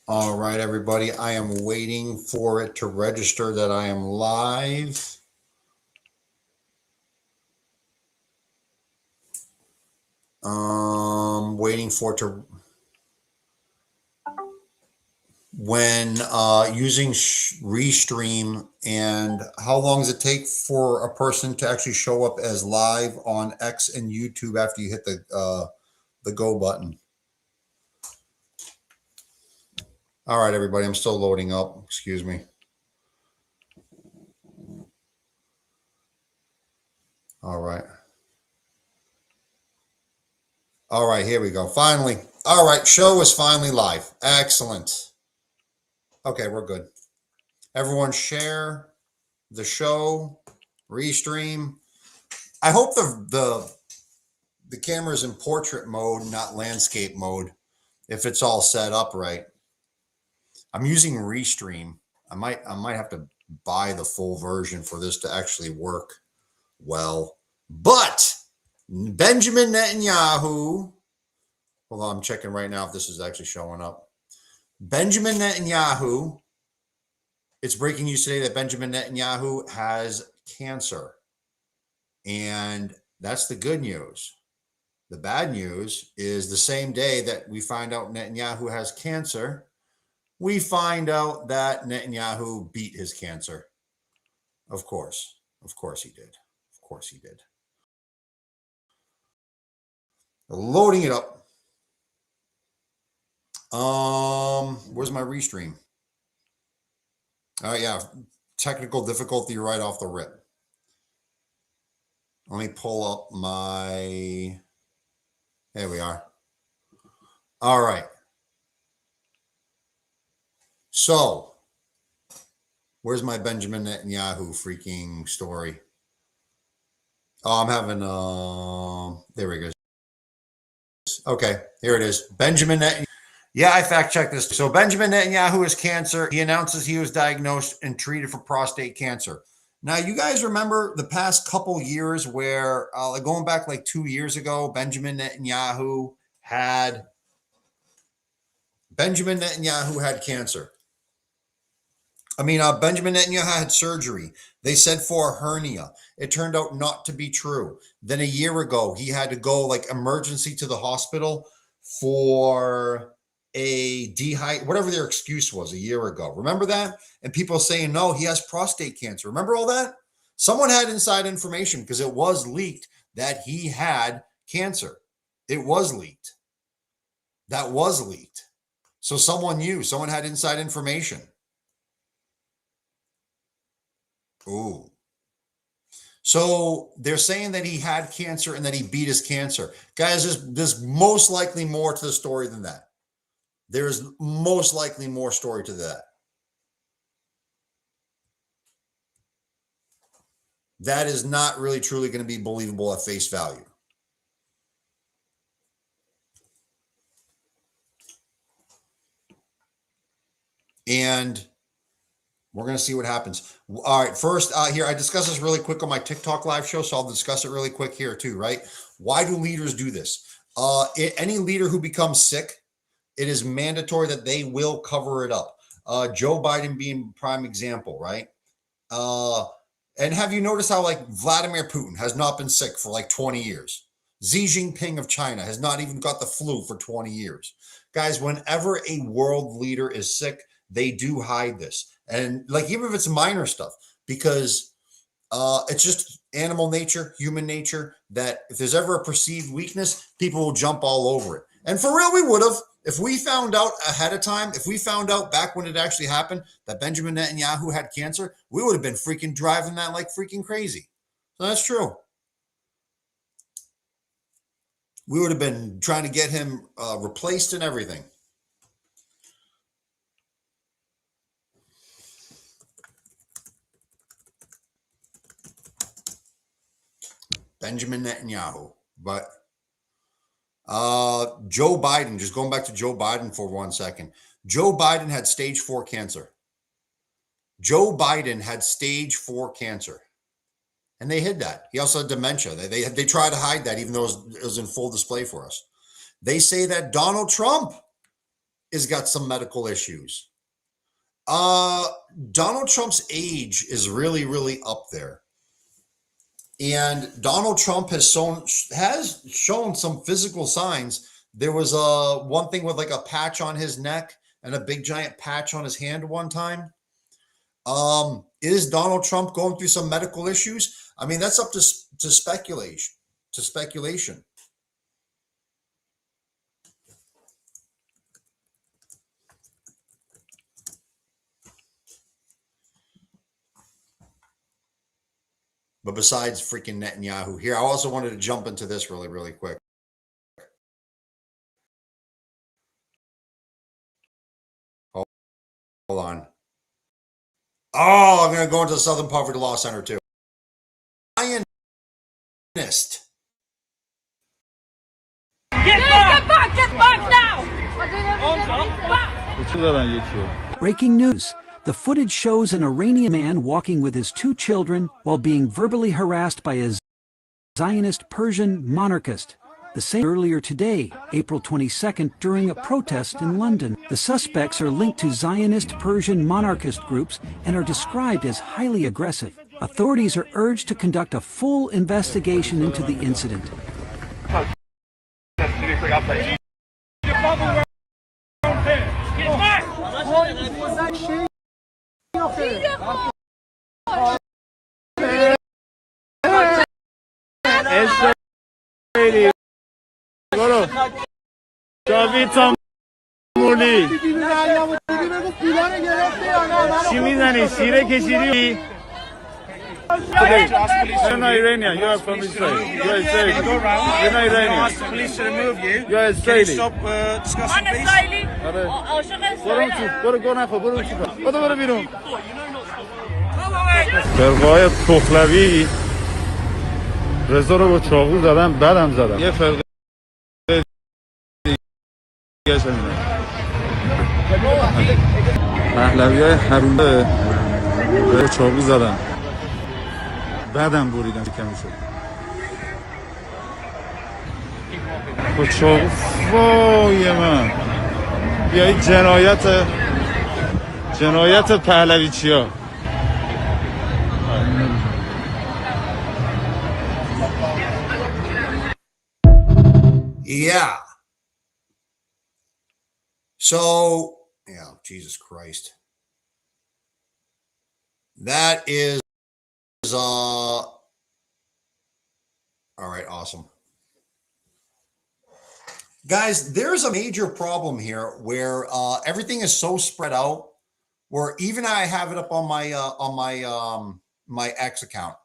All right, everybody. I am waiting for it to register that I am live. Waiting for it to when using Restream. And how long does it take for a person to actually show up as live on X and YouTube after you hit the go button? All right, everybody. I'm still loading up. Excuse me. All right. All right, here we go. Finally. All right, show is finally live. Excellent. Okay, we're good. Everyone share the show, restream. I hope the camera is in portrait mode, not landscape mode, if it's all set up right. I'm using restream. I might have to buy the full version for this to actually work well. But Benjamin Netanyahu, hold on, I'm checking right now if this is actually showing up. Benjamin Netanyahu, it's breaking news today that Benjamin Netanyahu has cancer. And that's the good news. The bad news is the same day that we find out Netanyahu has cancer, we find out that Netanyahu beat his cancer. Of course he did. Of course he did. Loading it up. Where's my restream? All right, yeah, technical difficulty right off the rip. Let me pull up my, there we are. All right. So, where's my Benjamin Netanyahu freaking story? Oh, I'm having, there we go. Okay, here it is. Benjamin Netanyahu. Yeah, I fact checked this. So Benjamin Netanyahu has cancer. He announces he was diagnosed and treated for prostate cancer. Now, you guys remember the past couple years where, going back like 2 years ago, Benjamin Netanyahu had cancer. Benjamin Netanyahu had surgery. They said for a hernia. It turned out not to be true. Then a year ago, he had to go like emergency to the hospital for a whatever their excuse was a year ago. Remember that? And people saying, no, he has prostate cancer. Remember all that? Someone had inside information because it was leaked that he had cancer. It was leaked. That was leaked. So someone knew. Someone had inside information. Ooh. So they're saying that he had cancer and that he beat his cancer. Guys, there's most likely more to the story than that. There's most likely more story to that. That is not really truly going to be believable at face value. And we're going to see what happens. All right, first here, I discussed this really quick on my TikTok live show, so I'll discuss it really quick here too, right? Why do leaders do this? Any leader who becomes sick, it is mandatory that they will cover it up. Joe Biden being prime example, right? And have you noticed how like Vladimir Putin has not been sick for like 20 years? Xi Jinping of China has not even got the flu for 20 years. Guys, whenever a world leader is sick, they do hide this. And like, even if it's minor stuff, because it's just animal nature, human nature, that if there's ever a perceived weakness, people will jump all over it. And for real, we would have. If we found out ahead of time, if we found out back when it actually happened that Benjamin Netanyahu had cancer, we would have been freaking driving that like freaking crazy. So that's true. We would have been trying to get him replaced and everything. Benjamin Netanyahu. But Joe Biden, just going back to Joe Biden for 1 second. Joe Biden had stage 4 cancer. Joe Biden had stage 4 cancer. And they hid that. He also had dementia. They tried to hide that, even though it was in full display for us. They say that Donald Trump has got some medical issues. Donald Trump's age is really, really up there. And Donald Trump has shown some physical signs. There was one thing with like a patch on his neck and a big giant patch on his hand one time. Is Donald Trump going through some medical issues? I mean, that's up to speculation. But besides freaking Netanyahu here, I also wanted to jump into this really, really quick. Hold on. Oh, I'm going to go into the Southern Poverty Law Center too. Zionist. Get back now! Breaking news. The footage shows an Iranian man walking with his 2 children while being verbally harassed by a Zionist Persian monarchist. The same earlier today, April 22nd, during a protest in London. The suspects are linked to Zionist Persian monarchist groups and are described as highly aggressive. Authorities are urged to conduct a full investigation into the incident. چی میزنی؟ شیره کشیدی؟ You're not Iranian, you're from Israel. You're Israeli. You're not Iranian. Ask the police to remove you. You're Israeli. Stop discussing peace. برو گو نخور برو بیرون فرقه‌های تخلوی رضا رو با چاقو زدن بعدم زدن یه فرقه دیگه شدن پهلوی‌های حرومه با چاقو زدن بعدم بریدن کمی شد با چاقو وای من بیایی جنایت پهلوی چیا Yeah. So, yeah, Jesus Christ. That is, all right, awesome. Guys, there's a major problem here where everything is so spread out where even I have it up on my X account.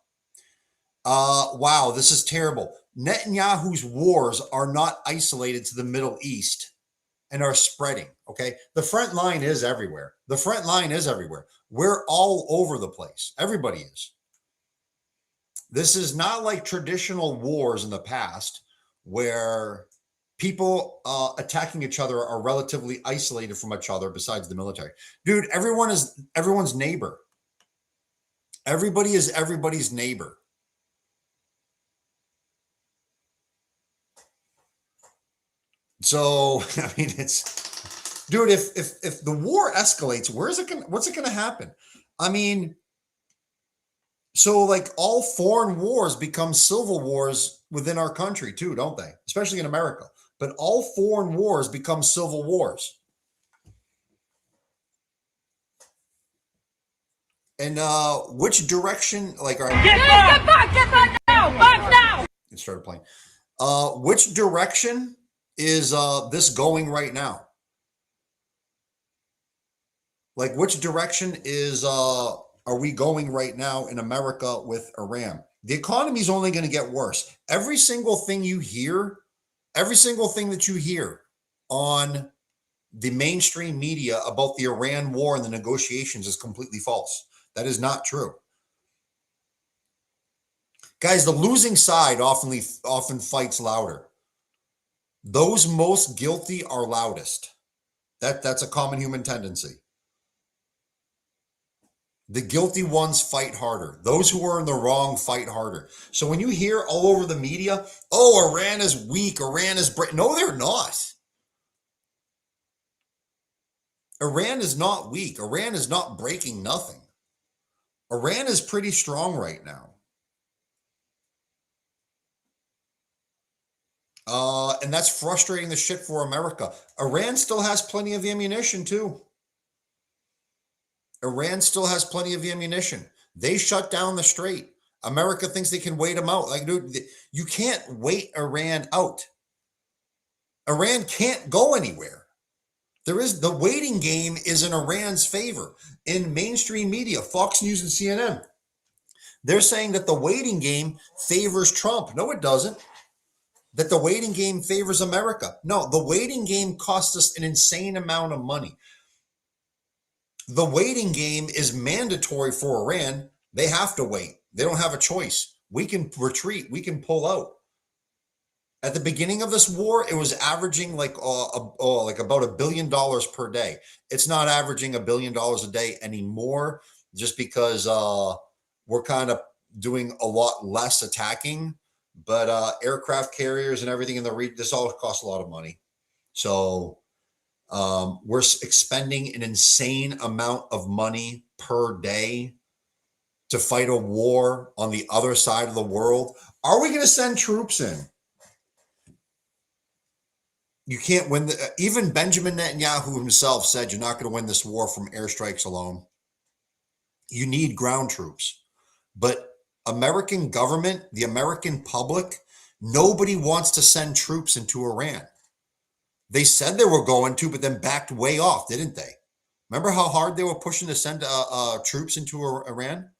Wow, this is terrible. Netanyahu's wars are not isolated to the Middle East and are spreading, okay? The front line is everywhere. The front line is everywhere. We're all over the place. Everybody is. This is not like traditional wars in the past where people attacking each other are relatively isolated from each other besides the military. Dude, everyone is everyone's neighbor. Everybody is everybody's neighbor. So, I mean, it's, dude, if the war escalates, what's it going to happen? I mean, so like all foreign wars become civil wars within our country too, don't they? Especially in America. But all foreign wars become civil wars. And which direction, like, all right, Get back now! It started playing. Which direction is this going right now? Like, which direction are we going right now in America with Iran? The economy is only going to get worse. Every single thing that you hear on the mainstream media about the Iran war and the negotiations is completely false. That is not true. Guys, the losing side often fights louder. Those most guilty are loudest. That's a common human tendency. The guilty ones fight harder. Those who are in the wrong fight harder. So when you hear all over the media, oh, Iran is weak, Iran is no, they're not. Iran is not weak. Iran is not breaking nothing. Iran is pretty strong right now. And that's frustrating the shit for America. Iran still has plenty of ammunition too. Iran still has plenty of ammunition. They shut down the strait. America thinks they can wait them out. Like, dude, you can't wait Iran out. Iran can't go anywhere. The waiting game is in Iran's favor. In mainstream media, Fox News and CNN, they're saying that the waiting game favors Trump. No, it doesn't. That the waiting game favors America. No, the waiting game costs us an insane amount of money. The waiting game is mandatory for Iran. They have to wait. They don't have a choice. We can retreat. We can pull out. At the beginning of this war, it was averaging like about $1 billion per day. It's not averaging $1 billion a day anymore, just because we're kind of doing a lot less attacking. But aircraft carriers and everything in the region, this all costs a lot of money. So we're expending an insane amount of money per day to fight a war on the other side of the world. Are we going to send troops in? You can't win. Even Benjamin Netanyahu himself said you're not going to win this war from airstrikes alone. You need ground troops. But American government, the American public, nobody wants to send troops into Iran. They said they were going to, but then backed way off, didn't they? Remember how hard they were pushing to send troops into Iran?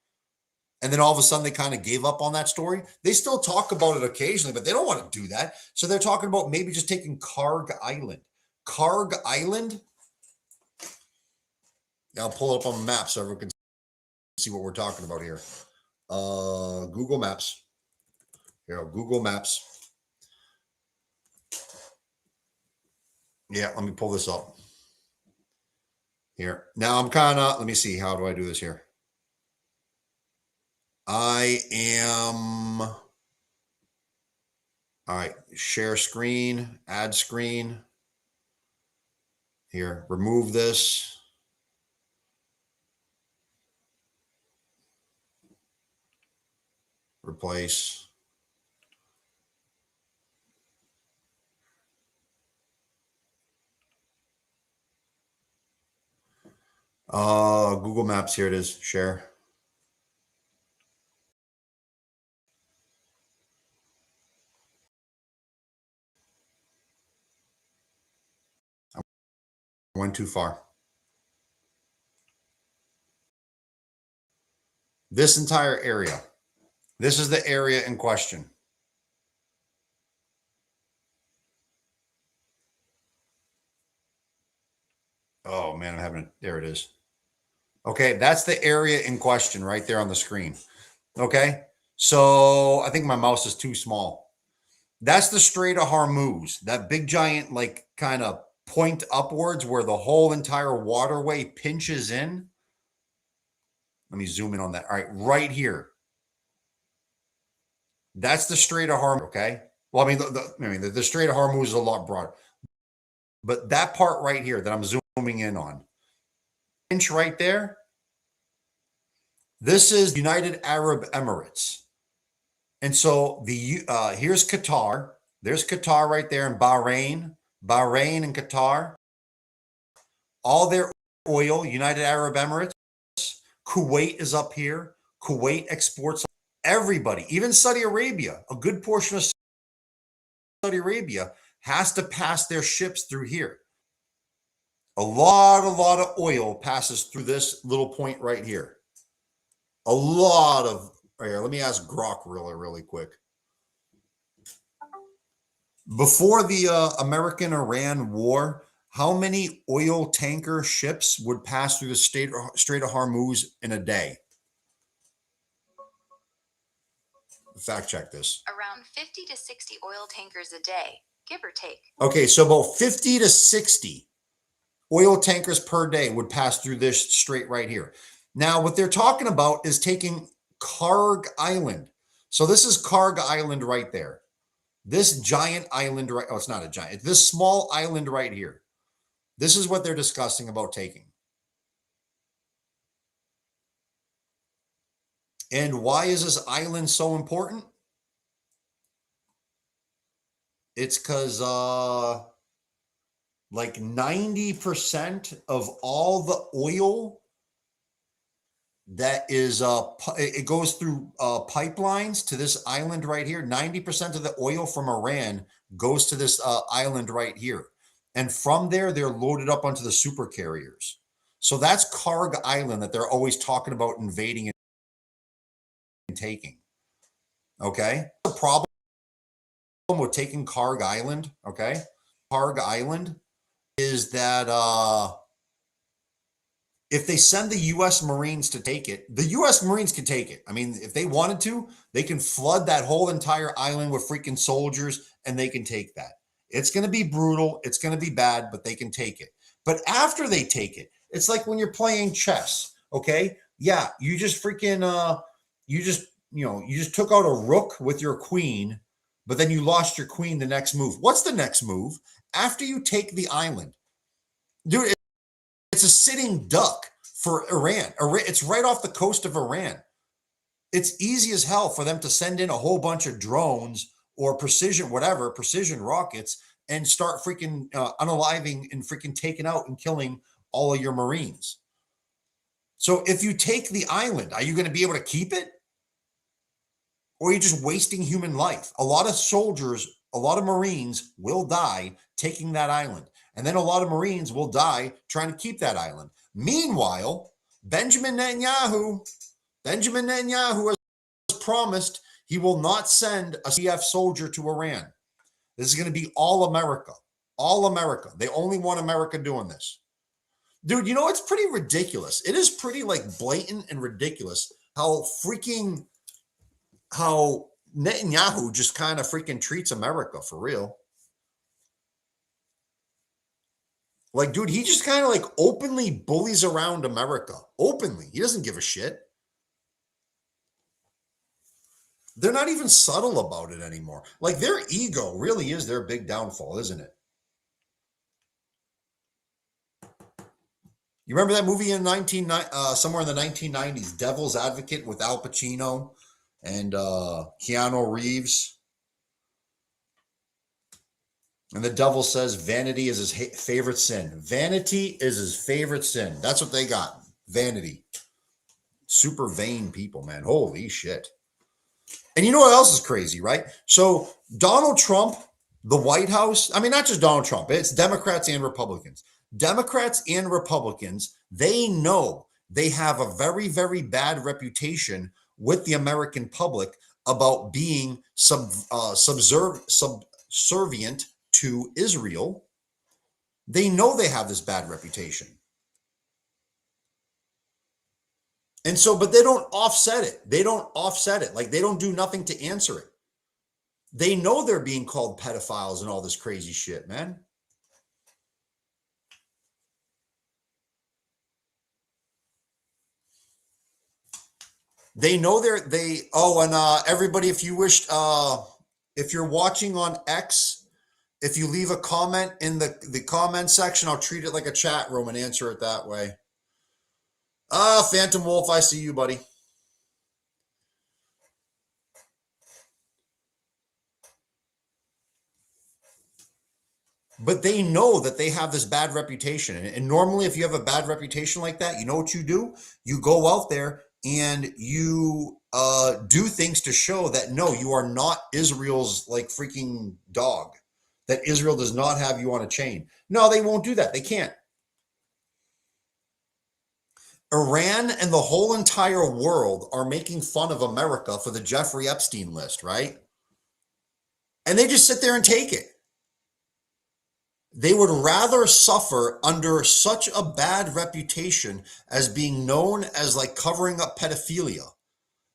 And then all of a sudden they kind of gave up on that story. They still talk about it occasionally, but they don't want to do that. So they're talking about maybe just taking Karg Island. Karg Island? I'll pull it up on the map so everyone can see what we're talking about here. Google Maps. Here, Google Maps. Yeah, let me pull this up. Here. Now I'm kind of, let me see. How do I do this here? I am, all right, share screen, add screen. Here, remove this. Replace. Google Maps, here it is, share. Went too far. This entire area. This is the area in question. Oh man, I'm having it. There it is. Okay, that's the area in question right there on the screen. Okay, so I think my mouse is too small. That's the Strait of Hormuz, that big giant, like kind of point upwards where the whole entire waterway pinches in. Let me zoom in on that. All right, right here. That's the Strait of Hormuz, okay? Well, I mean, the Strait of Hormuz is a lot broader. But that part right here that I'm zooming in on, inch right there, this is United Arab Emirates. And so here's Qatar. There's Qatar right there, and Bahrain and Qatar. All their oil, United Arab Emirates. Kuwait is up here. Kuwait exports everybody, even Saudi Arabia. A good portion of Saudi Arabia has to pass their ships through here. A lot of oil passes through this little point right here. A lot of, right here, let me ask Grok really quick. Before the American-Iran war, how many oil tanker ships would pass through the Strait of Hormuz in a day? Fact check this. Around 50 to 60 oil tankers a day, give or take. Okay, so about 50 to 60 oil tankers per day would pass through this strait right here. Now, what they're talking about is taking Karg Island. So this is Karg Island right there. This giant island right, oh, it's not a giant, it's this small island right here. This is what they're discussing about taking. And why is this island so important? It's because like 90% of all the oil that is it goes through pipelines to this island right here. 90% of the oil from Iran goes to this island right here, and from there they're loaded up onto the super carriers. So that's Karg Island that they're always talking about invading and taking. Okay, the problem with taking Karg Island, okay, Karg Island is that if they send the U.S. Marines to take it, the U.S. Marines can take it. I mean, if they wanted to, they can flood that whole entire island with freaking soldiers and they can take that. It's going to be brutal. It's going to be bad, but they can take it. But after they take it, it's like when you're playing chess, okay? Yeah, you just freaking, you just took out a rook with your queen, but then you lost your queen the next move. What's the next move? After you take the island, dude, it's a sitting duck for Iran. It's right off the coast of Iran. It's easy as hell for them to send in a whole bunch of drones or precision rockets and start freaking unaliving and freaking taking out and killing all of your Marines. So if you take the island, are you going to be able to keep it? Or are you just wasting human life? A lot of soldiers, a lot of Marines will die taking that island. And then a lot of Marines will die trying to keep that island. Meanwhile, Benjamin Netanyahu has promised he will not send a CF soldier to Iran. This is going to be all America. All America. They only want America doing this. Dude, you know, it's pretty ridiculous. It is pretty like blatant and ridiculous how Netanyahu just kind of freaking treats America for real. Like, dude, he just kind of like openly bullies around America. Openly. He doesn't give a shit. They're not even subtle about it anymore. Like, their ego really is their big downfall, isn't it? You remember that movie in somewhere in the 1990s, Devil's Advocate with Al Pacino and Keanu Reeves? And the devil says vanity is his favorite sin. Vanity is his favorite sin. That's what they got. Vanity. Super vain people, man. Holy shit. And you know what else is crazy, right? So Donald Trump, the White House, I mean, not just Donald Trump, it's Democrats and Republicans. Democrats and Republicans, they know they have a very, very bad reputation with the American public about being subservient to Israel. They know they have this bad reputation. And so, but they don't offset it. They don't offset it. Like, they don't do nothing to answer it. They know they're being called pedophiles and all this crazy shit, man. They know everybody, if you wish, if you're watching on X, if you leave a comment in the comment section, I'll treat it like a chat room and answer it that way. Phantom Wolf, I see you, buddy. But they know that they have this bad reputation. And normally, if you have a bad reputation like that, you know what you do? You go out there and you do things to show that, no, you are not Israel's like freaking dog, that Israel does not have you on a chain. No, they won't do that. They can't. Iran and the whole entire world are making fun of America for the Jeffrey Epstein list, right? And they just sit there and take it. They would rather suffer under such a bad reputation as being known as like covering up pedophilia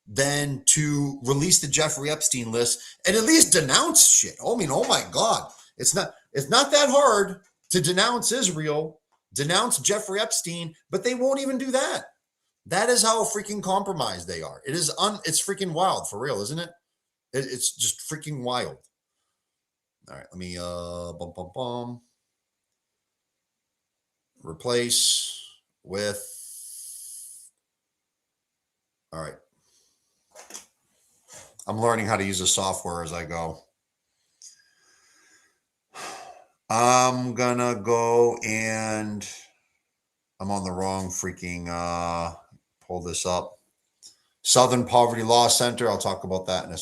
than to release the Jeffrey Epstein list and at least denounce shit. I mean, oh my God, it's not that hard to denounce Israel, denounce Jeffrey Epstein, but they won't even do that. That is how freaking compromised they are. It's freaking wild for real, isn't it? It's just freaking wild. All right, let me replace with, all right. I'm learning how to use the software as I go. I'm gonna go and I'm on the wrong freaking, pull this up. Southern Poverty Law Center. I'll talk about that in a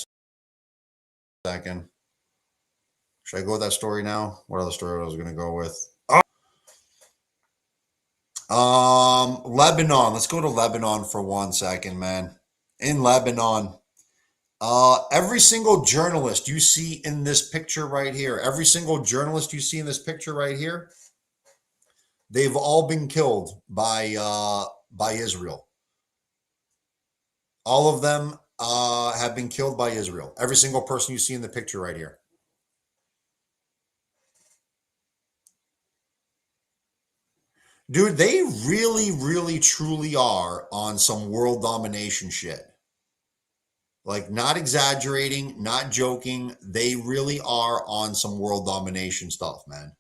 second. Should I go with that story now? What other story I was going to go with? Lebanon. Let's go to Lebanon for 1 second, man. In Lebanon, every single journalist you see in this picture right here, they've all been killed by Israel. All of them have been killed by Israel. Every single person you see in the picture right here. Dude, they really, really, truly are on some world domination shit. Like, not exaggerating, not joking. They really are on some world domination stuff, man.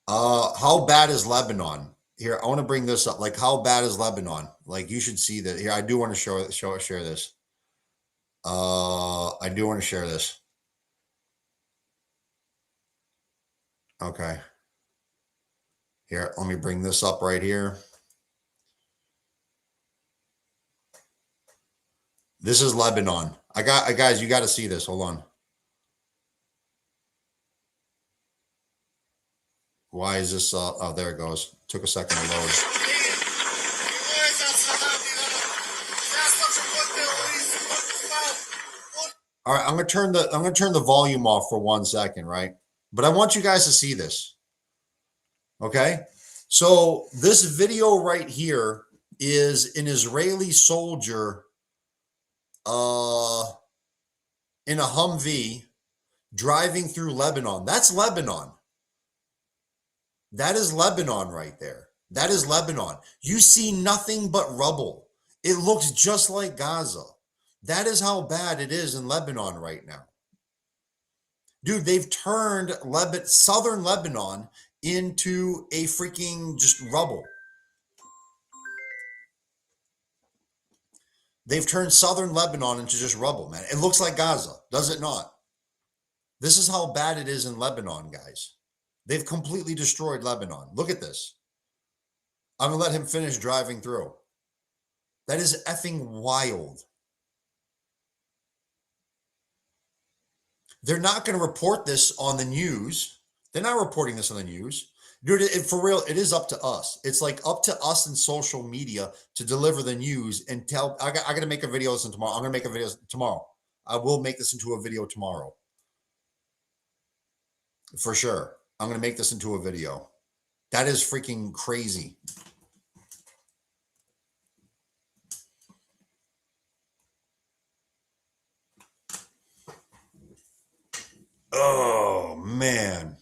How bad is Lebanon? Here, I want to bring this up. Like, how bad is Lebanon? Like, you should see that. Here, I do want to share this. I do want to share this. Okay. Here, let me bring this up right here. This is Lebanon. Guys, you got to see this. Hold on. Why is this? Oh, there it goes. Took a second to load. All right, I'm gonna turn the volume off for 1 second, right? But I want you guys to see this. Okay, so this video right here is an Israeli soldier in a Humvee driving through Lebanon. That's Lebanon. That is Lebanon right there. That is Lebanon. You see nothing but rubble. It looks just like Gaza. That is how bad it is in Lebanon right now. Dude, they've turned southern Lebanon into a freaking just rubble. They've turned southern Lebanon into just rubble, man. It looks like Gaza, does it not? This is how bad it is in Lebanon, guys. They've completely destroyed Lebanon. Look at this. I'm going to let him finish driving through. That is effing wild. They're not going to report this on the news. They're not reporting this on the news. Dude, for real, it is up to us. It's like up to us in social media to deliver the news and tell. I got to make a video this tomorrow. I'm going to make a video tomorrow. I will make this into a video tomorrow. For sure. I'm going to make this into a video. That is freaking crazy. Oh, man.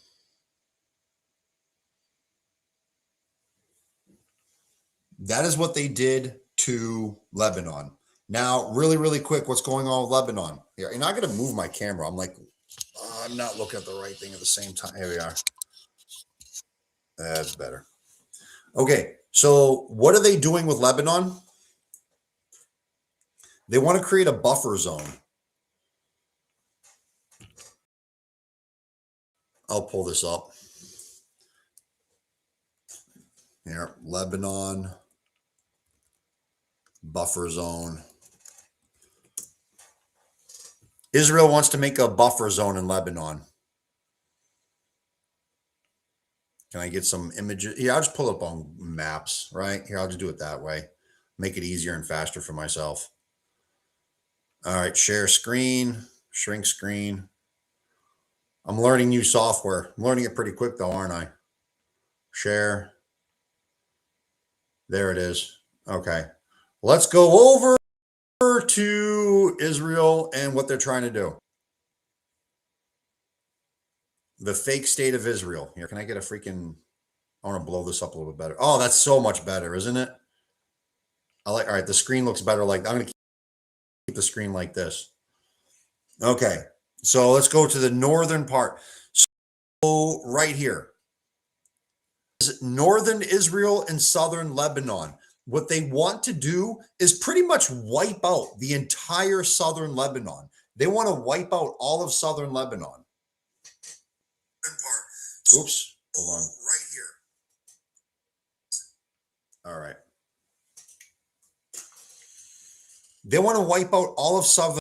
That is what they did to Lebanon. Now, really, really quick, what's going on with Lebanon? Here, and I got to move my camera. I'm like, I'm not looking at the right thing at the same time. Here we are. That's better. Okay, so what are they doing with Lebanon? They want to create a buffer zone. I'll pull this up. Here, Lebanon buffer zone. Israel wants to make a buffer zone in Lebanon. Can I get some images? Yeah, I'll just pull up on maps, right? Here, I'll just do it that way. Make it easier and faster for myself. All right, share screen, shrink screen. I'm learning new software. I'm learning it pretty quick though, aren't I? Share. There it is. Okay. Let's go over to Israel and what they're trying to do. The fake state of Israel. Here, can I get a freaking, I want to blow this up a little bit better. Oh, that's so much better, isn't it? All right, the screen looks better. Like, I'm going to keep the screen like this. Okay, so let's go to the northern part. right here is northern Israel and southern Lebanon. What they want to do is pretty much wipe out the entire southern Lebanon. They want to wipe out all of southern Lebanon. Oops, hold on. Right here. All right. They want to wipe out all of southern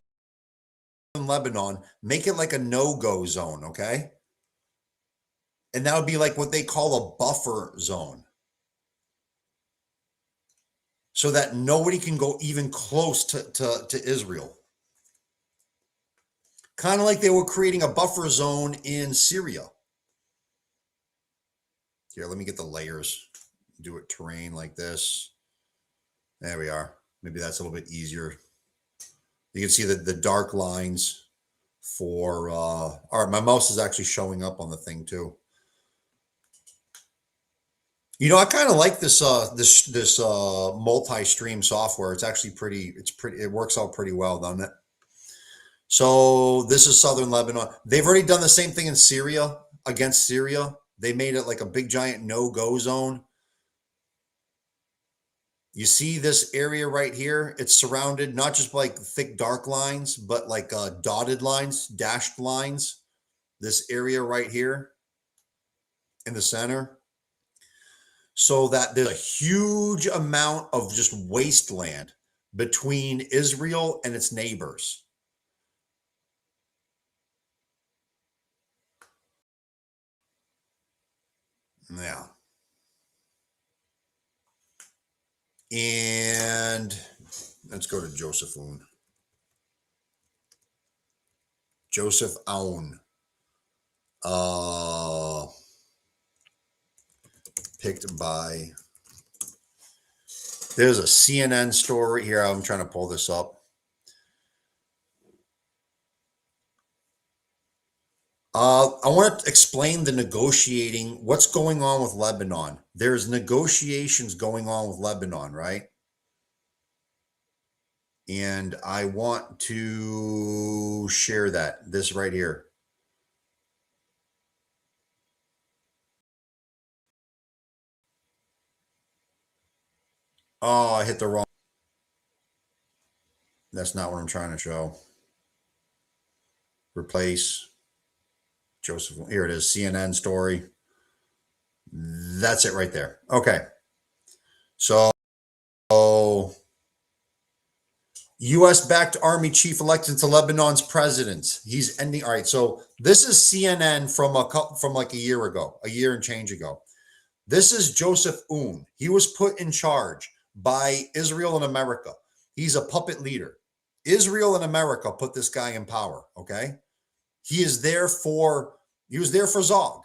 Lebanon, make it like a no-go zone, okay? And that would be like what they call a buffer zone. So that nobody can go even close to Israel. Kind of like they were creating a buffer zone in Syria. Here, let me get the layers. Do it terrain like this. There we are. Maybe that's a little bit easier. You can see the dark lines for, all right, my mouse is actually showing up on the thing too. You know, I kind of like this this multi-stream software. It's actually it works out pretty well, doesn't it? So this is southern Lebanon. They've already done the same thing in Syria, against Syria. They made it like a big giant no-go zone. You see this area right here? It's surrounded not just like thick dark lines, but like dotted lines, dashed lines. This area right here in the center. So that there's a huge amount of just wasteland between Israel and its neighbors. Yeah. And let's go to Joseph Aoun. Joseph Aoun. Picked by, there's a CNN story here. I'm trying to pull this up. I want to explain the negotiating, what's going on with Lebanon. There's negotiations going on with Lebanon, right? And I want to share this right here. Oh, I hit the wrong. That's not what I'm trying to show. Replace Joseph. Here it is. CNN story. That's it right there. Okay. So U.S.-backed army chief elected to Lebanon's president. He's ending. All right. So this is CNN from like a year ago, a year and change ago. This is Joseph Aoun. He was put in charge by Israel and America. He's a puppet leader. Israel and America put this guy in power, okay? He was there for Zog.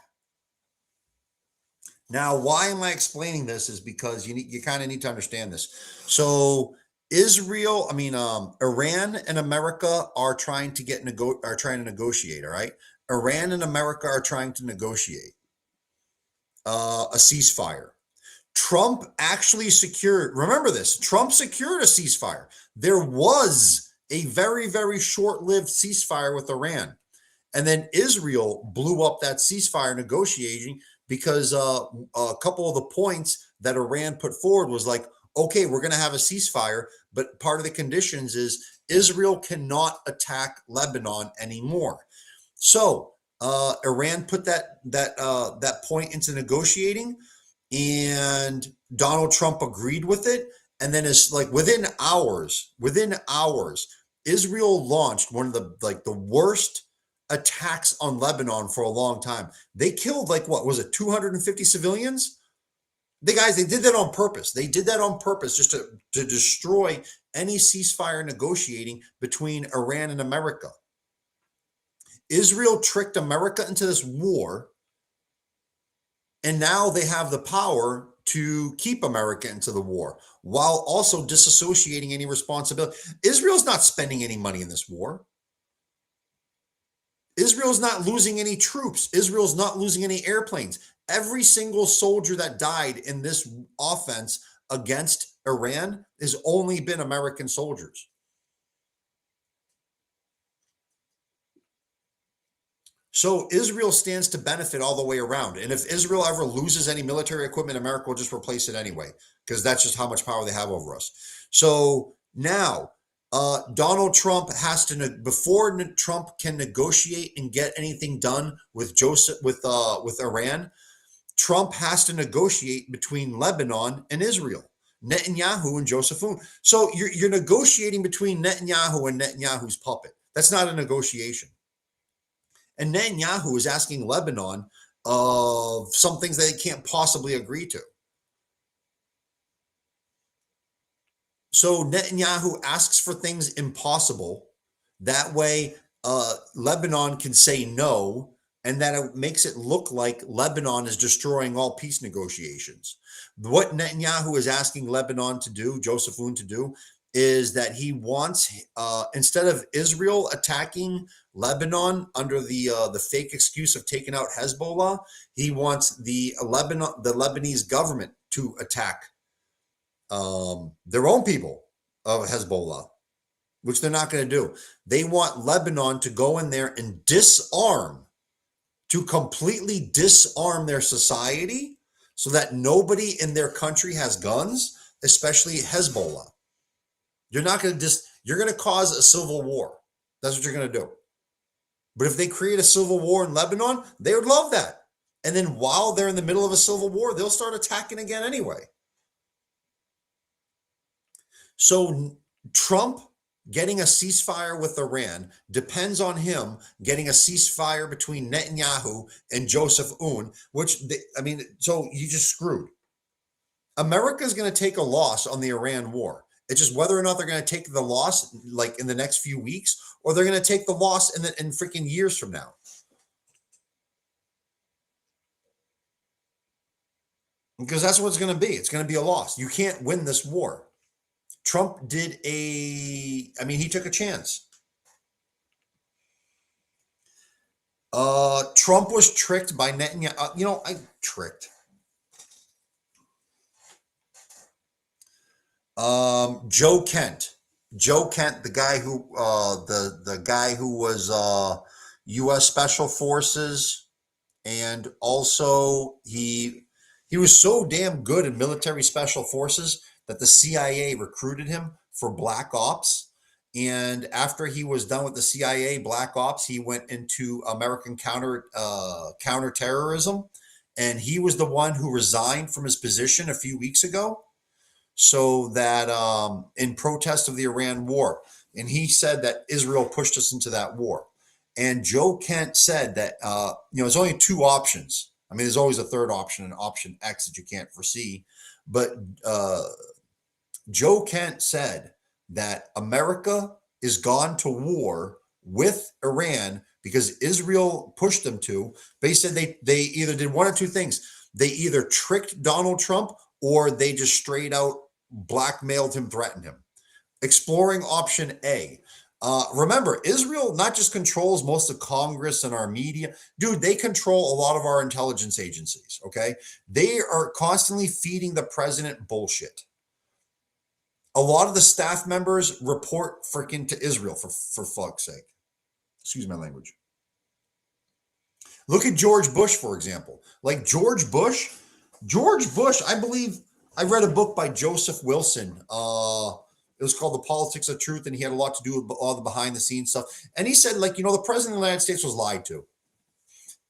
Now, why am I explaining this is because you kind of need to understand this. So Iran and America are trying to negotiate, all right? Iran and America are trying to negotiate a ceasefire. Trump actually secured, remember this, Trump secured a ceasefire. There was a very, very short-lived ceasefire with Iran. And then Israel blew up that ceasefire negotiating because a couple of the points that Iran put forward was like, okay, we're going to have a ceasefire, but part of the conditions is Israel cannot attack Lebanon anymore. So Iran put that point into negotiating, and Donald Trump agreed with it. And then it's like within hours, Israel launched one of the worst attacks on Lebanon for a long time. They killed 250 civilians? They did that on purpose. They did that on purpose just to destroy any ceasefire negotiating between Iran and America. Israel tricked America into this war, and now they have the power to keep America into the war while also disassociating any responsibility. Israel's not spending any money in this war. Israel's not losing any troops. Israel's not losing any airplanes. Every single soldier that died in this offense against Iran has only been American soldiers. So Israel stands to benefit all the way around. And if Israel ever loses any military equipment, America will just replace it anyway, because that's just how much power they have over us. So now Donald Trump has to, before Trump can negotiate and get anything done with Iran, Trump has to negotiate between Lebanon and Israel, Netanyahu and Joseph Aoun. So you're negotiating between Netanyahu and Netanyahu's puppet. That's not a negotiation. And Netanyahu is asking Lebanon of some things that they can't possibly agree to. So Netanyahu asks for things impossible. That way, Lebanon can say no, and that it makes it look like Lebanon is destroying all peace negotiations. What Netanyahu is asking Lebanon to do, Joseph Aoun to do, is that he wants, instead of Israel attacking Lebanon under the fake excuse of taking out Hezbollah, he wants the Lebanese government to attack their own people of Hezbollah, which they're not going to do. They want Lebanon to go in there and to completely disarm their society so that nobody in their country has guns, especially Hezbollah. You're going to cause a civil war. That's what you're going to do. But if they create a civil war in Lebanon, they would love that. And then while they're in the middle of a civil war, they'll start attacking again anyway. So Trump getting a ceasefire with Iran depends on him getting a ceasefire between Netanyahu and Joseph Aoun, so you just screwed. America is going to take a loss on the Iran war. It's just whether or not they're going to take the loss like in the next few weeks, or they're going to take the loss in freaking years from now. Because that's what it's going to be. It's going to be a loss. You can't win this war. Trump he took a chance. Trump was tricked by Netanyahu. Tricked. Joe Kent, the guy who was U.S. Special Forces, and also he was so damn good in military special forces that the CIA recruited him for black ops. And after he was done with the CIA black ops, he went into American counterterrorism, and he was the one who resigned from his position a few weeks ago. So that in protest of the Iran war, and he said that Israel pushed us into that war. And Joe Kent said that there's only two options. I mean, there's always a third option, an option X that you can't foresee. But Joe Kent said that America is gone to war with Iran because Israel pushed them to. They said they either did one or two things. They either tricked Donald Trump or they just straight out blackmailed him, threatened him. Exploring option A. Remember, Israel not just controls most of Congress and our media. Dude, they control a lot of our intelligence agencies, okay? They are constantly feeding the president bullshit. A lot of the staff members report freaking to Israel, for fuck's sake. Excuse my language. Look at George Bush, for example. Like George Bush, I believe, I read a book by Joseph Wilson. It was called The Politics of Truth, and he had a lot to do with all the behind-the-scenes stuff. And he said, the president of the United States was lied to.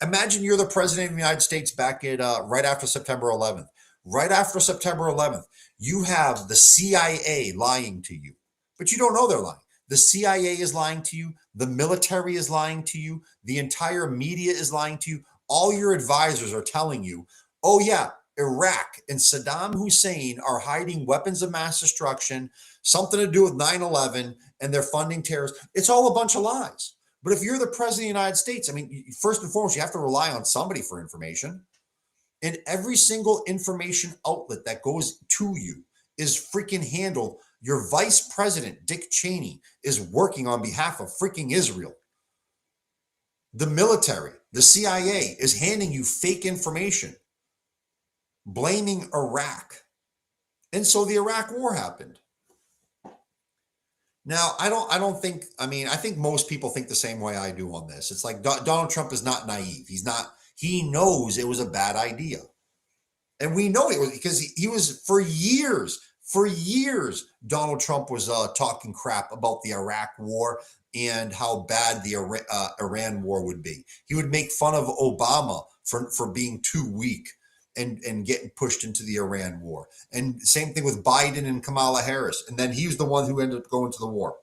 Imagine you're the president of the United States back at right after September 11th. Right after September 11th, you have the CIA lying to you, but you don't know they're lying. The CIA is lying to you. The military is lying to you. The entire media is lying to you. All your advisors are telling you, oh yeah, Iraq and Saddam Hussein are hiding weapons of mass destruction, something to do with 9/11, and they're funding terrorists. It's all a bunch of lies. But if you're the president of the United States, first and foremost, you have to rely on somebody for information. And every single information outlet that goes to you is freaking handled. Your vice president, Dick Cheney, is working on behalf of freaking Israel. The military, the CIA, is handing you fake information, blaming Iraq. And so the Iraq war happened. Now, I don't think, I mean, I think most people think the same way I do on this. It's like Donald Trump is not naive. He knows it was a bad idea. And we know it was because he was for years, Donald Trump was talking crap about the Iraq war and how bad the Iran war would be. He would make fun of Obama for being too weak and getting pushed into the Iran war. And same thing with Biden and Kamala Harris. And then he was the one who ended up going to the war.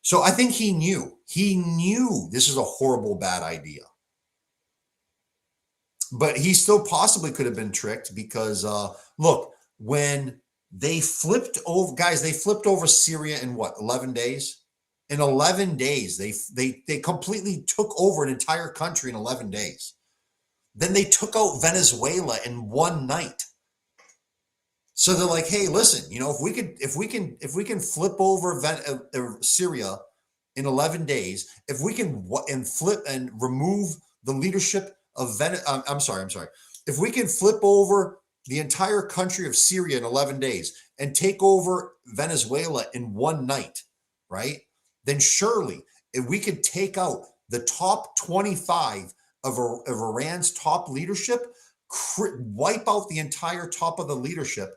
So I think he knew this is a horrible, bad idea. But he still possibly could have been tricked because look, when they flipped over, guys, they flipped over Syria in what, 11 days? In 11 days, they completely took over an entire country in 11 days. Then they took out Venezuela in one night. So they're like, hey, listen, you know, if we can flip over Syria in 11 days, if we can flip and remove the leadership of I'm sorry. If we can flip over the entire country of Syria in 11 days and take over Venezuela in one night, right? Then surely if we could take out the top 25 of Iran's top leadership, wipe out the entire top of the leadership,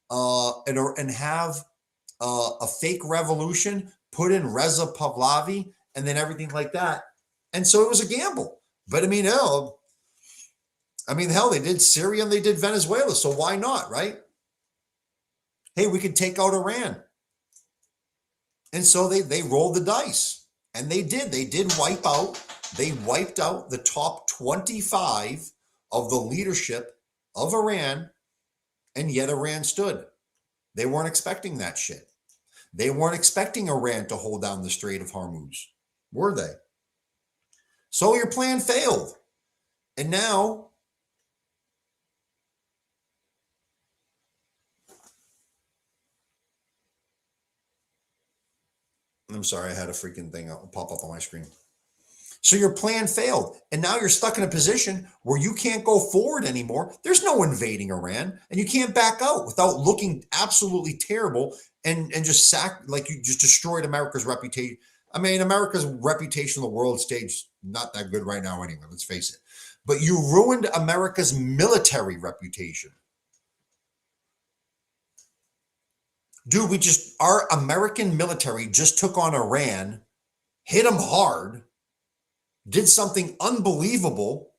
and have a fake revolution, put in Reza Pahlavi, and then everything like that. And so it was a gamble. But I mean, hell, they did Syria and they did Venezuela. So why not, right? Hey, we could take out Iran. And so they rolled the dice. And they did. They wiped out the top 25 of the leadership of Iran. And yet Iran stood. They weren't expecting that shit. They weren't expecting Iran to hold down the Strait of Hormuz, were they? So your plan failed. And now, I'm sorry, I had a freaking thing pop up on my screen. So your plan failed. And now you're stuck in a position where you can't go forward anymore. There's no invading Iran. And you can't back out without looking absolutely terrible and just like you just destroyed America's reputation. I mean, America's reputation on the world stage, not that good right now anyway, let's face it. But you ruined America's military reputation. Dude, our American military just took on Iran, hit them hard, did something unbelievable,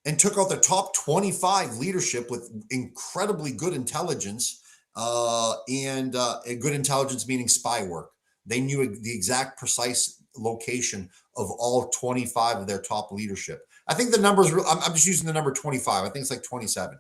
and took out the top 25 leadership with incredibly good intelligence, and good intelligence meaning spy work. They knew the exact precise location of all 25 of their top leadership. I think the numbers, I'm just using the number 25. I think it's like 27.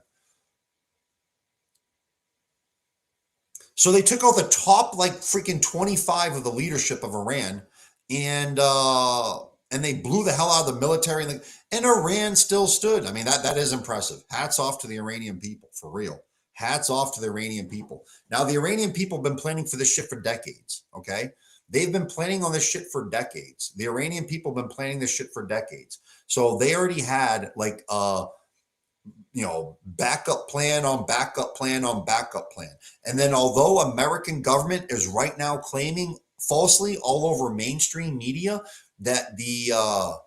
So they took out the top like freaking 25 of the leadership of Iran, and they blew the hell out of the military, and Iran still stood. I mean, that is impressive. Hats off to the Iranian people, for real. Hats off to the Iranian people. Now, the Iranian people have been planning for this shit for decades, okay? They've been planning on this shit for decades. The Iranian people have been planning this shit for decades. So they already had like backup plan on backup plan on backup plan. And then although American government is right now claiming falsely all over mainstream media that the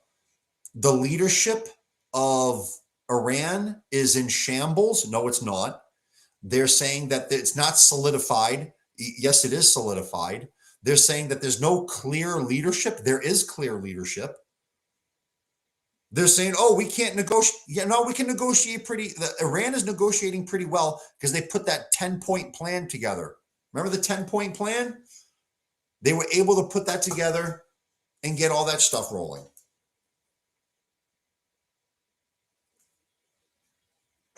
leadership of Iran is in shambles, no, it's not. They're saying that it's not solidified. Yes, it is solidified. They're saying that there's no clear leadership. There is clear leadership. They're saying, oh, we can't negotiate. Yeah, no, we can negotiate Iran is negotiating pretty well because they put that 10-point plan together. Remember the 10-point plan? They were able to put that together and get all that stuff rolling.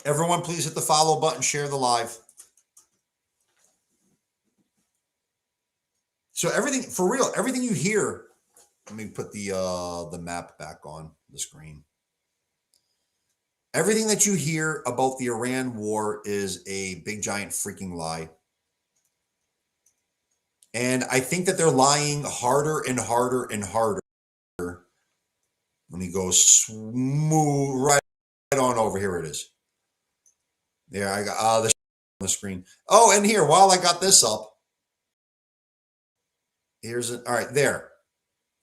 Everyone, please hit the follow button, share the live. So everything, for real, everything you hear, let me put the map back on the screen. Everything that you hear about the Iran war is a big giant freaking lie. And I think that they're lying harder and harder and harder. Let me go smooth right on over. Here it is. There, I got the on the screen. Oh, and here, while I got this up, all right, there.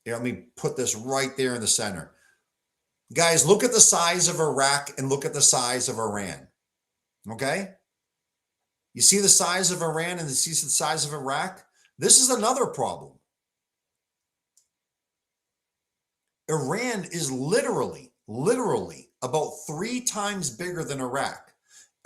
Here, let me put this right there in the center. Guys, look at the size of Iraq and look at the size of Iran. Okay? You see the size of Iran and you see the size of Iraq? This is another problem. Iran is literally about 3 times bigger than Iraq.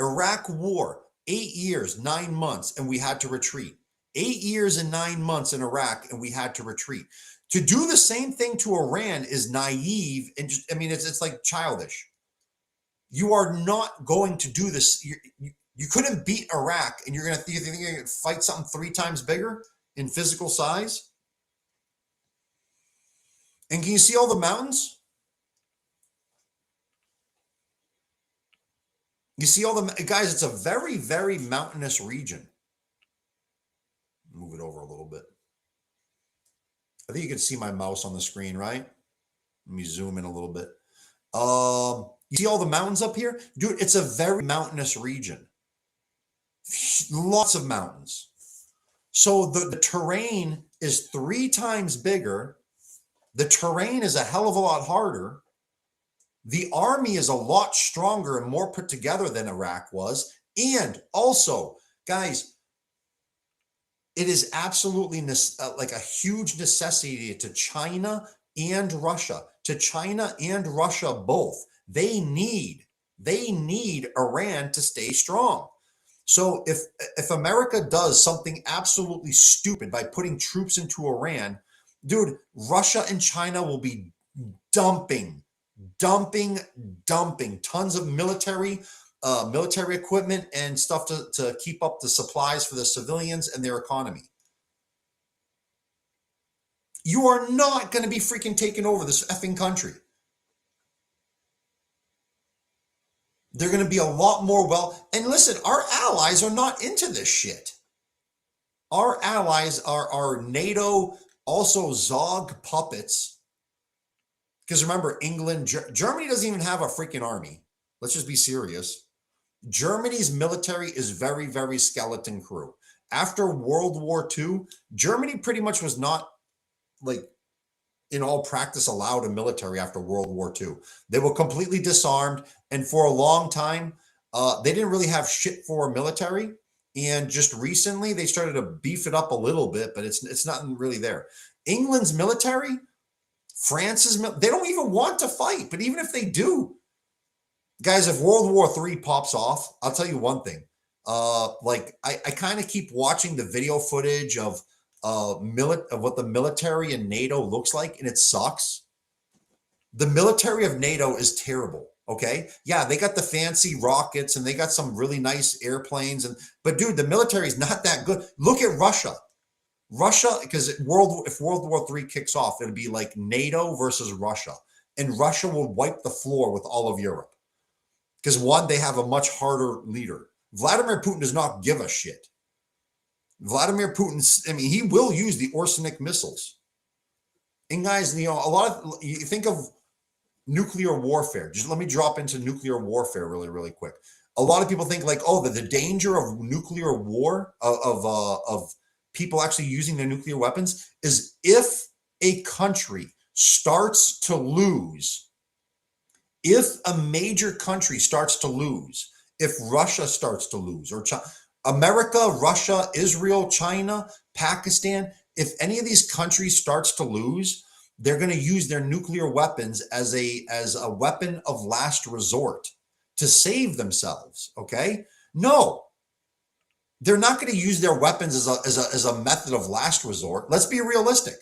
Iraq war, 8 years, 9 months, and we had to retreat. 8 years and 9 months in Iraq, and we had to retreat. To do the same thing to Iran is naive and just, I mean, it's like childish. You are not going to do this. You couldn't beat Iraq, and you're think you're going to fight something 3 times bigger in physical size? And can you see all the mountains? You see all the, guys, it's a very, very mountainous region. Move it over a little bit. I think you can see my mouse on the screen, right? Let me zoom in a little bit. You see all the mountains up here? Dude, it's a very mountainous region. Lots of mountains. So the terrain is 3 times bigger. The terrain is a hell of a lot harder. The army is a lot stronger and more put together than Iraq was. And also, guys, it is absolutely like a huge necessity to China and Russia. To China and Russia both. They need Iran to stay strong. So if America does something absolutely stupid by putting troops into Iran, dude, Russia and China will be dumping tons of military equipment and stuff to keep up the supplies for the civilians and their economy. You are not going to be freaking taking over this effing country. They're going to be a lot more and listen, our allies are not into this shit. Our allies are NATO, also Zog puppets. Because remember, England, Germany doesn't even have a freaking army. Let's just be serious. Germany's military is very, very skeleton crew. After World War II, Germany pretty much was not, like, in all practice allowed a military after World War II. They were completely disarmed. And for a long time, they didn't really have shit for a military. And just recently, they started to beef it up a little bit, but it's not really there. England's military, France's, they don't even want to fight. But even if they do, guys, if World War III pops off, I'll tell you one thing. Like I kind of keep watching the video footage of what the military in NATO looks like, and it sucks. The military of NATO is terrible. Okay. Yeah, they got the fancy rockets and they got some really nice airplanes, but dude, the military is not that good. Look at Russia. Because if World War III kicks off, it'll be like NATO versus Russia, and Russia will wipe the floor with all of Europe. Because one, they have a much harder leader. Vladimir Putin does not give a shit. Vladimir Putin, I mean, he will use the Orsenic missiles. And guys, you know, you think of nuclear warfare. Just let me drop into nuclear warfare really, really quick. A lot of people think like, oh, the danger of nuclear war, of people actually using their nuclear weapons, is if a country starts to lose, if a major country starts to lose, if Russia starts to lose, or America, Russia, Israel, China, Pakistan, if any of these countries starts to lose, they're going to use their nuclear weapons as a weapon of last resort to save themselves. Okay? No, they're not going to use their weapons as a method of last resort. Let's be realistic.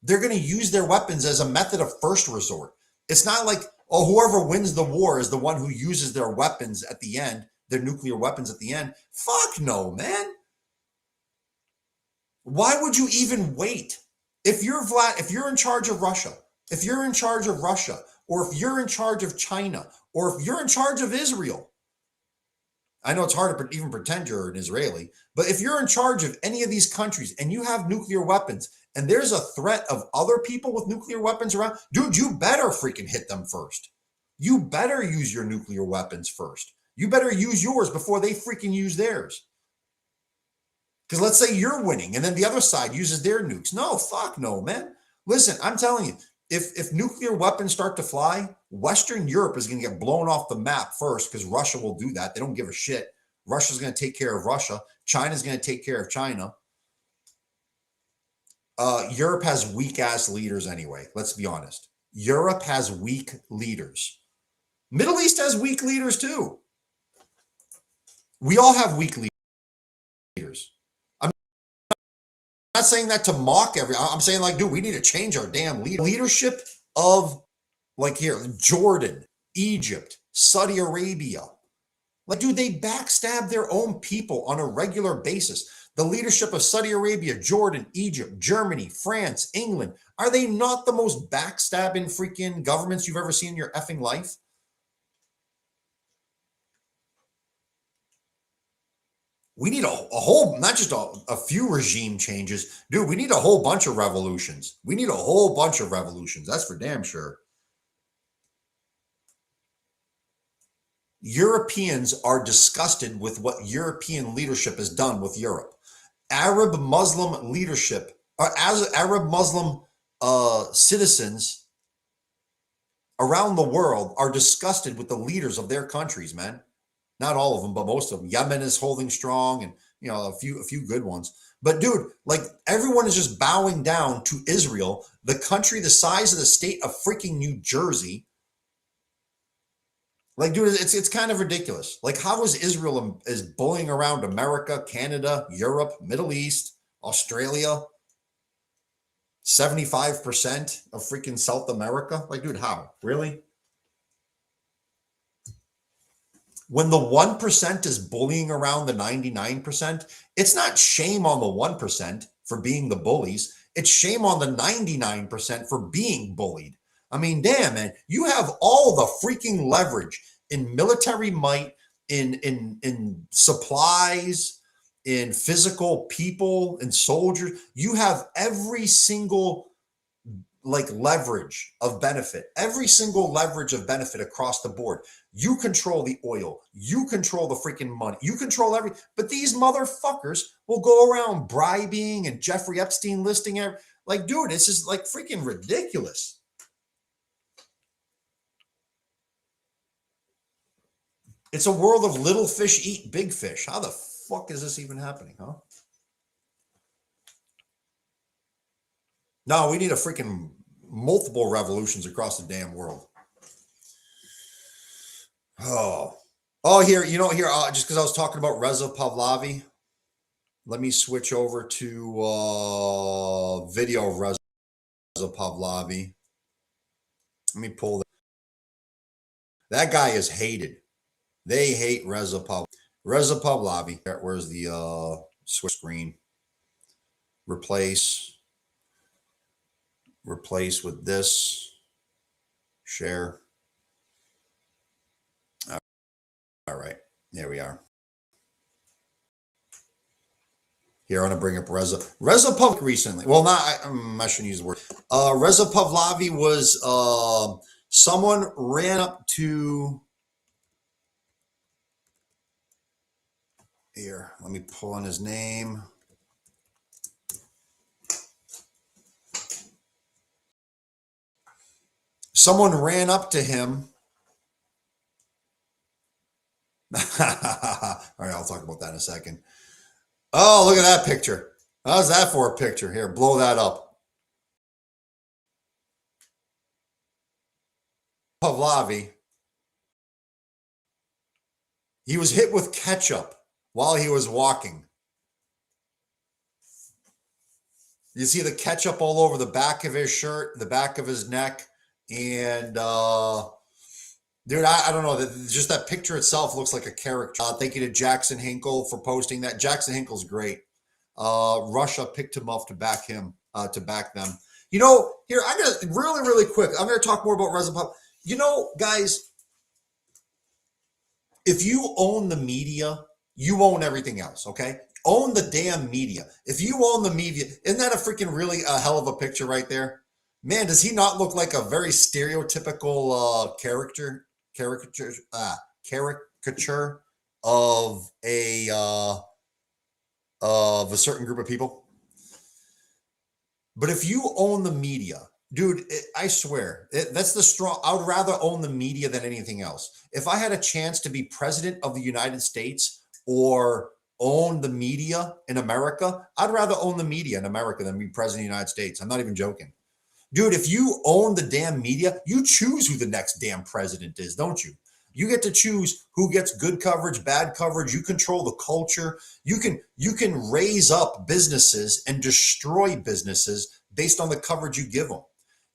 They're going to use their weapons as a method of first resort. It's not like, oh, whoever wins the war is the one who uses their weapons at the end, their nuclear weapons at the end. Fuck no, man. Why would you even wait? If you're in charge of Russia, or if you're in charge of China, or if you're in charge of Israel, I know it's hard to even pretend you're an Israeli, but if you're in charge of any of these countries and you have nuclear weapons and there's a threat of other people with nuclear weapons around, dude, you better freaking hit them first. You better use your nuclear weapons first. You better use yours before they freaking use theirs. Because let's say you're winning and then the other side uses their nukes. No, fuck no, man. Listen, I'm telling you, if nuclear weapons start to fly, Western Europe is going to get blown off the map first because Russia will do that. They don't give a shit. Russia's going to take care of Russia. China's going to take care of China. Europe has weak ass leaders anyway. Let's be honest. Europe has weak leaders. Middle East has weak leaders too. We all have weak leaders. I'm not saying that to mock I'm saying like, dude, we need to change our damn leadership of like here, Jordan, Egypt, Saudi Arabia. Like, dude, they backstab their own people on a regular basis. The leadership of Saudi Arabia, Jordan, Egypt, Germany, France, England, are they not the most backstabbing freaking governments you've ever seen in your effing life? We need a whole, not just a few regime changes. Dude, we need a whole bunch of revolutions. We need a whole bunch of revolutions. That's for damn sure. Europeans are disgusted with what European leadership has done with Europe. Arab Muslim leadership, or as Arab Muslim citizens around the world are disgusted with the leaders of their countries, man. Not all of them, but most of them. Yemen is holding strong, and you know, a few good ones. But dude, like everyone is just bowing down to Israel, the country the size of the state of freaking New Jersey. Like, dude, it's kind of ridiculous. Like, how is Israel is bullying around America, Canada, Europe, Middle East, Australia, 75% of freaking South America? Like, dude, how? Really? When the 1% is bullying around the 99%, it's not shame on the 1% for being the bullies. It's shame on the 99% for being bullied. I mean, damn, man, you have all the freaking leverage in military might, in supplies, in physical people, in soldiers. You have every single like leverage of benefit, every single leverage of benefit across the board. You control the oil, you control the freaking money, you control everything. But these motherfuckers will go around bribing and Jeffrey Epstein listing every, like, dude, this is like freaking ridiculous. It's a world of little fish eat big fish. How the fuck is this even happening, huh? No, we need a freaking multiple revolutions across the damn world. Here, you know, here, just because I was talking about Reza Pahlavi, let me switch over to video of Reza Pahlavi. Let me pull that. That guy is hated. They hate Reza Pahlavi. Reza Pahlavi. Where's the switch screen? Replace with this. Share. All right, there we are. Here, I want to bring up Reza Pahlavi recently. Well, I shouldn't use the word. Reza Pahlavi was someone ran up to. Here, let me pull in his name. Someone ran up to him. All right, I'll talk about that in a second. Oh, look at that picture. How's that for a picture? Here, blow that up. Pahlavi. He was hit with ketchup while he was walking. You see the ketchup all over the back of his shirt, the back of his neck, and dude, I don't know. Just that picture itself looks like a character. Thank you to Jackson Hinkle for posting that. Jackson Hinkle's great. Russia picked him up to back them. You know, here, I'm going to really quick. I'm going to talk more about Reza Pahlavi. You know, guys, if you own the media, you own everything else, okay? Own the damn media. If you own the media, isn't that a freaking really a hell of a picture right there? Man, does he not look like a very stereotypical caricature of of a certain group of people. But if you own the media, dude, I swear, that's the strong. I would rather own the media than anything else. If I had a chance to be president of the United States or own the media in America, I'd rather own the media in America than be president of the United States. I'm not even joking. Dude, if you own the damn media, you choose who the next damn president is, don't you? You get to choose who gets good coverage, bad coverage. You control the culture. You can raise up businesses and destroy businesses based on the coverage you give them.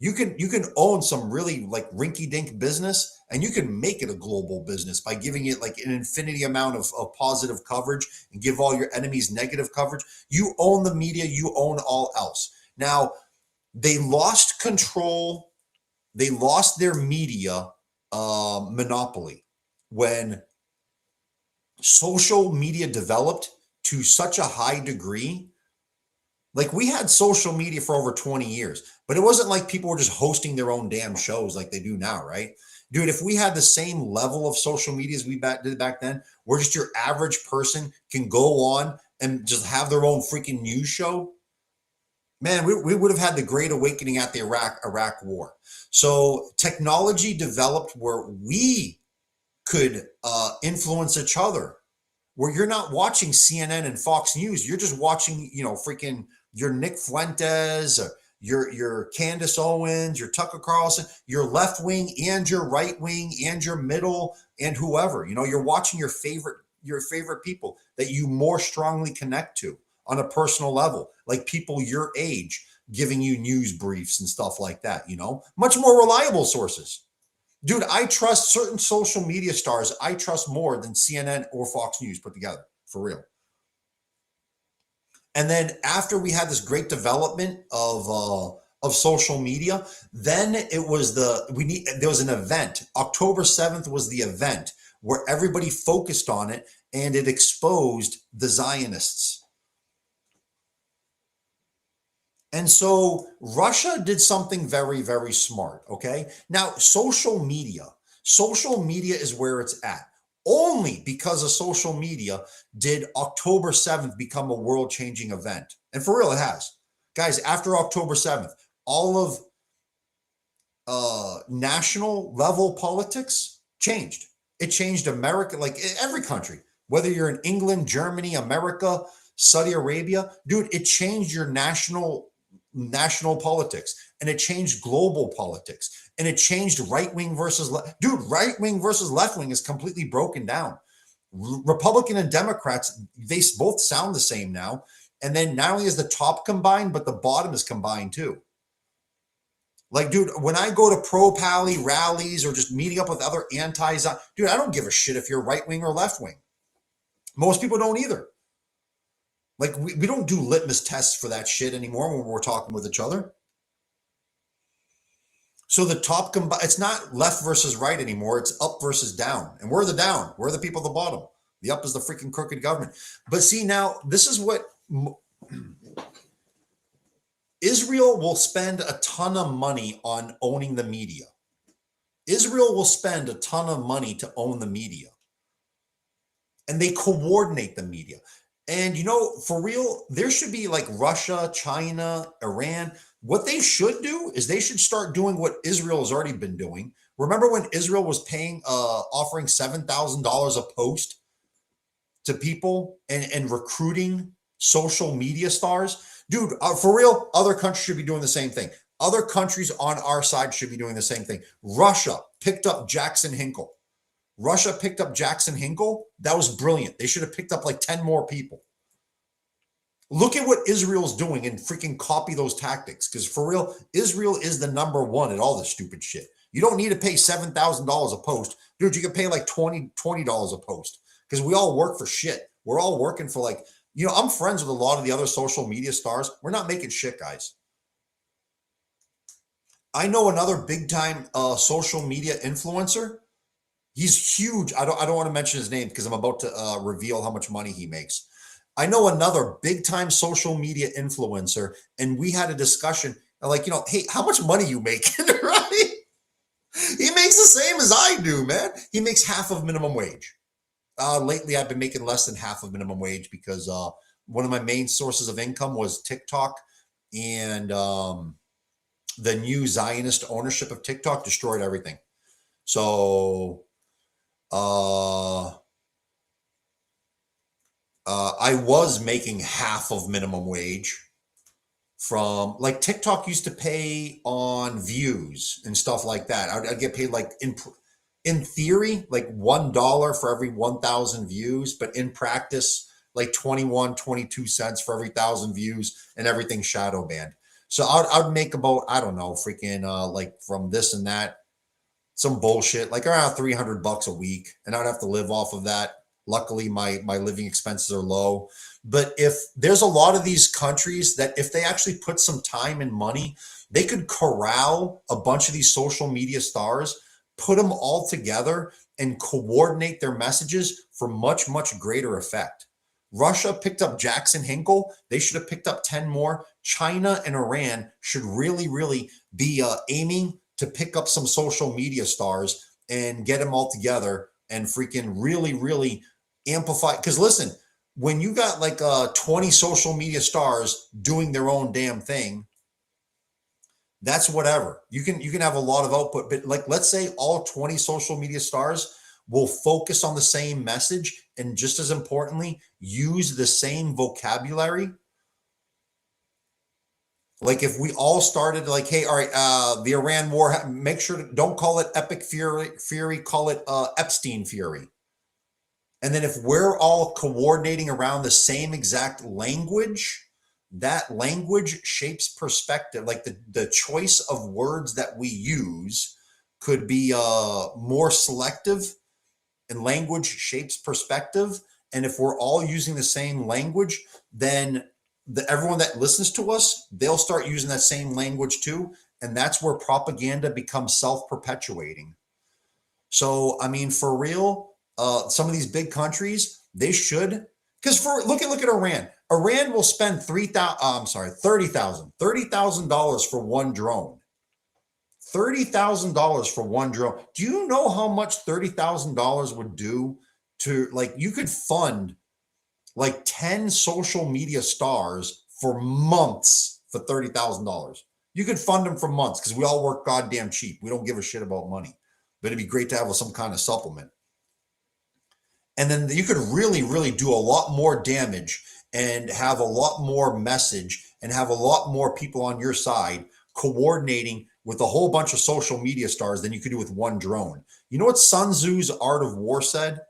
You can own some really like rinky-dink business and you can make it a global business by giving it like an infinity amount of positive coverage and give all your enemies negative coverage. You own the media, you own all else. Now, they lost control. They lost their media monopoly when social media developed to such a high degree. Like we had social media for over 20 years, but it wasn't like people were just hosting their own damn shows like they do now, right? Dude, if we had the same level of social media as we did back then, where just your average person can go on and just have their own freaking news show, man, we would have had the Great Awakening at the Iraq War. So technology developed where we could influence each other, where you're not watching CNN and Fox News. You're just watching, freaking your Nick Fuentes, your Candace Owens, your Tucker Carlson, your left wing and your right wing and your middle and whoever. You're watching your favorite people that you more strongly connect to on a personal level, like people your age giving you news briefs and stuff like that, much more reliable sources. Dude, I trust certain social media stars. I trust more than CNN or Fox News put together, for real. And then after we had this great development of social media, then there was an event. October 7th was the event where everybody focused on it and it exposed the Zionists. And so Russia did something very, very smart, okay? Now, social media is where it's at. Only because of social media did October 7th become a world-changing event. And for real, it has. Guys, after October 7th, all of national level politics changed. It changed America, like every country, whether you're in England, Germany, America, Saudi Arabia, dude, it changed your national politics, and it changed global politics, and it changed right-wing versus right-wing versus left-wing is completely broken down. Republican and Democrats, they both sound the same now. And then not only is the top combined, but the bottom is combined too. Like, dude, when I go to pro-pally rallies or just meeting up with other antis, dude, I don't give a shit if you're right-wing or left-wing. Most people don't either. Like, we don't do litmus tests for that shit anymore when we're talking with each other. So the top it's not left versus right anymore. It's up versus down. And we're the down. We're the people at the bottom. The up is the freaking crooked government. But see, now, this is what Israel will spend a ton of money on owning the media. Israel will spend a ton of money to own the media. And they coordinate the media. And, for real, there should be like Russia, China, Iran. What they should do is they should start doing what Israel has already been doing. Remember when Israel was offering $7,000 a post to people and recruiting social media stars? Dude, for real, other countries should be doing the same thing. Other countries on our side should be doing the same thing. Russia picked up Jackson Hinkle. That was brilliant. They should have picked up like 10 more people. Look at what Israel's doing and freaking copy those tactics. Because for real, Israel is the number one at all this stupid shit. You don't need to pay $7,000 a post. Dude, you can pay like $20 a post. Because we all work for shit. We're all working for like, I'm friends with a lot of the other social media stars. We're not making shit, guys. I know another big time social media influencer. He's huge. I don't want to mention his name because I'm about to reveal how much money he makes. I know another big time social media influencer, and we had a discussion like, hey, how much money you making, right? He makes the same as I do, man. He makes half of minimum wage. Lately, I've been making less than half of minimum wage because one of my main sources of income was TikTok, and the new Zionist ownership of TikTok destroyed everything. So I was making half of minimum wage from, like, TikTok used to pay on views and stuff like that. I'd get paid, like, in theory, like $1 for every 1,000 views, but in practice, like 21, 22 cents for every 1,000 views, and everything shadow banned. So I'd make about, I don't know, freaking like from this and that, some bullshit, like around $300 a week, and I'd have to live off of that. Luckily, my living expenses are low. But if there's a lot of these countries that if they actually put some time and money, they could corral a bunch of these social media stars, put them all together, and coordinate their messages for much, much greater effect. Russia picked up Jackson Hinkle. They should have picked up 10 more. China and Iran should really, really be aiming to pick up some social media stars and get them all together and freaking really, really amplify. Because listen, when you got like 20 social media stars doing their own damn thing, that's whatever. You can have a lot of output, but like, let's say all 20 social media stars will focus on the same message, and just as importantly, use the same vocabulary. Like if we all started like, hey, all right, the Iran war, make sure to don't call it epic fury, call it Epstein fury. And then if we're all coordinating around the same exact language, that language shapes perspective. Like the choice of words that we use could be more selective, and language shapes perspective. And if we're all using the same language, then everyone that listens to us, they'll start using that same language too. And that's where propaganda becomes self-perpetuating. So, I mean, for real, some of these big countries, they should, because look at Iran. Iran will spend $30,000 for one drone. $30,000 for one drone. Do you know how much $30,000 would do to, like, you could fund like 10 social media stars for months for $30,000. You could fund them for months because we all work goddamn cheap. We don't give a shit about money, but it'd be great to have some kind of supplement. And then you could really, really do a lot more damage and have a lot more message and have a lot more people on your side coordinating with a whole bunch of social media stars than you could do with one drone. You know what Sun Tzu's Art of War said?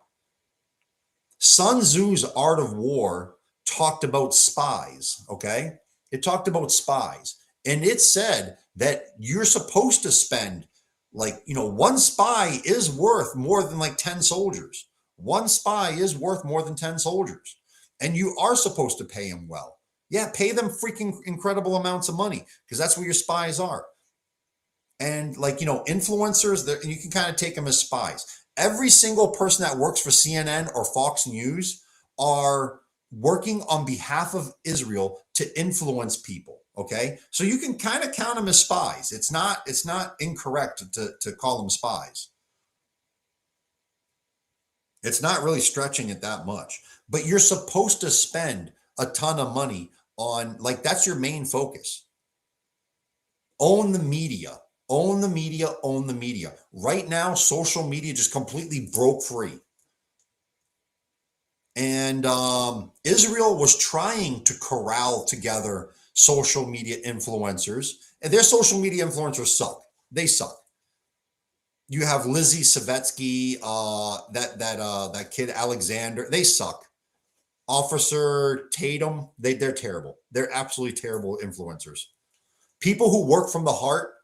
Sun Tzu's Art of War talked about spies, okay? It talked about spies. And it said that you're supposed to spend, like, you know, one spy is worth more than like 10 soldiers. One spy is worth more than 10 soldiers. And you are supposed to pay them well. Yeah, pay them freaking incredible amounts of money because that's what your spies are. And like, you know, influencers, you can kind of take them as spies. Every single person that works for CNN or Fox News are working on behalf of Israel to influence people. Okay. So you can kind of count them as spies. It's not incorrect to call them spies. It's not really stretching it that much, but you're supposed to spend a ton of money on, like, that's your main focus. Own the media. Own the media, own the media. Right now, social media just completely broke free. And Israel was trying to corral together social media influencers, and their social media influencers suck. They suck. You have Lizzie Savetsky, that kid Alexander. They suck. Officer Tatum. They're terrible. They're absolutely terrible influencers. People who work from the heart.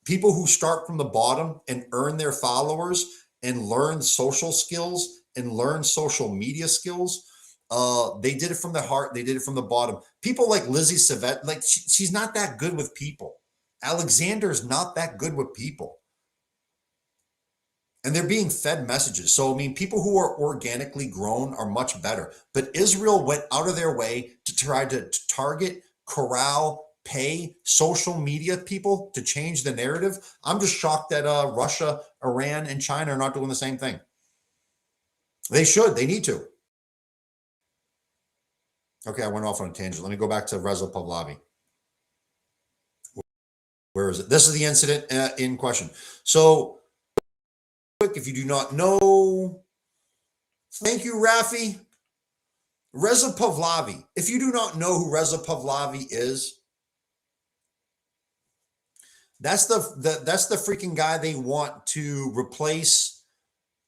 People who start from the bottom and earn their followers and learn social skills and learn social media skills. They did it from the heart. They did it from the bottom. People like Lizzie Savet, like she's not that good with people. Alexander's not that good with people. And they're being fed messages. So, I mean, people who are organically grown are much better. But Israel went out of their way to try to target, corral, pay social media people to change the narrative. I'm just shocked that Russia, Iran, and China are not doing the same thing. They should. They need to. Okay, I went off on a tangent. Let me go back to Reza Pahlavi. Where is it? This is the incident in question. So, quick, if you do not know, thank you, Rafi. Reza Pahlavi. If you do not know who Reza Pahlavi is, that's the freaking guy they want to replace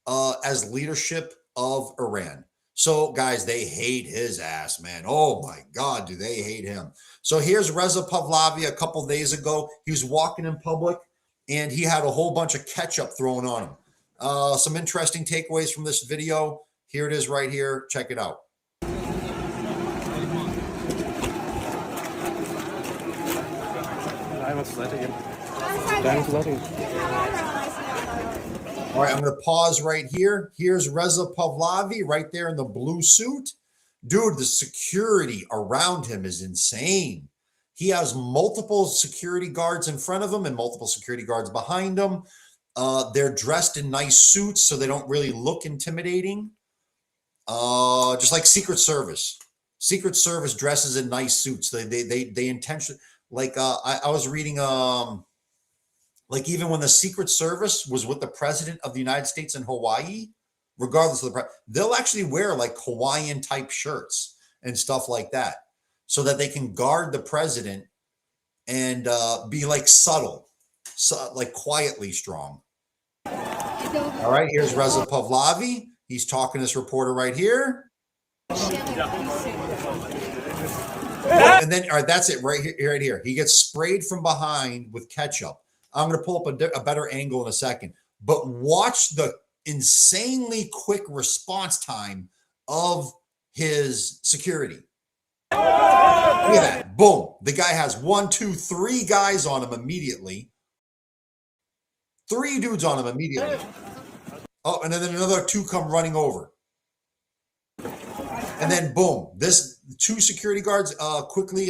as leadership of Iran. So, guys, they hate his ass, man. Oh my God, do they hate him? So here's Reza Pahlavi a couple days ago. He was walking in public, and he had a whole bunch of ketchup thrown on him. Some interesting takeaways from this video. Here it is right here. Check it out. All right, I'm going to pause right here. Here's Reza Pahlavi right there in the blue suit. Dude, the security around him is insane. He has multiple security guards in front of him and multiple security guards behind him. They're dressed in nice suits, so they don't really look intimidating. Just like Secret Service. Secret Service dresses in nice suits. They intentionally, like I was reading like even when the Secret Service was with the President of the United States in Hawaii, regardless of they'll actually wear like Hawaiian type shirts and stuff like that so that they can guard the president and be like subtle, like quietly strong. All right, here's Reza Pahlavi. He's talking to this reporter right here. And then, all right, that's it right here. He gets sprayed from behind with ketchup. I'm going to pull up a better angle in a second, but watch the insanely quick response time of his security. Look at that. Boom. The guy has 1, 2, 3 guys on him immediately. 3 dudes on him immediately. Oh, and then another 2 come running over. And then boom, this 2 security guards quickly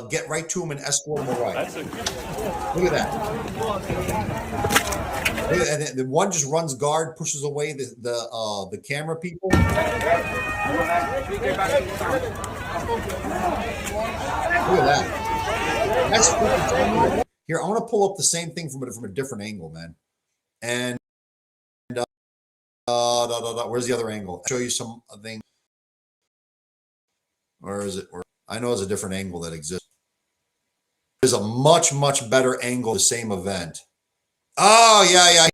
get right to him and escort him away. Look at that. And then the one just runs guard, pushes away the camera people. Look at that. That's freaking here. I want to pull up the same thing from a different angle, man. And where's the other angle? I'll show you some thing. Or is it? Or I know it's a different angle that exists. There's a much better angle of the same event. Oh yeah.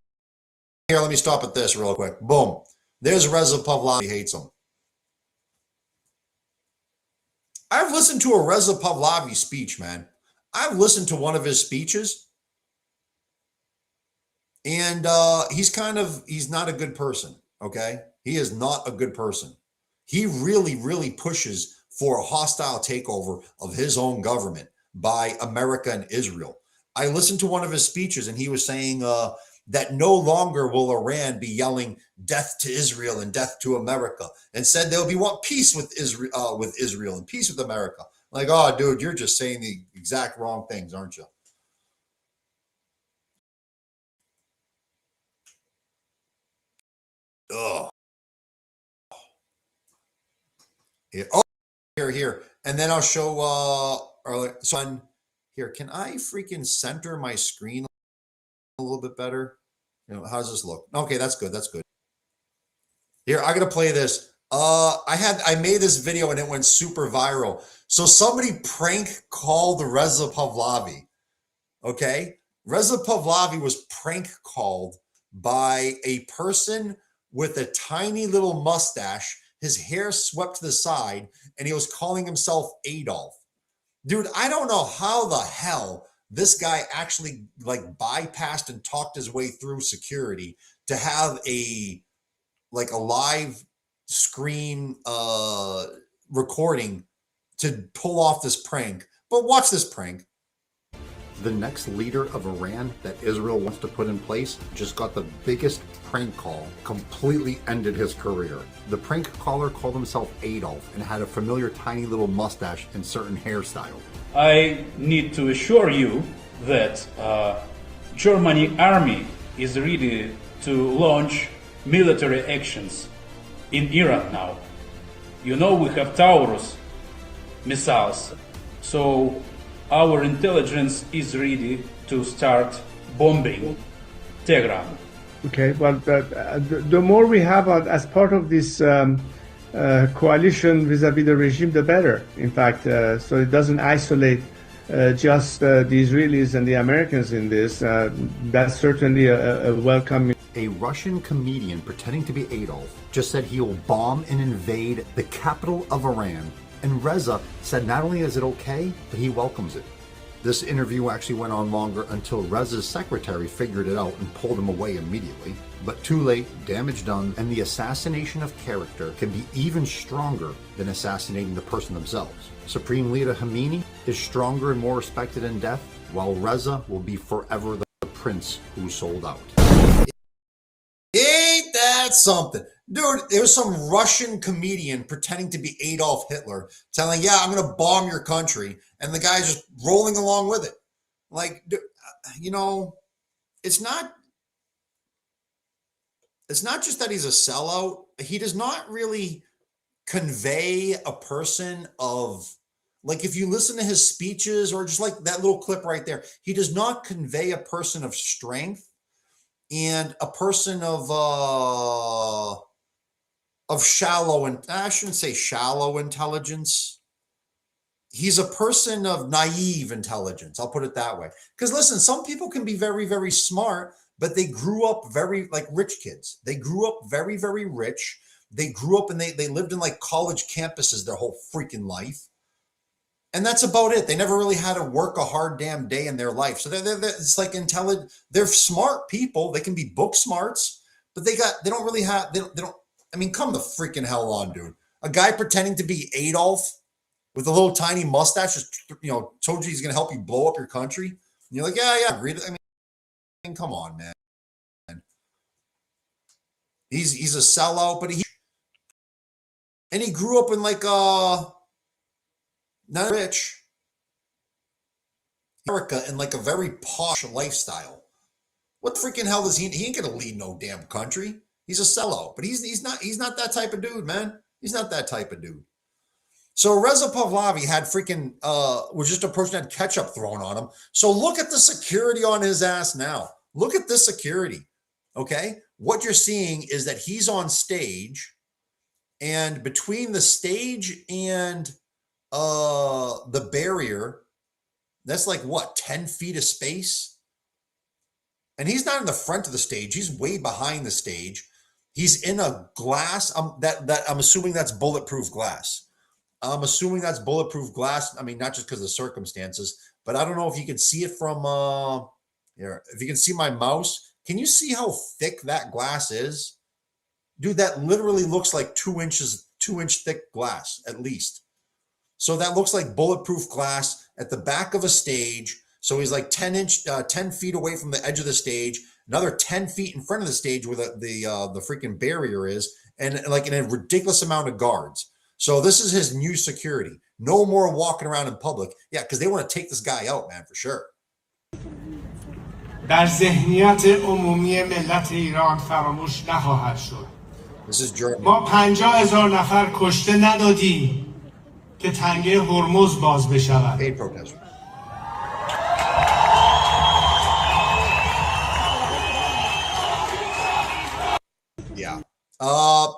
Here, let me stop at this real quick. Boom. There's Reza Pahlavi. He hates him. I've listened to a Reza Pahlavi speech, man. I've listened to one of his speeches, and he's not a good person. Okay, he is not a good person. He really pushes for a hostile takeover of his own government by America and Israel. I listened to one of his speeches, and he was saying that no longer will Iran be yelling death to Israel and death to America, and said they'll want peace with Israel and peace with America. Like, oh, dude, you're just saying the exact wrong things, aren't you? Oh. Yeah. Oh, here. And then I'll show son here. Can I freaking center my screen a little bit better? You know, how does this look? Okay, that's good. Here, I gotta play this. I made this video and it went super viral. So somebody prank called Reza Pahlavi. Okay, Reza Pahlavi was prank called by a person with a tiny little mustache, his hair swept to the side, and he was calling himself Adolf. Dude, I don't know how the hell this guy actually like bypassed and talked his way through security to have a live screen recording to pull off this prank. But watch this prank. The next leader of Iran that Israel wants to put in place just got the biggest prank call, completely ended his career. The prank caller called himself Adolf and had a familiar tiny little mustache and certain hairstyle. I need to assure you that Germany army is ready to launch military actions in Iran now. You know, we have Taurus missiles. So our intelligence is ready to start bombing Tehran. Okay, well, the more we have as part of this coalition vis-a-vis the regime, the better. In fact, so it doesn't isolate just the Israelis and the Americans in this. That's certainly a welcome. A Russian comedian pretending to be Adolf just said he will bomb and invade the capital of Iran. And Reza said not only is it okay, but he welcomes it. This interview actually went on longer until Reza's secretary figured it out and pulled him away immediately. But too late, damage done, and the assassination of character can be even stronger than assassinating the person themselves. Supreme Leader Khamenei is stronger and more respected in death, while Reza will be forever the prince who sold out. Ain't that something? Dude, there was some Russian comedian pretending to be Adolf Hitler telling, yeah, I'm going to bomb your country. And the guy's just rolling along with it. Like, you know, it's not just that he's a sellout. He does not really convey a person of, like, if you listen to his speeches or just like that little clip right there, he does not convey a person of strength and a person of shallow, and I shouldn't say shallow intelligence. He's a person of naive intelligence. I'll put it that way. Because listen, some people can be very, very smart, but they grew up very like rich kids. They grew up very, very rich. They grew up and they lived in like college campuses their whole freaking life. And that's about it. They never really had to work a hard damn day in their life. So they're it's like intelligent. They're smart people. They can be book smarts, but they don't really have, they don't, I mean, come the freaking hell on, dude. A guy pretending to be Adolf with a little tiny mustache, just, you know, told you he's going to help you blow up your country. And you're like, yeah, I agree. I mean, come on, man. He's a sellout, but he grew up in like not rich America in like a very posh lifestyle. What freaking hell does he ain't gonna lead no damn country. He's a sellout, but he's not that type of dude, man. He's not that type of dude. So Reza Pahlavi had freaking was just a person that had ketchup thrown on him. So look at the security on his ass now. Look at this security. Okay, what you're seeing is that he's on stage, and between the stage and the barrier, that's like what, 10 feet of space? And he's not in the front of the stage. He's way behind the stage. He's in a glass that I'm assuming that's bulletproof glass. I'm assuming that's bulletproof glass. I mean, not just because of the circumstances, but I don't know if you can see it from here. If you can see my mouse, can you see how thick that glass is? Dude, that literally looks like 2-inch thick glass at least. So that looks like bulletproof glass at the back of a stage. So he's like 10 feet away from the edge of the stage, another 10 feet in front of the stage where the freaking barrier is, and like in a ridiculous amount of guards. So this is his new security. No more walking around in public. Yeah, because they want to take this guy out, man, for sure. در ذهنیت عمومی ملت ایران فراموش نخواهد شد. This is Germany. ما 50,000 نفر کشته ندادیم که تنگه هرمز باز بشود. Paid protesters. Yeah.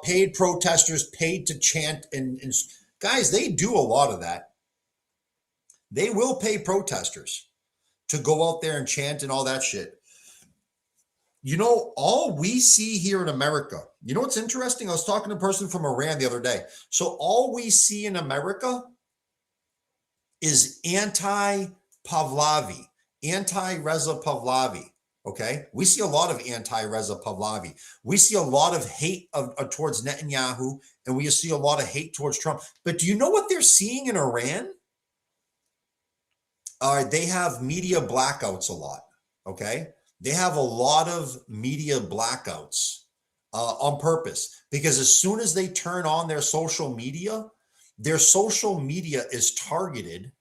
Paid protesters, paid to chant, and guys, they do a lot of that. They will pay protesters to go out there and chant and all that shit. You know, all we see here in America, you know what's interesting? I was talking to a person from Iran the other day. So all we see in America is anti-Pahlavi, anti-Reza Pahlavi. Okay, we see a lot of anti-Reza Pahlavi. We see a lot of hate towards Netanyahu, and we see a lot of hate towards Trump. But do you know what they're seeing in Iran? They have media blackouts a lot. Okay, they have a lot of media blackouts on purpose, because as soon as they turn on their social media is targeted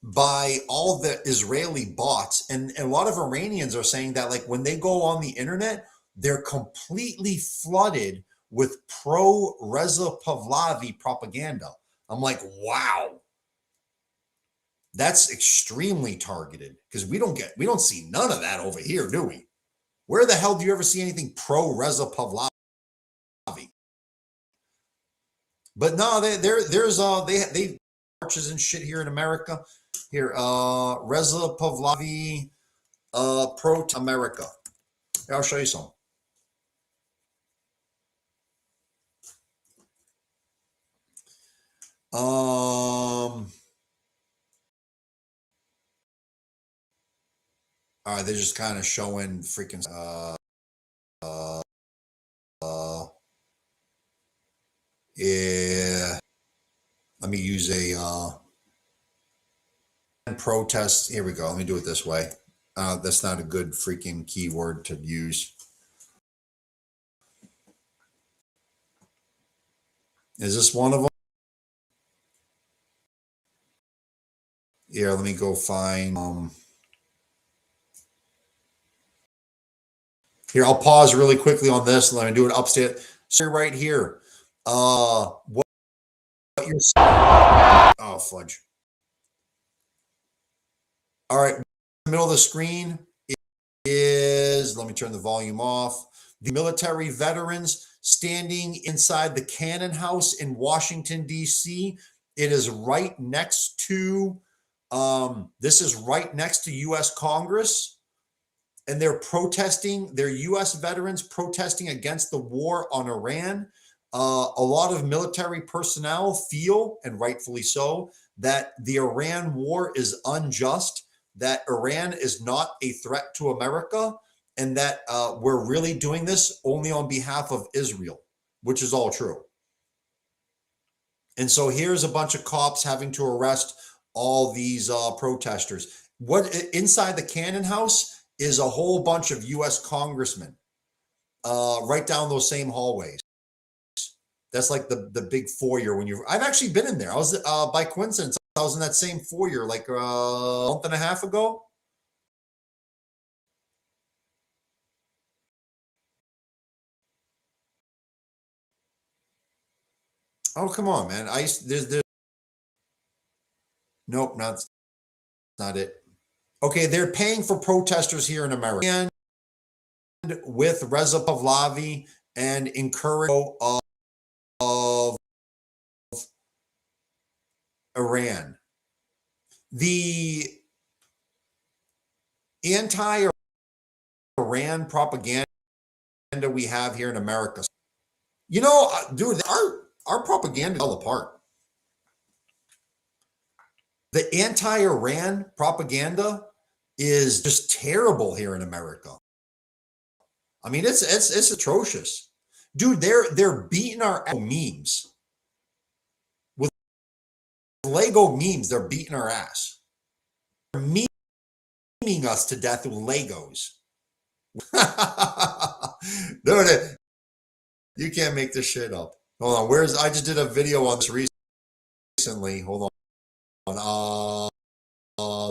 by all the Israeli bots. And a lot of Iranians are saying that, like, when they go on the internet, they're completely flooded with pro-Reza Pahlavi propaganda. I'm like, wow, that's extremely targeted, because we don't see none of that over here, do we? Where the hell do you ever see anything pro-Reza Pahlavi? But no, they marches and shit here in America. Here, Reza Pahlavi, pro America. Here, I'll show you some. All right, they're just kind of showing freaking yeah. Let me use a protest. Here we go. Let me do it this way. That's not a good freaking keyword to use. Is this one of them? Here, let me go find here, I'll pause really quickly on this and let me do it upstate. So right here. What you're oh fudge. All right, in the middle of the screen is, let me turn the volume off, the military veterans standing inside the Cannon House in Washington, D.C. It is right next to, this is right next to U.S. Congress, and they're protesting, they're U.S. veterans protesting against the war on Iran. A lot of military personnel feel, and rightfully so, that the Iran war is unjust, that Iran is not a threat to America, and that we're really doing this only on behalf of Israel, which is all true. And so here's a bunch of cops having to arrest all these protesters. What inside the Cannon House is a whole bunch of U.S. congressmen right down those same hallways. That's like the big foyer when I've actually been in there. I was by coincidence, I was in that same foyer like a month and a half ago. Oh, come on, man. There's nope, not it. Okay, they're paying for protesters here in America. And with Reza Pahlavi and encourage of Iran. The anti-Iran propaganda we have here in America. You know, dude, our propaganda fell apart. The anti-Iran propaganda is just terrible here in America. I mean, it's atrocious. Dude, they're beating our memes. With Lego memes, they're beating our ass. They're memeing us to death with Legos. Dude, you can't make this shit up. Hold on, I just did a video on this recently. Hold on.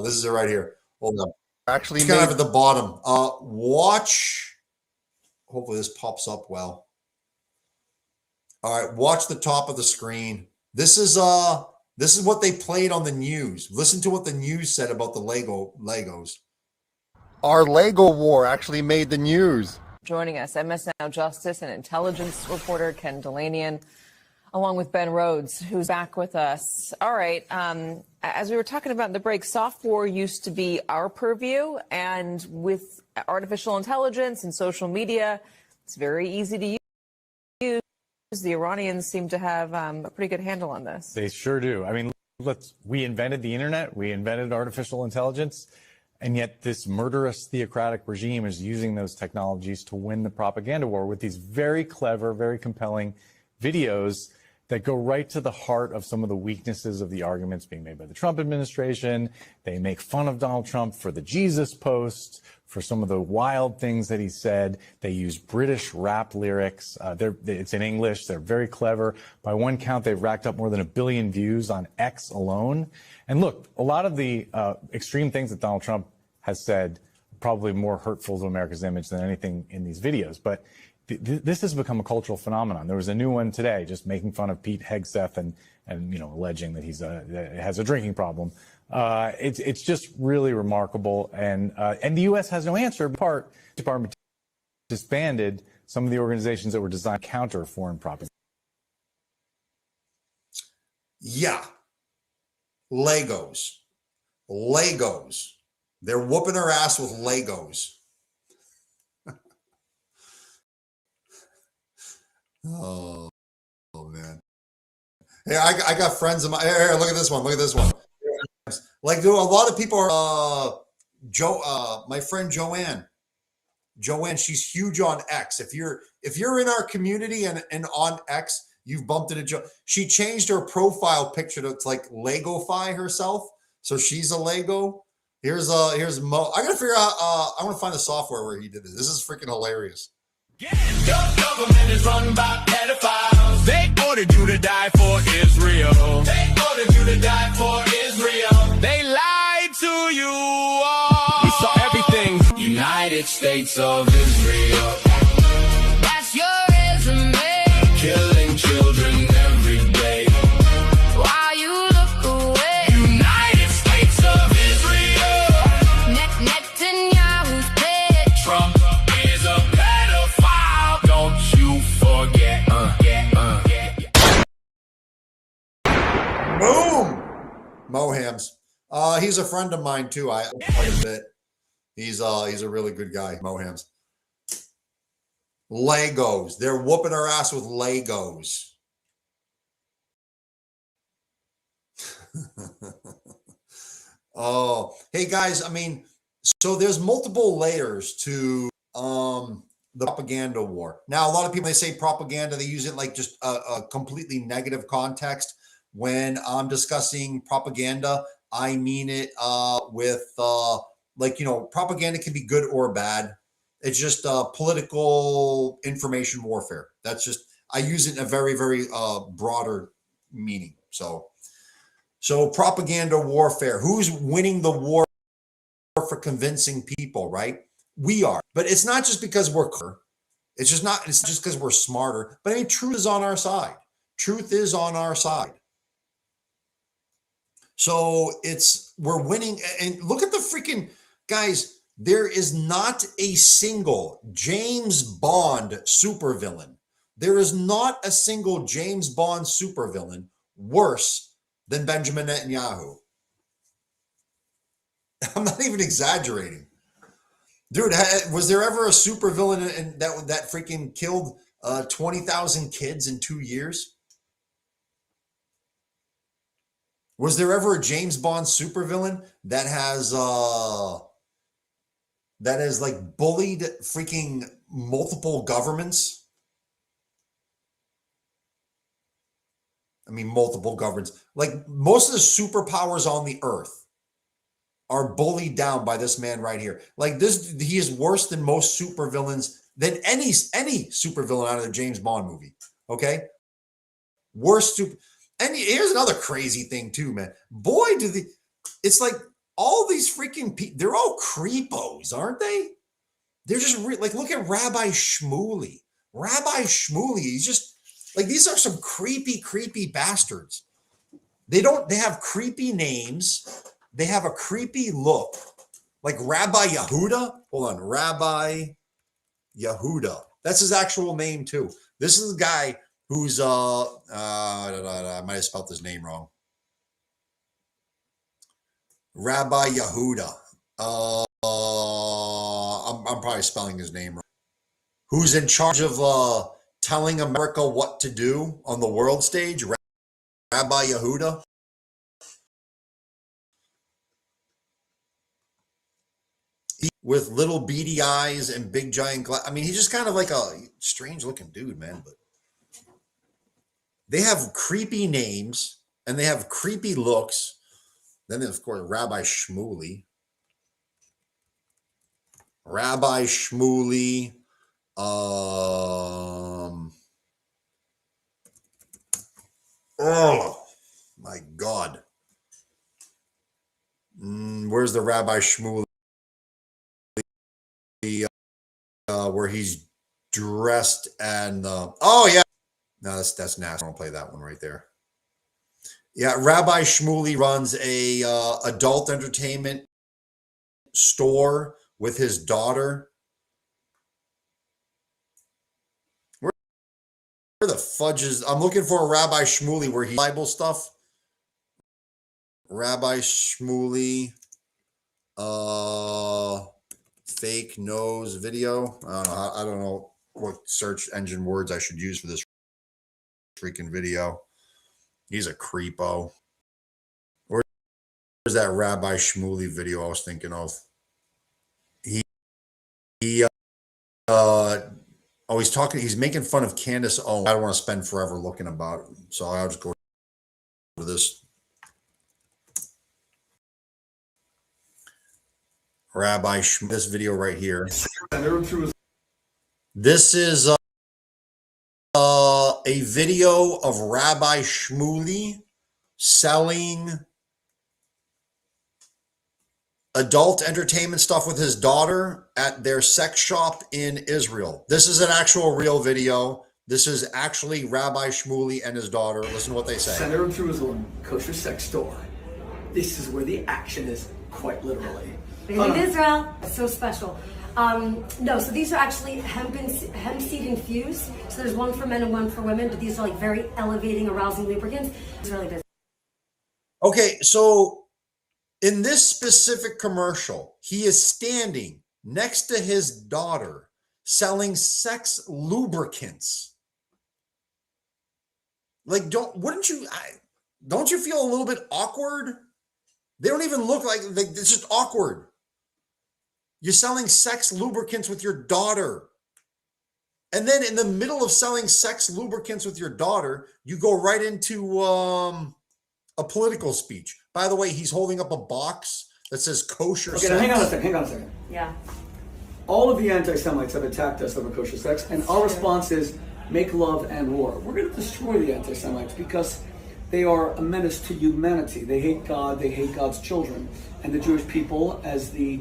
This is it right here. Hold on. Actually, it's kind of at the bottom. Watch. Hopefully this pops up well. All right, watch the top of the screen. This is what they played on the news. Listen to what the news said about the Legos. Our Lego war actually made the news. Joining us, MS Now Justice and intelligence reporter Ken Delanian, along with Ben Rhodes, who's back with us. All right, as we were talking about in the break, soft war used to be our purview, and with artificial intelligence and social media, it's very easy to use. The Iranians seem to have a pretty good handle on this. They sure do. I mean, we invented the internet, we invented artificial intelligence, and yet this murderous theocratic regime is using those technologies to win the propaganda war with these very clever, very compelling videos that go right to the heart of some of the weaknesses of the arguments being made by the Trump administration. They make fun of Donald Trump for the Jesus post, for some of the wild things that he said. They use British rap lyrics. It's in English. They're very clever. By one count, they've racked up more than 1 billion views on X alone. And look, a lot of the extreme things that Donald Trump has said probably more hurtful to America's image than anything in these videos. But this has become a cultural phenomenon. There was a new one today, just making fun of Pete Hegseth and alleging that that has a drinking problem. It's just really remarkable, and the U.S. has no answer. The Department disbanded some of the organizations that were designed to counter foreign propaganda. Yeah, Legos. They're whooping her ass with Legos. Oh man. Hey, I got friends of mine. Here, look at this one. Like, dude, a lot of people are my friend Joanne, she's huge on X. If you're in our community and on X, you've bumped into Jo. She changed her profile picture to like Lego-fy herself. So she's a Lego. Here's Mo. I gotta figure out I want to find the software where he did this. This is freaking hilarious. Your government is run by pedophiles. They ordered you to die for Israel. They ordered you to die for Israel. They lied to you all. We saw everything. United States of Israel. That's your resume. Killing children every day. While you look away. United States of Israel. Netanyahu's pet. Trump is a pedophile. Don't you forget. Boom. Mohams. He's a friend of mine too. I quite a bit. He's a really good guy. Mohams. Legos. They're whooping her ass with Legos. Oh, hey guys. I mean, so there's multiple layers to the propaganda war. Now, a lot of people, they say propaganda, they use it like just a completely negative context. When I'm discussing propaganda, I mean it with propaganda can be good or bad. It's just political information warfare. That's just, I use it in a very, very broader meaning. So propaganda warfare, who's winning the war for convincing people, right? We are. But it's not just because we're clever. It's just because we're smarter. But I mean, truth is on our side. Truth is on our side. So we're winning. And look at the freaking guys. There is not a single James Bond supervillain. There is not a single James Bond supervillain worse than Benjamin Netanyahu. I'm not even exaggerating. Dude, was there ever a supervillain that freaking killed 20,000 kids in 2 years? Was there ever a James Bond supervillain that has like bullied freaking multiple governments? I mean, multiple governments. Like most of the superpowers on the earth are bullied down by this man right here. Like this, he is worse than most supervillains, than any supervillain out of the James Bond movie. Okay, worst super. And here's another crazy thing too, man. Boy, it's like all these freaking people, they're all creepos, aren't they? They're just like, look at Rabbi Shmuley. Rabbi Shmuley, he's just like, these are some creepy bastards. They have creepy names. They have a creepy look. Like Rabbi Yehuda. Hold on, Rabbi Yehuda. That's his actual name too. This is the guy who's I might have spelled his name wrong. Rabbi Yehuda. I'm probably spelling his name wrong. Who's in charge of telling America what to do on the world stage? Rabbi Yehuda. With little beady eyes and big giant I mean, he's just kind of like a strange looking dude, man. But they have creepy names and they have creepy looks. Then, of course, Rabbi Shmuley. Rabbi Shmuley. Oh my God. Where's the Rabbi Shmuley? where he's dressed and oh yeah, no, that's nasty. I don't play that one right there. Yeah, Rabbi Shmuley runs a adult entertainment store with his daughter. Where the fudge is? I'm looking for a Rabbi Shmuley where he Bible stuff. Rabbi Shmuley, fake nose video. I don't know what search engine words I should use for this freaking video. He's a creepo. Where's that Rabbi Shmuley video I was thinking of? He's talking, he's making fun of Candace Owens. I don't want to spend forever looking about it, so I'll just go to this. Rabbi Shmuley, this video right here. This is a video of Rabbi Shmuley selling adult entertainment stuff with his daughter at their sex shop in Israel. This is an actual real video. This is actually Rabbi Shmuley and his daughter. Listen to what they say. Center of Jerusalem, kosher sex store. This is where the action is, quite literally. In Israel, it's so special. No, so these are actually hemp seed infused. So there's one for men and one for women, but these are like very elevating, arousing lubricants. It's really good. Okay, so in this specific commercial, he is standing next to his daughter selling sex lubricants. Like, don't you feel a little bit awkward? They don't even look like it's just awkward. You're selling sex lubricants with your daughter. And then in the middle of selling sex lubricants with your daughter, you go right into a political speech. By the way, he's holding up a box that says kosher sex. Hang on a second. Yeah. All of the anti-Semites have attacked us over kosher sex, and our response is make love and war. We're going to destroy the anti-Semites because they are a menace to humanity. They hate God, they hate God's children. And the Jewish people, as the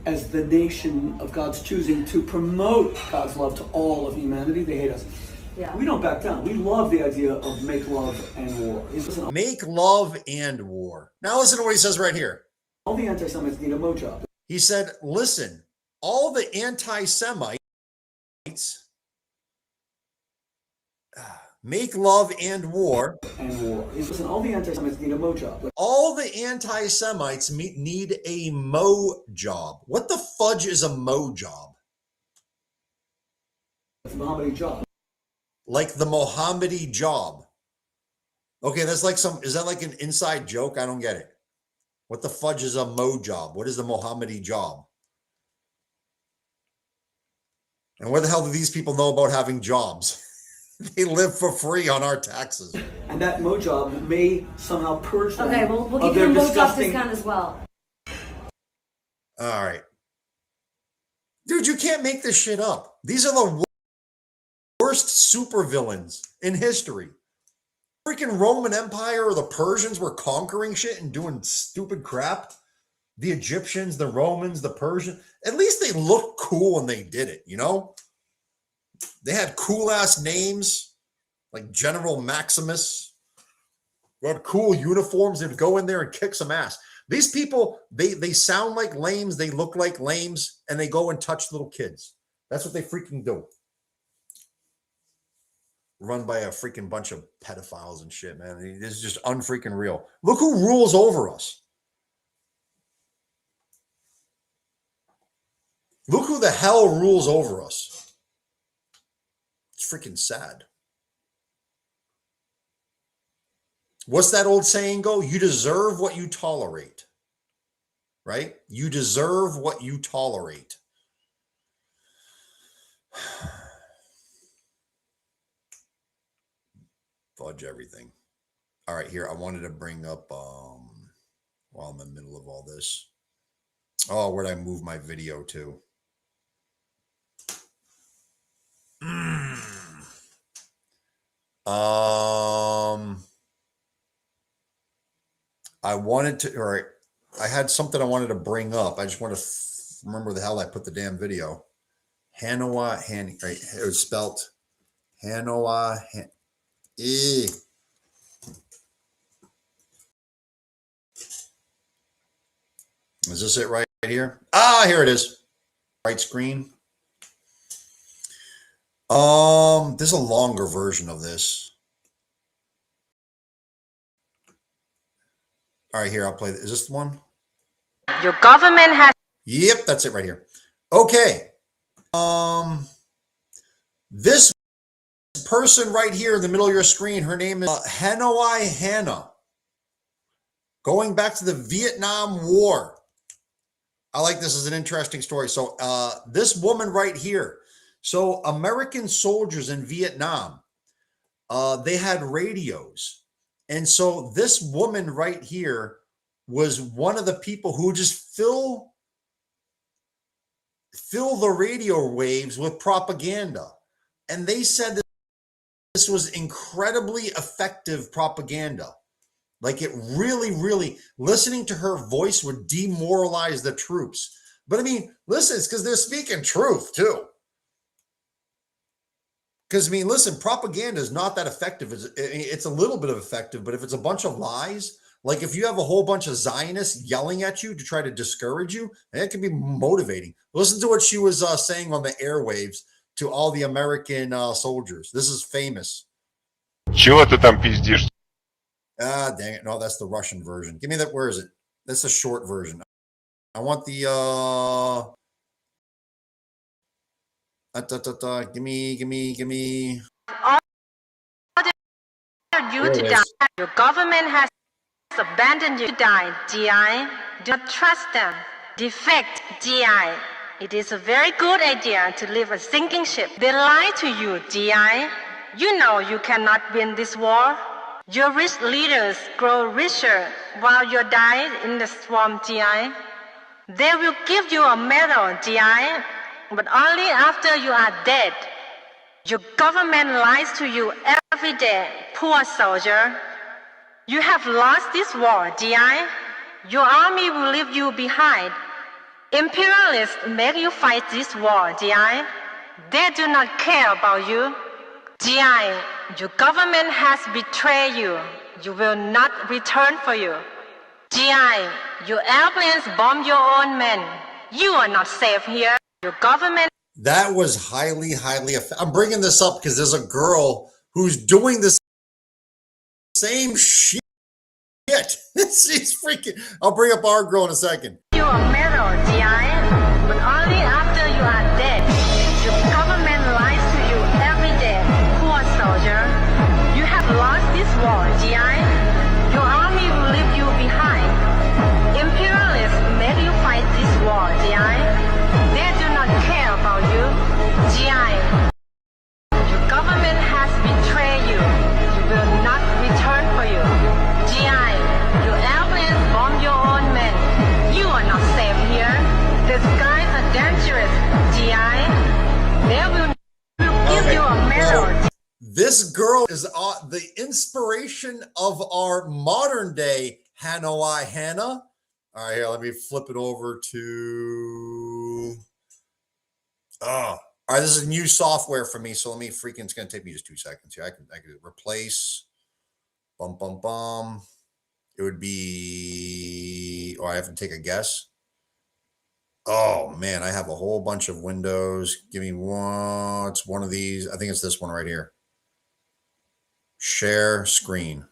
nation of God's choosing to promote God's love to all of humanity, they hate us. Yeah. We don't back down. We love the idea of make love and war. Make love and war. Now listen to what he says right here. All the anti-Semites need a mo job. He said, listen, all the anti-Semites make love and war. And war. Listen, all the anti-Semites need a mo job. All the anti-Semites need a mo job. What the fudge is a mo job? It's a Mohammadi job. Like the Mohammadi job. Okay, that's like is that like an inside joke? I don't get it. What the fudge is a mo job? What is the Mohammadi job? And where the hell do these people know about having jobs? They live for free on our taxes. And that mo job may somehow purge them. Okay, we'll give you a mo job discount as well. All right. Dude, you can't make this shit up. These are the worst supervillains in history. Freaking Roman Empire or the Persians were conquering shit and doing stupid crap. The Egyptians, the Romans, the Persians. At least they looked cool when they did it, you know? They had cool ass names like General Maximus. They had cool uniforms. They'd go in there and kick some ass. These people, they sound like lames. They look like lames, and they go and touch little kids. That's what they freaking do. Run by a freaking bunch of pedophiles and shit, man. This is just unfreaking real. Look who rules over us. Look who the hell rules over us. It's freaking sad. What's that old saying go? You deserve what you tolerate. Right? You deserve what you tolerate. Fudge everything. All right, here. I wanted to bring up while I'm in the middle of all this. Oh, where'd I move my video to? I wanted to, all right. I had something I wanted to bring up. I just want to remember the hell I put the damn video. Hanoa, right? It was spelt Hanoa. Is this it right here? Ah, here it is. Right screen. There's a longer version of this. All right, here, I'll play. Is this the one? Your government has. Yep, that's it right here. Okay. This person right here in the middle of your screen, her name is Hanoi Hannah. Going back to the Vietnam War. I like this as an interesting story. So this woman right here. So American soldiers in Vietnam, they had radios. And so this woman right here was one of the people who just fill the radio waves with propaganda. And they said that this was incredibly effective propaganda. Like it really, really, listening to her voice would demoralize the troops. But I mean, listen, it's because they're speaking truth too. Because I mean, listen, propaganda is not that effective. It's a little bit of effective, but if it's a bunch of lies, like if you have a whole bunch of Zionists yelling at you to try to discourage you, it can be motivating. Listen to what she was saying on the airwaves to all the American soldiers. This is famous. Чего ты там пиздишь? Ah, dang it. No, that's the Russian version. Give me that. Where is it? That's a short version. I want the, give me. You to die. Your government has abandoned you to die. GI, do not trust them. Defect, GI. It is a very good idea to leave a sinking ship. They lie to you, GI. You know you cannot win this war. Your rich leaders grow richer while you die in the swamp, GI. They will give you a medal, GI, but only after you are dead. Your government lies to you every day, poor soldier. You have lost this war, GI. Your army will leave you behind. Imperialists make you fight this war, GI. They do not care about you. GI, your government has betrayed you. You will not return for you. GI, your airplanes bomb your own men. You are not safe here. Your government. That was highly, I'm bringing this up because there's a girl who's doing the same shit. She's freaking. I'll bring up our girl in a second. You are medal, GI, but only after you are dead. Your government lies to you every day, poor soldier. You have lost this war, GI. Your army will leave you behind. Imperialists make you fight this war, GI. They do not care about you, GI. Your government has betrayed you. You will not return for you, GI. Your airplanes bomb your own men. You are not safe here. The skies are dangerous, GI. They will give you a medal. This girl is the inspiration of our modern day Hanoi Hannah. All right, here, let me flip it over to. All right, this is new software for me, so let me freaking. It's gonna take me just 2 seconds here. I can replace. It would be. Oh, I have to take a guess. Oh man, I have a whole bunch of windows. Give me one. It's one of these. I think it's this one right here. Share screen.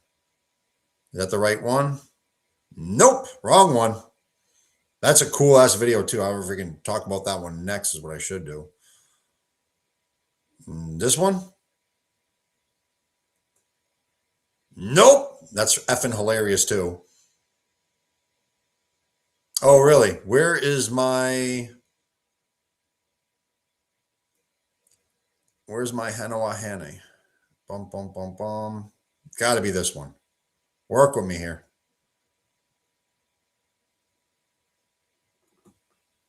Is that the right one? Nope, wrong one. That's a cool ass video too. However, we can talk about that one next is what I should do. This one? Nope. That's effing hilarious too. Oh, really? Where is my... Where's my Hanoa Hane? Got to be this one. Work with me here.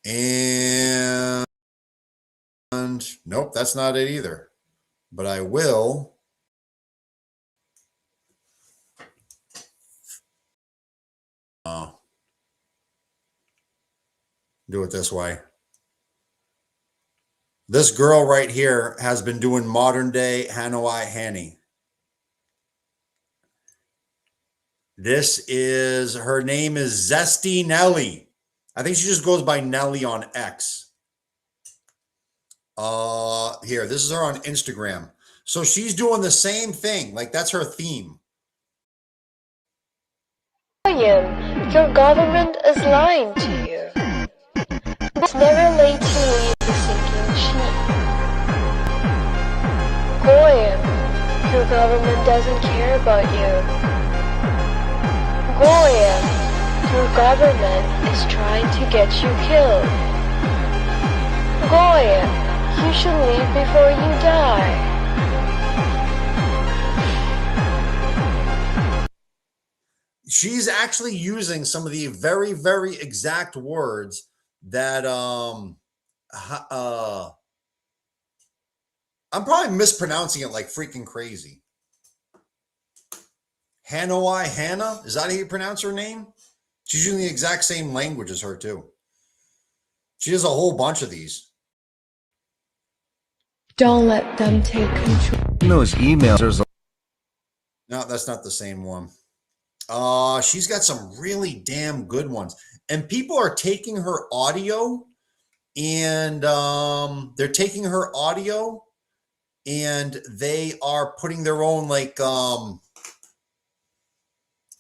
And nope, that's not it either. But I will. Do it this way. This girl right here has been doing modern day Hanoi Hanny. Her name is Zesty Nelly. I think she just goes by Nelly on X. Here, this is her on Instagram. So she's doing the same thing. Like, that's her theme. Your government is lying to you. It's never late to leave the sinking ship. Goyim, your government doesn't care about you. Goyim, your government is trying to get you killed. Goyim, you should leave before you die. She's actually using some of the very, very exact words that I'm probably mispronouncing it like freaking crazy. Hanoi Hannah, is that how you pronounce her name? She's using the exact same language as her too. She has a whole bunch of these. Don't let them take control. Those emails. No, that's not the same one. She's got some really damn good ones. And people are taking her audio and they're taking her audio and they are putting their own like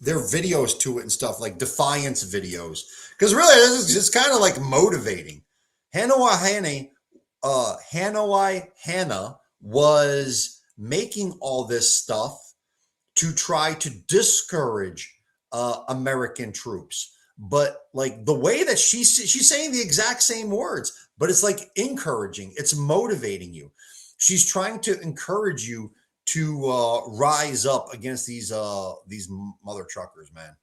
their videos to it and stuff, like defiance videos. Because really, this is just kind of like motivating. Hanoi Hannah was making all this stuff to try to discourage American troops. But like the way that she's saying the exact same words, but it's like encouraging, it's motivating you. She's trying to encourage you to rise up against these mother truckers, man.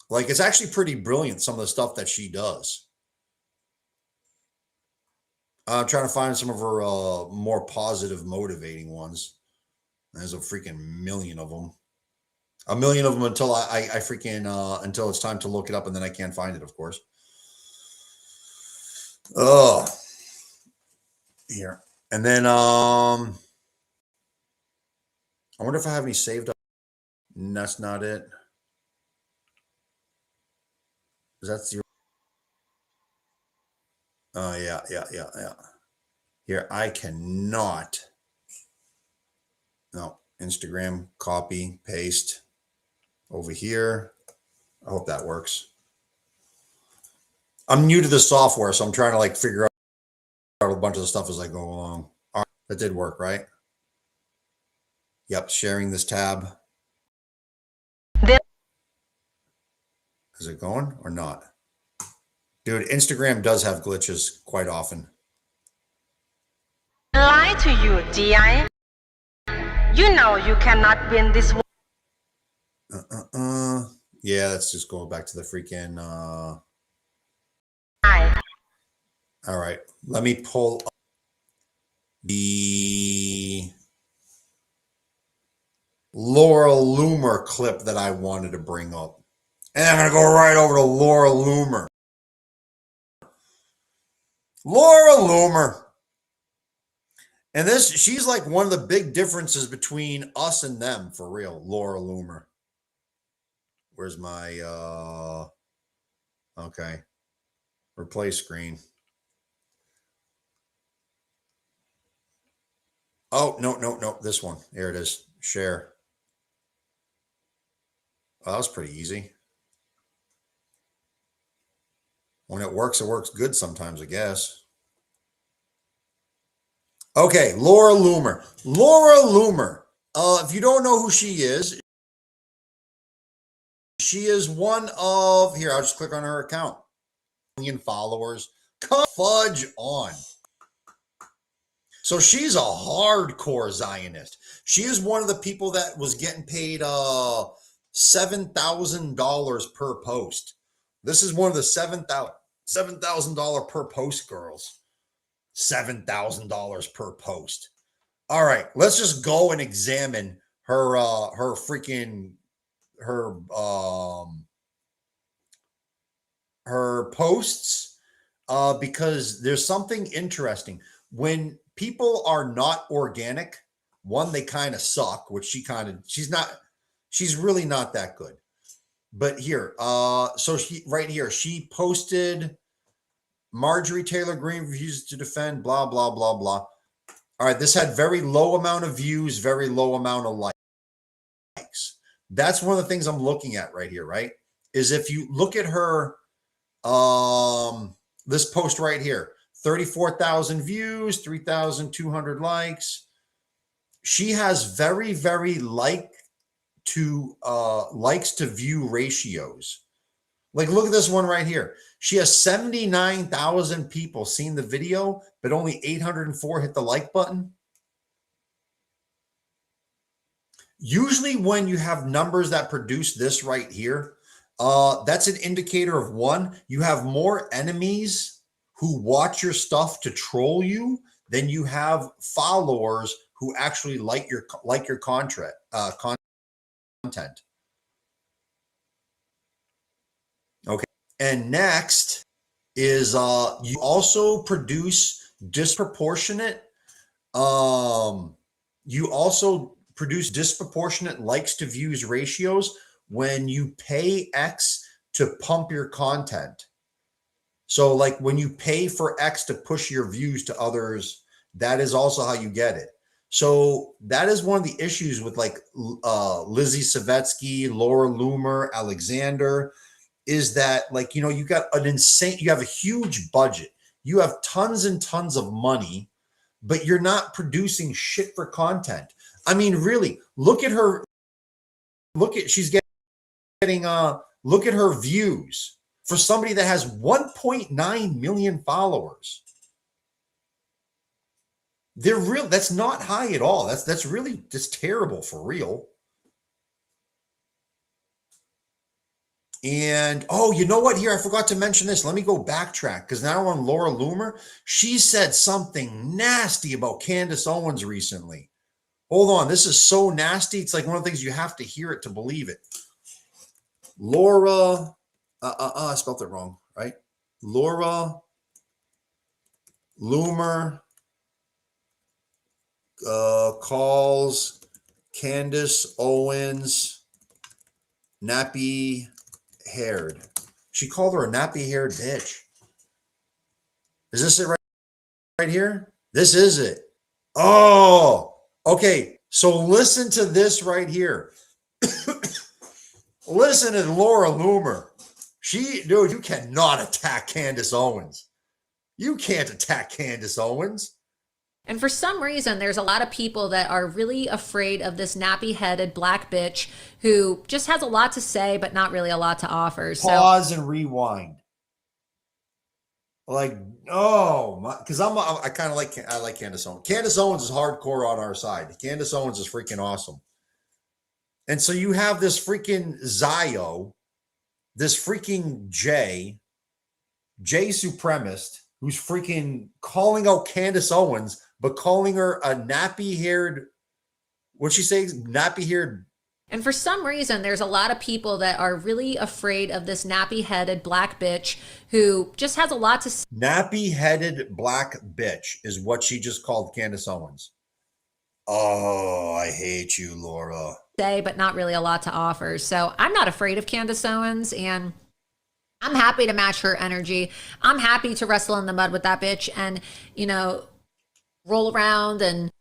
Like, it's actually pretty brilliant, some of the stuff that she does. I'm trying to find some of her more positive, motivating ones. There's a freaking million of them. A million of them until I freaking until it's time to look it up, and then I can't find it, of course. Oh, here. And then I wonder if I have any saved up. That's not it. That's the yeah. Here, I cannot. No, Instagram, copy, paste over here. I hope that works. I'm new to the software, so I'm trying to like figure out a bunch of the stuff as I go along. All right, that did work, right? Yep, sharing this tab. Is it going or not? Dude, Instagram does have glitches quite often. Lie to you, DI. You know you cannot win this war. Yeah, let's just go back to the freaking all right, let me pull up the Laura Loomer clip that I wanted to bring up. And I'm going to go right over to Laura Loomer. Laura Loomer. And she's like one of the big differences between us and them, for real. Laura Loomer. Where's my, okay. Replace screen. Oh, no. This one. Here it is. Share. Oh, that was pretty easy. When it works good sometimes, I guess. Okay, Laura Loomer. Laura Loomer. If you don't know who she is one of, here, I'll just click on her account. Million followers. Come fudge on. So she's a hardcore Zionist. She is one of the people that was getting paid $7,000 per post. This is one of the $7,000 per post girls. $7,000 per post. All right, let's just go and examine her her posts because there's something interesting. When people are not organic, one, they kind of suck, which she's really not that good. But here, so she posted Marjorie Taylor Greene refuses to defend, blah, blah, blah, blah. All right, this had very low amount of views, very low amount of likes. That's one of the things I'm looking at right here, right? Is if you look at her, this post right here, 34,000 views, 3,200 likes. She has very, very likes to view ratios. Like, look at this one right here. She has 79,000 people seen the video, but only 804 hit the like button. Usually when you have numbers that produce this right here, that's an indicator of one, you have more enemies who watch your stuff to troll you than you have followers who actually like your content. Okay. And next is you also produce disproportionate likes to views ratios when you pay X to pump your content. So like when you pay for X to push your views to others, that is also how you get it. So that is one of the issues with like Lizzie Savetsky, Laura Loomer, Alexander, is that like, you got you have a huge budget. You have tons and tons of money, but you're not producing shit for content. I mean, really, look at her. She's getting look at her views for somebody that has 1.9 million followers. They're real. That's not high at all. That's really just terrible for real. And you know what? Here, I forgot to mention this. Let me go backtrack because now on Laura Loomer, she said something nasty about Candace Owens recently. Hold on. This is so nasty. It's like one of the things you have to hear it to believe it. Laura, I spelled it wrong, right? Laura Loomer calls Candace Owens nappy-haired. She called her a nappy-haired bitch. Is this it right here? This is it. Oh, okay. So listen to this right here. Listen to Laura Loomer. Dude, you cannot attack Candace Owens. You can't attack Candace Owens. And for some reason, there's a lot of people that are really afraid of this nappy-headed black bitch who just has a lot to say, but not really a lot to offer. Pause and rewind. Like, because I like Candace Owens. Candace Owens is hardcore on our side. Candace Owens is freaking awesome. And so you have this freaking Zio, this freaking Jay supremacist, who's freaking calling out Candace Owens, but calling her a nappy-haired, what'd she say? Nappy-haired. And for some reason, there's a lot of people that are really afraid of this nappy-headed black bitch who just has a lot to say. Nappy-headed black bitch is what she just called Candace Owens. Oh, I hate you, Laura. But not really a lot to offer. So I'm not afraid of Candace Owens, and I'm happy to match her energy. I'm happy to wrestle in the mud with that bitch and, roll around and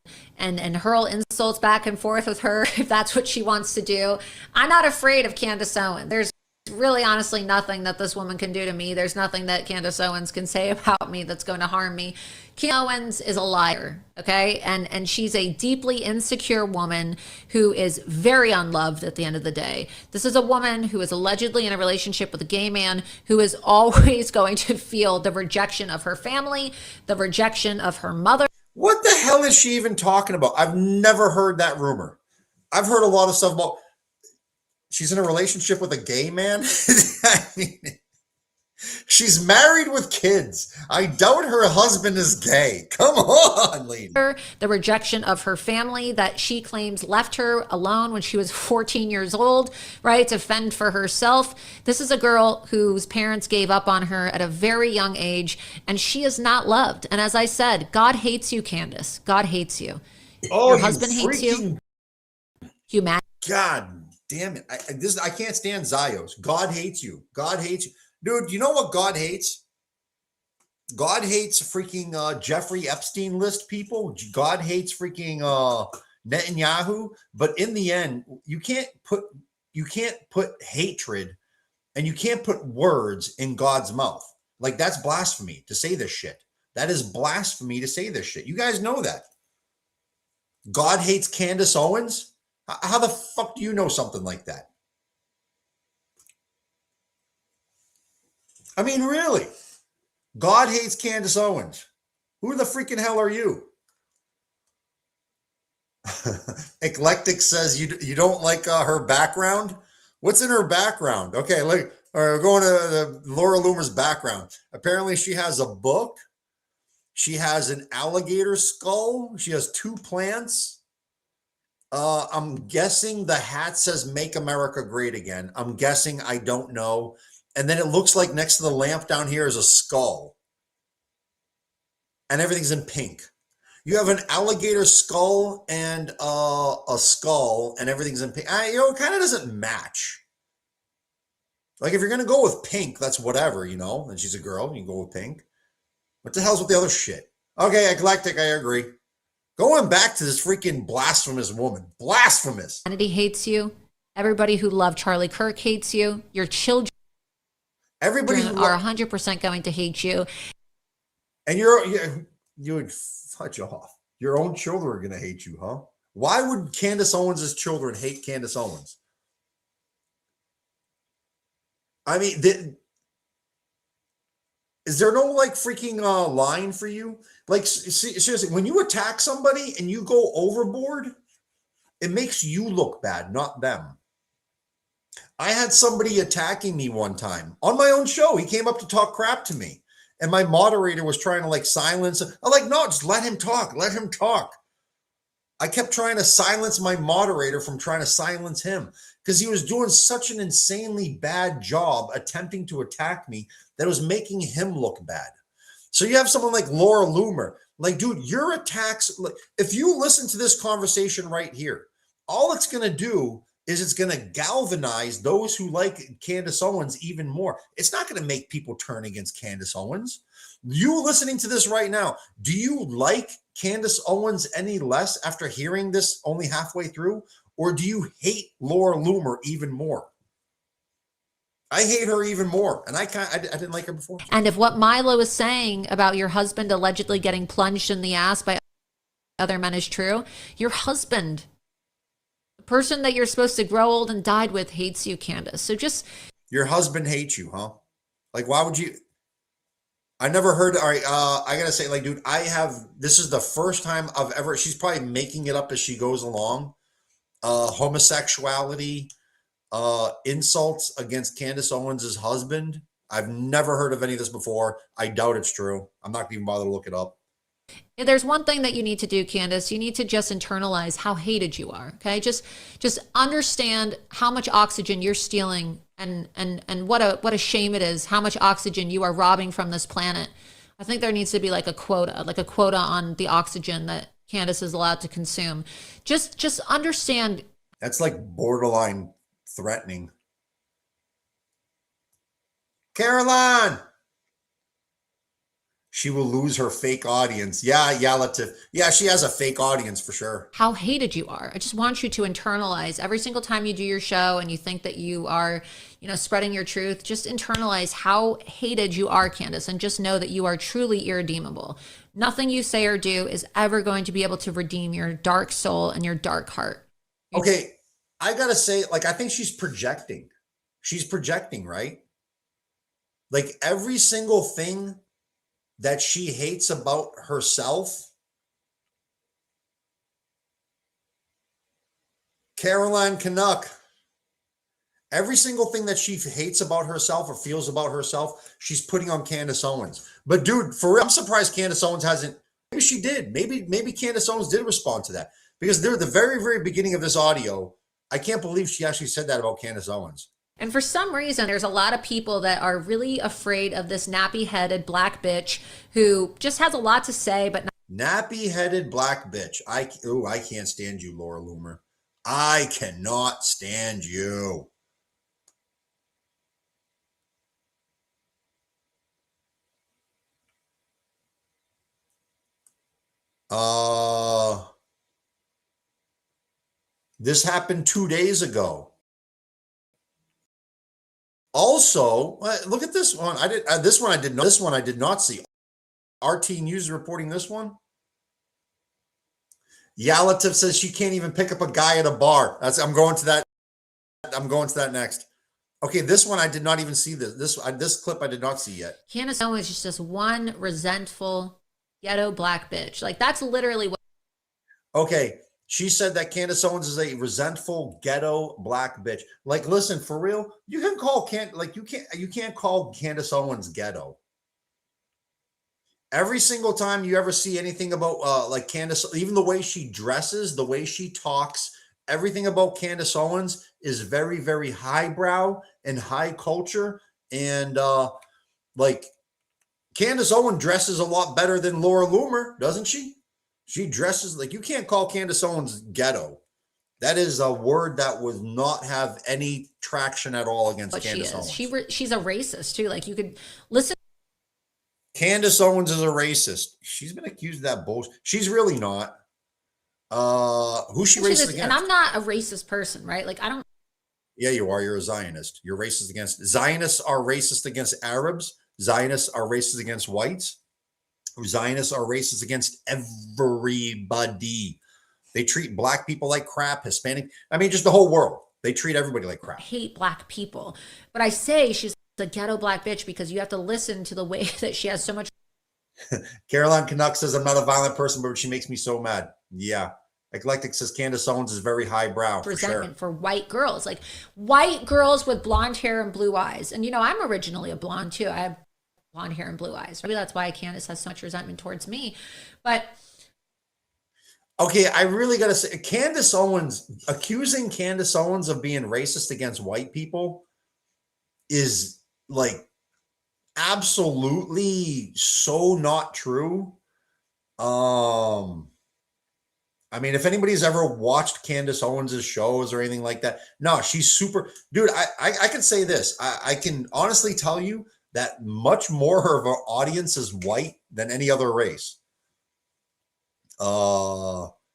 hurl insults back and forth with her if that's what she wants to do. I'm not afraid of Candace Owens. There's really honestly nothing that this woman can do to me. There's nothing that Candace Owens can say about me that's going to harm me. Candace Owens is a liar, okay? And she's a deeply insecure woman who is very unloved at the end of the day. This is a woman who is allegedly in a relationship with a gay man who is always going to feel the rejection of her family, the rejection of her mother. What the hell is she even talking about? I've never heard that rumor. I've heard a lot of stuff about she's in a relationship with a gay man. I mean, She's married with kids. I doubt her husband is gay. Come on, lady. The rejection of her family that she claims left her alone when she was 14 years old, right, to fend for herself. This is a girl whose parents gave up on her at a very young age, and she is not loved. And as I said, God hates you, Candace. God hates you. Oh, your husband hates freaking... you. Humanity. God damn it. I can't stand Zios. God hates you. God hates you. Dude, you know what God hates? God hates freaking Jeffrey Epstein list people. God hates freaking Netanyahu. But in the end, you can't put hatred and you can't put words in God's mouth. Like, that's blasphemy to say this shit. That is blasphemy to say this shit. You guys know that. God hates Candace Owens. How the fuck do you know something like that? I mean, really? God hates Candace Owens. Who the freaking hell are you? Eclectic says you don't like her background. What's in her background? Okay, look, we're going to Laura Loomer's background. Apparently, she has a book. She has an alligator skull. She has 2 plants. I'm guessing the hat says "Make America Great Again." I'm guessing. I don't know. And then it looks like next to the lamp down here is a skull. And everything's in pink. You have an alligator skull and a skull, and everything's in pink. It kind of doesn't match. Like, if you're going to go with pink, that's whatever, and she's a girl, you can go with pink. What the hell's with the other shit? Okay, Eclectic, I agree. Going back to this freaking blasphemous woman. Blasphemous. Humanity hates you. Everybody who loved Charlie Kirk hates you. Your children are 100% going to hate you. And you would fudge off. Your own children are going to hate you, huh? Why would Candace Owens' children hate Candace Owens? I mean, is there no like freaking line for you? Like, seriously, when you attack somebody and you go overboard, it makes you look bad, not them. I had somebody attacking me one time on my own show. He came up to talk crap to me. And my moderator was trying to like silence. I'm like, no, just let him talk. Let him talk. I kept trying to silence my moderator from trying to silence him because he was doing such an insanely bad job attempting to attack me that it was making him look bad. So you have someone like Laura Loomer. Like, dude, your attacks, like, if you listen to this conversation right here, all it's going to do is it's going to galvanize those who like Candace Owens even more. It's not going to make people turn against Candace Owens. You listening to this right now, do you like Candace Owens any less after hearing this only halfway through? Or do you hate Laura Loomer even more? I hate her even more. And I didn't like her before. And if what Milo is saying about your husband allegedly getting plunged in the ass by other men is true, your husband, the person that you're supposed to grow old and died with, hates you, Candace. So just... Your husband hates you, huh? Like, why would you... I never heard... All right, I gotta say, like, dude, this is the first time I've ever... She's probably making it up as she goes along. Homosexuality, insults against Candace Owens' husband. I've never heard of any of this before. I doubt it's true. I'm not even bother to look it up. There's one thing that you need to do, Candace. You need to just internalize how hated you are. Okay, just understand how much oxygen you're stealing, and what a shame it is how much oxygen you are robbing from this planet. I think there needs to be like a quota on the oxygen that Candace is allowed to consume. Just understand. That's like borderline threatening. Caroline. She will lose her fake audience. Yeah, Latif. Yeah, she has a fake audience for sure. How hated you are. I just want you to internalize every single time you do your show and you think that you are, spreading your truth. Just internalize how hated you are, Candace, and just know that you are truly irredeemable. Nothing you say or do is ever going to be able to redeem your dark soul and your dark heart. Okay, I gotta say, like, I think she's projecting. She's projecting, right? Like, every single thing that she hates about herself. Caroline Canuck. Every single thing that she hates about herself or feels about herself, she's putting on Candace Owens. But dude, for real, I'm surprised Candace Owens hasn't. Maybe she did. Maybe Candace Owens did respond to that, because they're the very, very beginning of this audio. I can't believe she actually said that about Candace Owens. And for some reason, there's a lot of people that are really afraid of this nappy-headed black bitch who just has a lot to say, but Nappy-headed black bitch. I can't stand you, Laura Loomer. I cannot stand you. This happened 2 days ago. Also, look at this one. This one I did not see. RT News reporting this one. Yalativ says she can't even pick up a guy at a bar. I'm going to that next. Okay, this one I did not even see this clip I did not see yet. Candace Owens is just this one resentful ghetto black bitch. Like, that's literally what. Okay, she said that Candace Owens is a resentful ghetto black bitch. Like, listen, for real, you can call you can't call Candace Owens ghetto. Every single time you ever see anything about like Candace, even the way she dresses, the way she talks, everything about Candace Owens is very, very highbrow and high culture. And like Candace Owens dresses a lot better than Laura Loomer, doesn't she? She dresses like, you can't call Candace Owens ghetto. That is a word that would not have any traction at all against Candace Owens. She's a racist too. Like, you could listen. Candace Owens is a racist. She's been accused of that bullshit. She's really not. Who's she racist against? And I'm not a racist person, right? Like, I don't. Yeah, you are. You're a Zionist. You're racist against Zionists are racist against Arabs. Zionists are racist against whites. Zionists are racist against everybody. They treat black people like crap, Hispanic. I mean, just the whole world. They treat everybody like crap. I hate black people. But I say she's a ghetto black bitch because you have to listen to the way that she has so much. Caroline Canuck says, I'm not a violent person, but she makes me so mad. Yeah. Eclectic says Candace Owens is very highbrow. Resentment for white girls. Like, white girls with blonde hair and blue eyes. And, you know, I'm originally a blonde too. I have blonde hair and blue eyes. Maybe that's why Candace has so much resentment towards me. But okay, I really got to say, Candace Owens, accusing Candace Owens of being racist against white people is like absolutely so not true. I mean, if anybody's ever watched Candace Owens' shows or anything like that, no, she's super, dude. I can say this. I can honestly tell you that much more of our audience is white than any other race.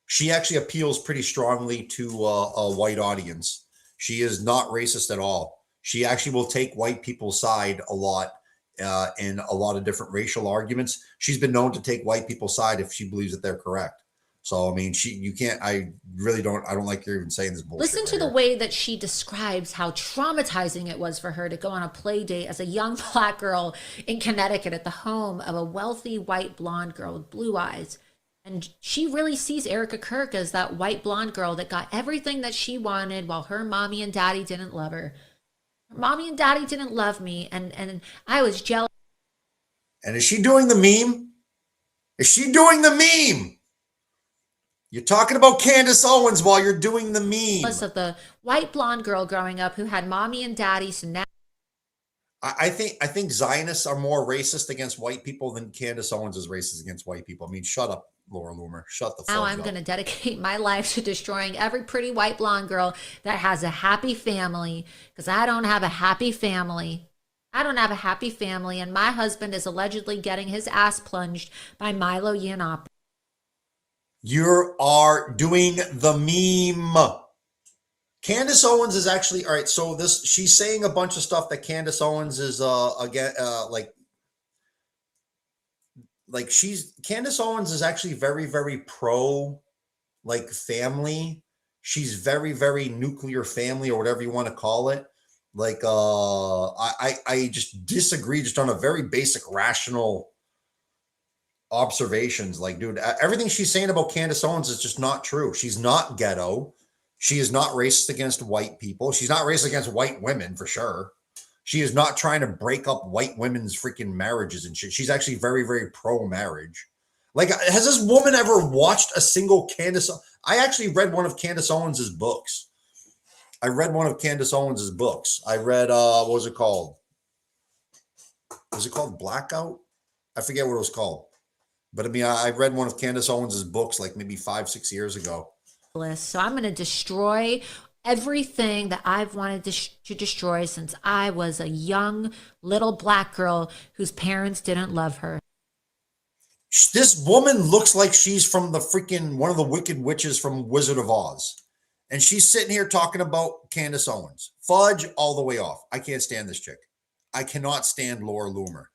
She actually appeals pretty strongly to a white audience. She is not racist at all. She actually will take white people's side a lot in a lot of different racial arguments. She's been known to take white people's side if she believes that they're correct. So, I mean, I don't like you even saying this bullshit. Listen to the way that she describes how traumatizing it was for her to go on a play date as a young black girl in Connecticut at the home of a wealthy white blonde girl with blue eyes. And she really sees Erica Kirk as that white blonde girl that got everything that she wanted while her mommy and daddy didn't love her. Her mommy and daddy didn't love me, and I was jealous. And is she doing the meme? Is she doing the meme? You're talking about Candace Owens while you're doing the meme. Of the white blonde girl growing up who had mommy and daddy, so now I think Zionists are more racist against white people than Candace Owens is racist against white people. I mean, shut up, Laura Loomer. Shut the fuck up. Now I'm going to dedicate my life to destroying every pretty white blonde girl that has a happy family, because I don't have a happy family. I don't have a happy family, and my husband is allegedly getting his ass plunged by Milo Yiannopoulos. You are doing the meme. Candace Owens is actually, all right, so she's saying a bunch of stuff that Candace Owens is Candace Owens is actually very, very pro like family. She's very, very nuclear family, or whatever you want to call it. Like I just disagree just on a very basic rational observations. Like, dude, everything she's saying about Candace Owens is just not true. She's not ghetto. She is not racist against white people. She's not racist against white women for sure. She is not trying to break up white women's freaking marriages and shit. She's actually very, very pro-marriage. Like, has this woman ever watched a single Candace? I actually read one of Candace Owens' books. I read, what was it called? Was it called Blackout? I forget what it was called. But I mean, I read one of Candace Owens' books like maybe 5-6 years ago. So I'm going to destroy everything that I've wanted to destroy since I was a young little black girl whose parents didn't love her. This woman looks like she's from the freaking one of the wicked witches from Wizard of Oz. And she's sitting here talking about Candace Owens. Fudge all the way off. I can't stand this chick. I cannot stand Laura Loomer.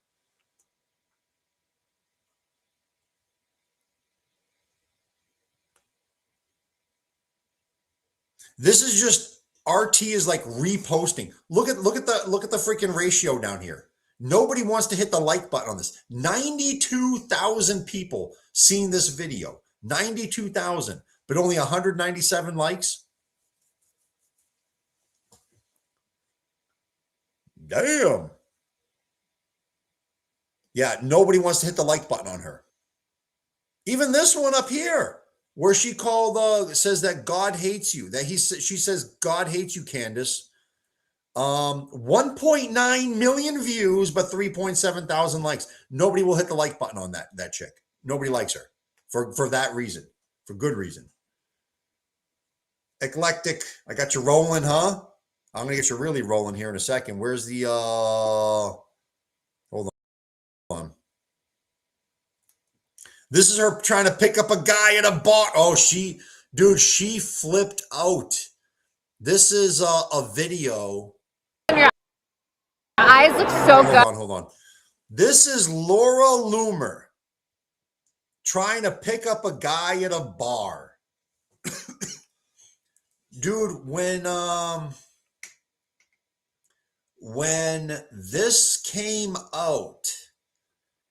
This is just RT is like reposting. Look at the freaking ratio down here. Nobody wants to hit the like button on this. 92,000 people seen this video. 92,000, but only 197 likes. Damn. Yeah, nobody wants to hit the like button on her. Even this one up here, where she called says that God hates you. She says God hates you, Candace. 1.9 million views, but 3.7 thousand likes. Nobody will hit the like button on that chick. Nobody likes her for that reason, for good reason. Eclectic, I got you rolling, huh? I'm gonna get you really rolling here in a second. Where's the hold on. This is her trying to pick up a guy at a bar. Oh, she flipped out. This is a video. Your eyes look so good. Hold on. This is Laura Loomer trying to pick up a guy at a bar. Dude, when this came out,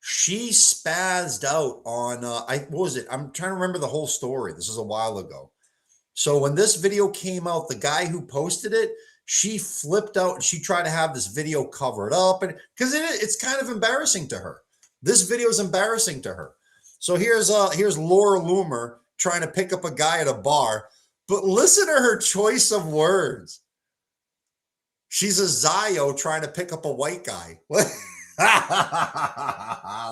she spazzed out on what was it? I'm trying to remember the whole story. This is a while ago. So when this video came out, the guy who posted it, she flipped out and she tried to have this video covered up, and because it's kind of embarrassing to her. This video is embarrassing to her. So here's Laura Loomer trying to pick up a guy at a bar, but listen to her choice of words. She's a Zio trying to pick up a white guy.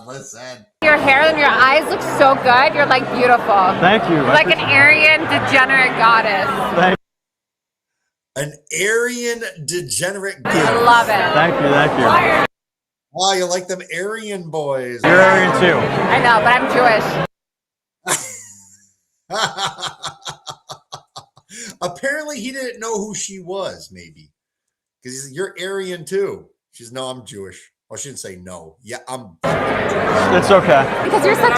Listen. Your hair and your eyes look so good. You're like beautiful. Thank you. You're like an Aryan degenerate goddess. Thank An Aryan degenerate goddess. I love it. Thank you. Wow, you like them Aryan boys. You're Aryan too. I know, but I'm Jewish. Apparently he didn't know who she was, maybe. Because you're Aryan too. She's, no, I'm Jewish. Well, she didn't say no. Yeah, I'm. It's okay. Because you're such.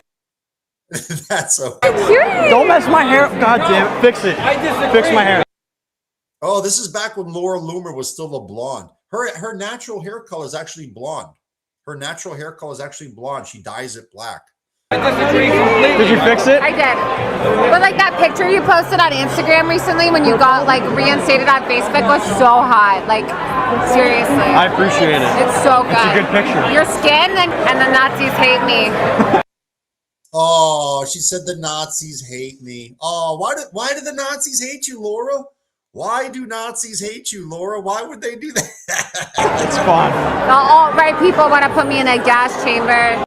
That's okay. Don't mess my hair up. God damn it. Fix it. Fix my hair. Oh, this is back when Laura Loomer was still a blonde. Her natural hair color is actually blonde. Her natural hair color is actually blonde. She dyes it black. Did you fix it? I did. But like that picture you posted on Instagram recently when you got like reinstated on Facebook was so hot. Like seriously. I appreciate it. It's so good. It's a good picture. Your skin and the Nazis hate me. Oh, she said the Nazis hate me. Oh, why did the Nazis hate you, Laura? Why do Nazis hate you, Laura? Why would they do that? It's fun. The alt-right people want to put me in a gas chamber.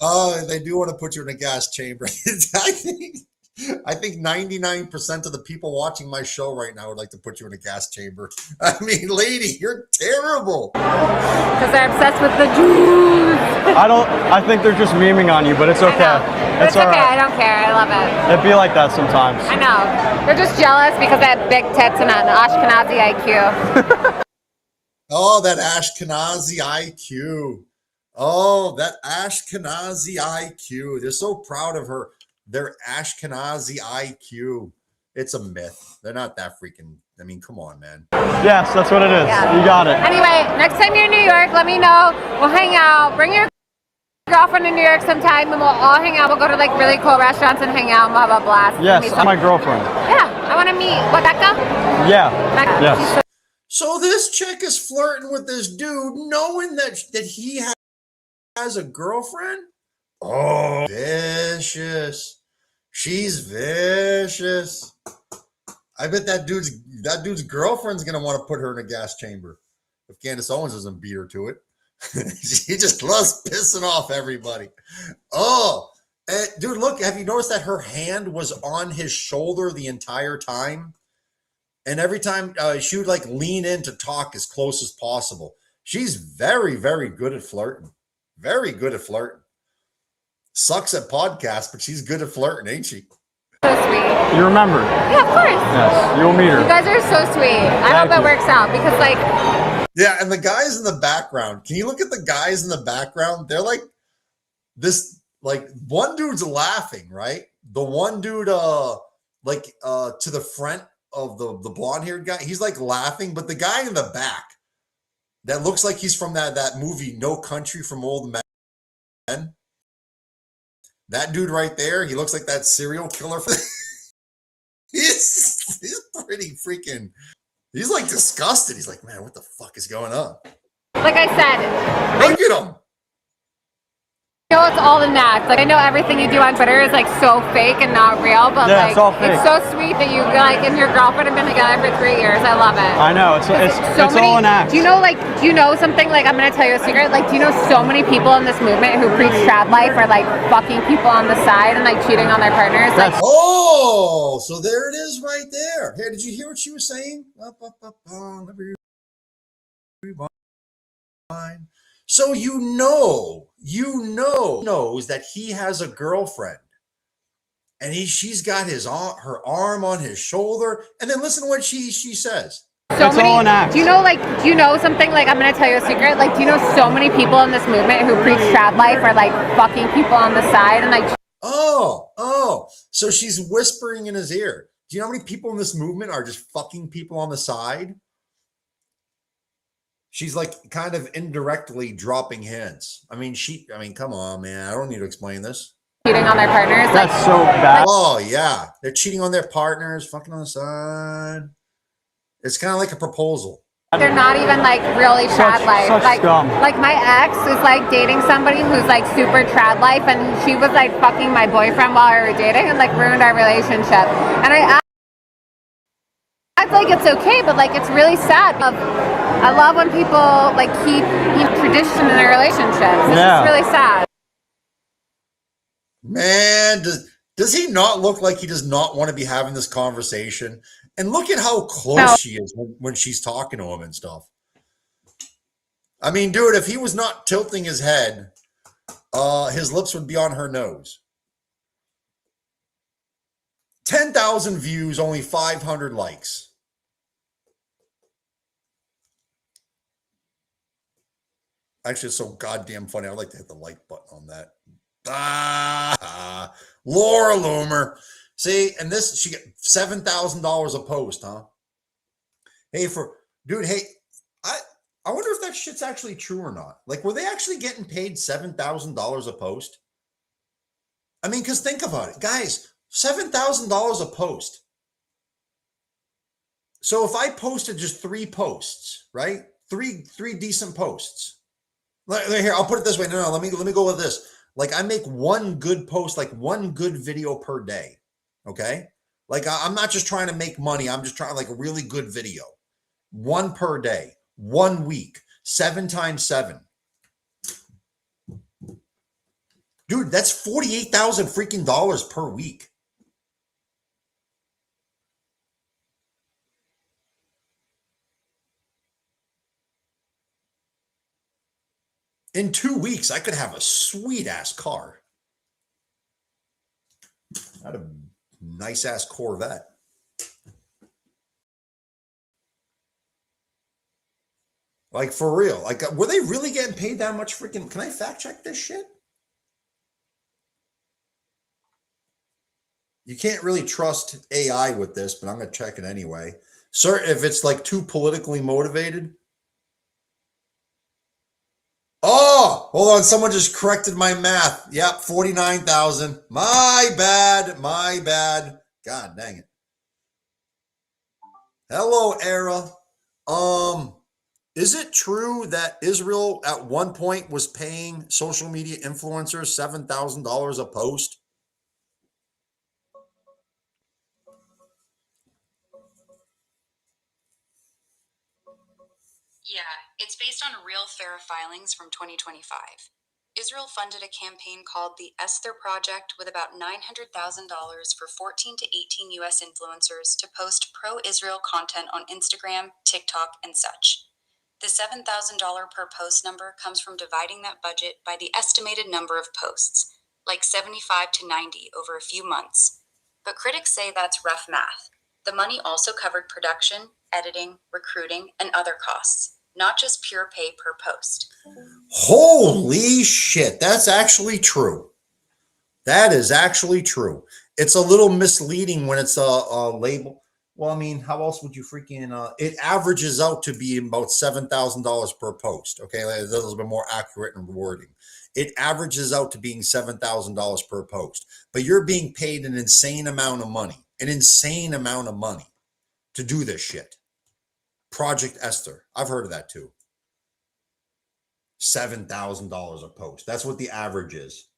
Oh, they do want to put you in a gas chamber. I think 99% of the people watching my show right now would like to put you in a gas chamber. I mean, lady, you're terrible. Because they're obsessed with the Jews. I think they're just memeing on you, but it's okay. It's okay. Right. I don't care. I love it. It'd be like that sometimes. I know. They're just jealous because I have big tits and an Ashkenazi IQ. Oh, that Ashkenazi IQ. Oh, that Ashkenazi IQ. They're so proud of her. Their Ashkenazi IQ. It's a myth. They're not that freaking, I mean, come on, man. Yes, that's what it is. Yeah. You got it. Anyway, next time you're in New York, let me know. We'll hang out. Bring your girlfriend in New York sometime and we'll all hang out. We'll go to like really cool restaurants and hang out and we'll have a blast. Yes, my girlfriend. Yeah. I want to meet Rebecca. Yeah. Rebecca. Yes. So this chick is flirting with this dude, knowing that he has a girlfriend. Oh, vicious. She's vicious. I bet that dude's girlfriend's gonna want to put her in a gas chamber if Candace Owens doesn't beat her to it. She just loves pissing off everybody. Oh, dude, look, have you noticed that her hand was on his shoulder the entire time? And every time she would like lean in to talk as close as possible. She's very, very good at flirting. Very good at flirting. Sucks at podcasts, but she's good at flirting, ain't she? So sweet. You remember? Yeah, of course. Yes. You'll meet her. You guys are so sweet. I hope it works out because, like. Yeah, and the guys in the background. Can you look at the guys in the background? They're like this. Like one dude's laughing, right? The one dude, to the front of the blonde-haired guy, he's like laughing, but the guy in the back that looks like he's from that movie No Country for Old Men. That dude right there, he looks like that serial killer. He's pretty freaking. He's like disgusted. He's like, man, what the fuck is going on? Like I said, look at him. I know it's all an act. Like I know everything you do on Twitter is like so fake and not real, but yeah, like it's all fake. It's so sweet that you like and your girlfriend have been together for 3 years. I love it. I know it's all an act. Do you know something? Like I'm gonna tell you a secret. Like do you know so many people in this movement who preach trad life are like fucking people on the side and like cheating on their partners? Like so there it is right there. Hey, did you hear what she was saying? So knows that he has a girlfriend, and she's got her arm on his shoulder, and then listen to what she says. all an act. Do you know something? Like I'm gonna tell you a secret. Like do you know so many people in this movement who preach trad life are like fucking people on the side and like. So she's whispering in his ear. Do you know how many people in this movement are just fucking people on the side? She's like kind of indirectly dropping hints. I mean, come on, man. I don't need to explain this. Cheating on their partners. That's so bad. Oh, yeah. They're cheating on their partners, fucking on the side. It's kind of like a proposal. They're not even like really trad life. Like my ex is like dating somebody who's like super trad life, and she was like fucking my boyfriend while we were dating and like ruined our relationship. And I act like it's okay, but like it's really sad. I love when people like keep tradition in their relationships. It's just really sad. Man, does he not look like he does not want to be having this conversation? And look at how close she is when she's talking to him and stuff. I mean, dude, if he was not tilting his head, his lips would be on her nose. 10,000 views, only 500 likes. Actually, it's so goddamn funny. I'd like to hit the like button on that. Laura Loomer. See, and this, she got $7,000 a post, huh? Hey, I wonder if that shit's actually true or not. Like, were they actually getting paid $7,000 a post? I mean, because think about it. Guys, $7,000 a post. So if I posted just 3 posts, right? Three decent posts. Here, I'll put it this way. No, let me go with this. Like I make one good post, like one good video per day. Okay. Like I'm not just trying to make money. I'm just trying like a really good video. 1 per day, 1 week, 7 times 7. Dude, that's 48,000 freaking dollars per week. In 2 weeks, I could have a sweet ass car. I had a nice ass Corvette. Like for real. Like, were they really getting paid that much freaking? Can I fact check this shit? You can't really trust AI with this, but I'm going to check it anyway. Sir, if it's like too politically motivated. Oh, hold on. Someone just corrected my math. Yep, 49,000. My bad. God dang it. Hello, Era. Is it true that Israel at one point was paying social media influencers $7,000 a post? Yeah, it's based on real FARA filings from 2025. Israel funded a campaign called the Esther Project with about $900,000 for 14 to 18 U.S. influencers to post pro-Israel content on Instagram, TikTok, and such. The $7,000 per post number comes from dividing that budget by the estimated number of posts, like 75 to 90 over a few months. But critics say that's rough math. The money also covered production, editing, recruiting, and other costs, not just pure pay per post. Holy shit. That's actually true. That is actually true. It's a little misleading when it's a label. Well, I mean, how else would you freaking, it averages out to be about $7,000 per post. Okay. That's a little bit more accurate in wording. It averages out to being $7,000 per post, but you're being paid an insane amount of money to do this shit. Project Esther. I've heard of that too. $7,000 a post. That's what the average is.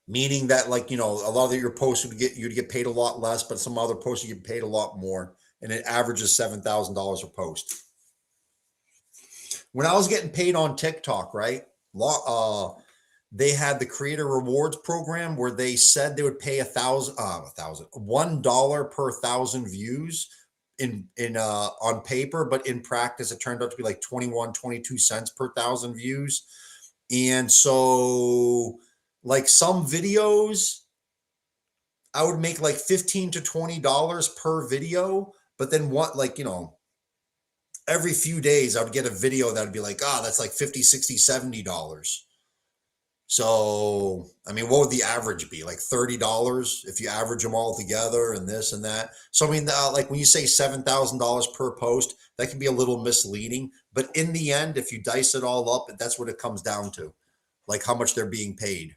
Meaning that, like, you know, a lot of your posts you'd get paid a lot less, but some other posts you get paid a lot more, and it averages $7,000 a post. When I was getting paid on TikTok, right? They had the creator rewards program where they said they would pay $1 per 1,000 views in on paper, but in practice it turned out to be like 22 cents per 1,000 views. And so, like, some videos I would make like $15 to $20 per video, but then what, like, you know, every few days I would get a video that would be like, that's like $50, $60, $70. So, I mean, what would the average be? Like $30 if you average them all together and this and that. So, I mean, like when you say $7,000 per post, that can be a little misleading. But in the end, if you dice it all up, that's what it comes down to, like how much they're being paid.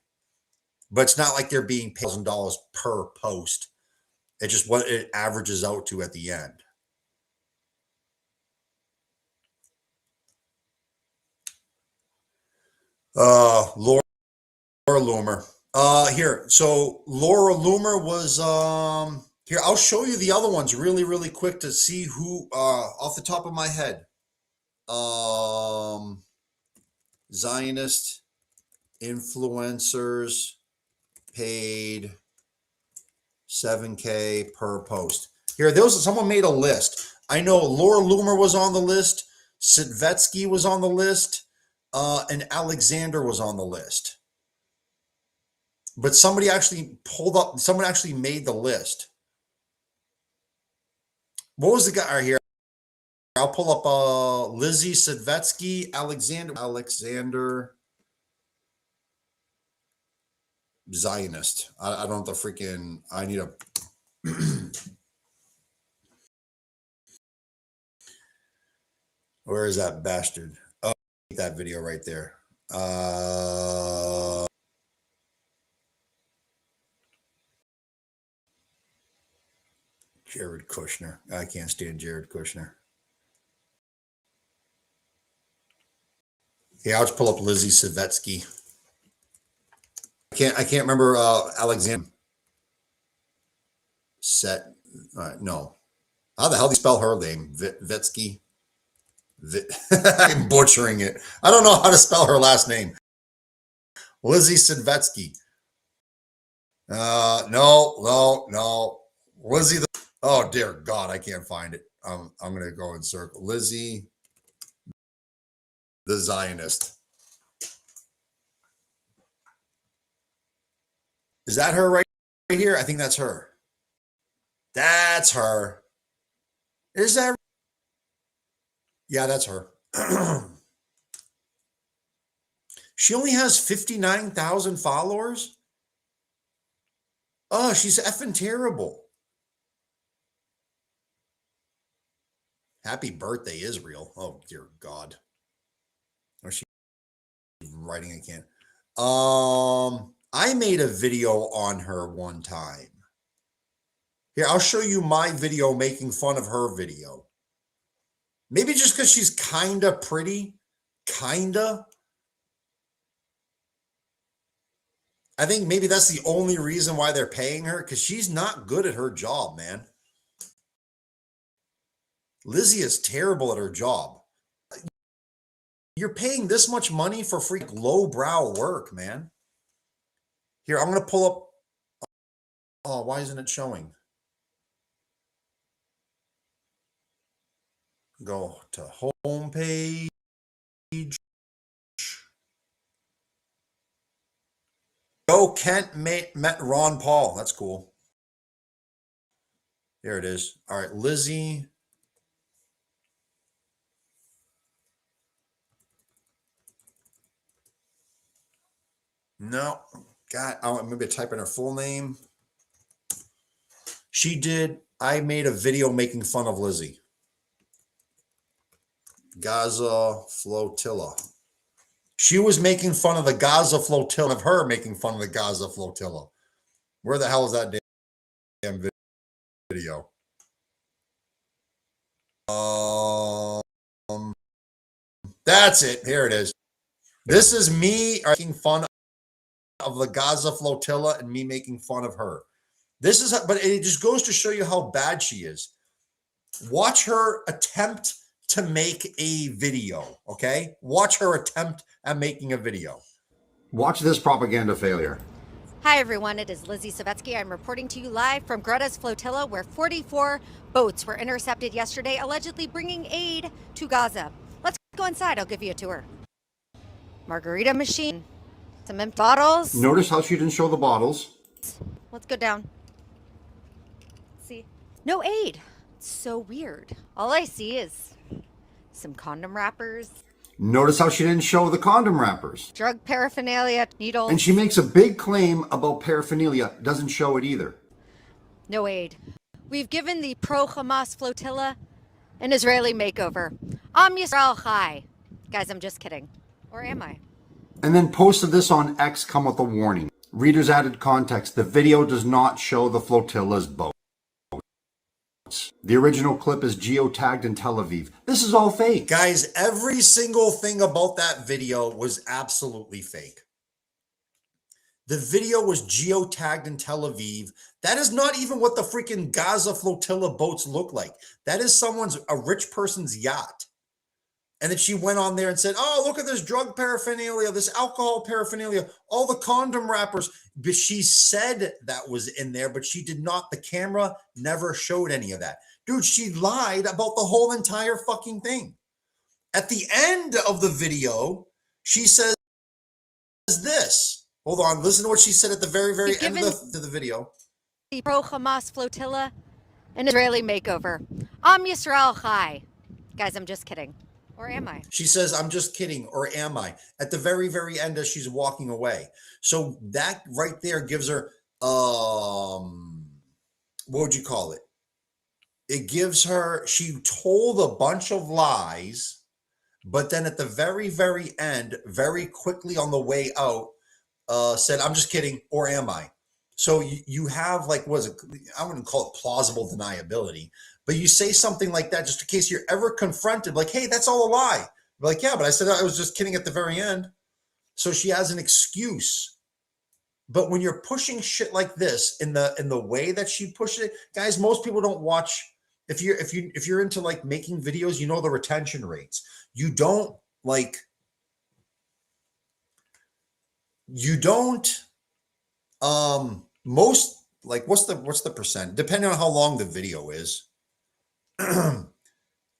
But it's not like they're being paid $1,000 per post. It's just what it averages out to at the end. Laura Loomer. Here. So Laura Loomer was here. I'll show you the other ones really, really quick to see who off the top of my head. Zionist influencers paid $7K per post. Here, someone made a list. I know Laura Loomer was on the list, Sitvetsky was on the list, and Alexander was on the list. But somebody actually someone actually made the list. What was the guy right here? I'll pull up Lizzie Sitvetsky, Alexander Zionist. I don't know the freaking, I need a where is that bastard? Oh, that video right there. Jared Kushner. I can't stand Jared Kushner. Yeah, I'll just pull up Lizzie Sitvetsky. I can't remember Alexander. No. How the hell do you spell her name? Vetsky? I'm butchering it. I don't know how to spell her last name. Lizzie Sitvetsky. No. Lizzie oh dear God, I can't find it. I'm gonna go in circle. Lizzie the Zionist. Is that her right here? I think that's her. That's her. Is that? Yeah, that's her. She only has 59,000 followers. Oh, she's effing terrible. Happy birthday, Israel. Oh, dear God. Or she writing again. I made a video on her one time. Here, I'll show you my video making fun of her video. Maybe just because she's kinda pretty. Kinda. I think maybe that's the only reason why they're paying her, because she's not good at her job, man. Lizzie is terrible at her job. You're paying this much money for freak lowbrow work, man. Here, I'm going to pull up. Oh, why isn't it showing? Go to home page. Joe Kent met Ron Paul. That's cool. There it is. All right, Lizzie. No, God, maybe type in her full name. She did. I made a video making fun of Lizzie. Gaza Flotilla. She was making fun of the Gaza Flotilla, of her making fun of the Gaza Flotilla. Where the hell is that damn video? That's it. Here it is. This is me making fun of the Gaza Flotilla and me making fun of her. This is, but it just goes to show you how bad she is. Watch her attempt to make a video, okay? Watch her attempt at making a video. Watch this propaganda failure. Hi everyone, it is Lizzie Savetsky. I'm reporting to you live from Greta's Flotilla, where 44 boats were intercepted yesterday, allegedly bringing aid to Gaza. Let's go inside, I'll give you a tour. Margarita machine, some empty bottles. Notice how she didn't show the bottles. Let's go down. See, no aid. It's so weird. All I see is some condom wrappers. Notice how she didn't show the condom wrappers. Drug paraphernalia, needles. And she makes a big claim about paraphernalia, doesn't show it either. No aid. We've given the pro-Hamas flotilla an Israeli makeover. Am Yisrael Chai. Guys, I'm just kidding. Or am I? And then posted this on X, come with a warning. Readers added context. The video does not show the flotilla's boat. The original clip is geotagged in Tel Aviv. This is all fake. Guys, every single thing about that video was absolutely fake. The video was geotagged in Tel Aviv. That is not even what the freaking Gaza flotilla boats look like. That is a rich person's yacht. And then she went on there and said, oh, look at this drug paraphernalia, this alcohol paraphernalia, all the condom wrappers. But she said that was in there, but she did not. The camera never showed any of that. Dude, she lied about the whole entire fucking thing. At the end of the video, she says this. Hold on, listen to what she said at the very, very end of the video. The pro-Hamas flotilla an Israeli makeover. Am Yisrael Chai. Guys, I'm just kidding. Or am I? She says, I'm just kidding, or am I? At the very, very end as she's walking away. So that right there gives her, what would you call it? It gives her, she told a bunch of lies, but then at the very, very end, very quickly on the way out, said, I'm just kidding, or am I? So you have like, I wouldn't call it plausible deniability, but you say something like that just in case you're ever confronted, like, hey, that's all a lie. You're like, yeah, but I said I was just kidding at the very end. So she has an excuse. But when you're pushing shit like this in the way that she pushed it, guys, most people don't watch. If you're into like making videos, you know the retention rates. Most, like, what's the percent? Depending on how long the video is. A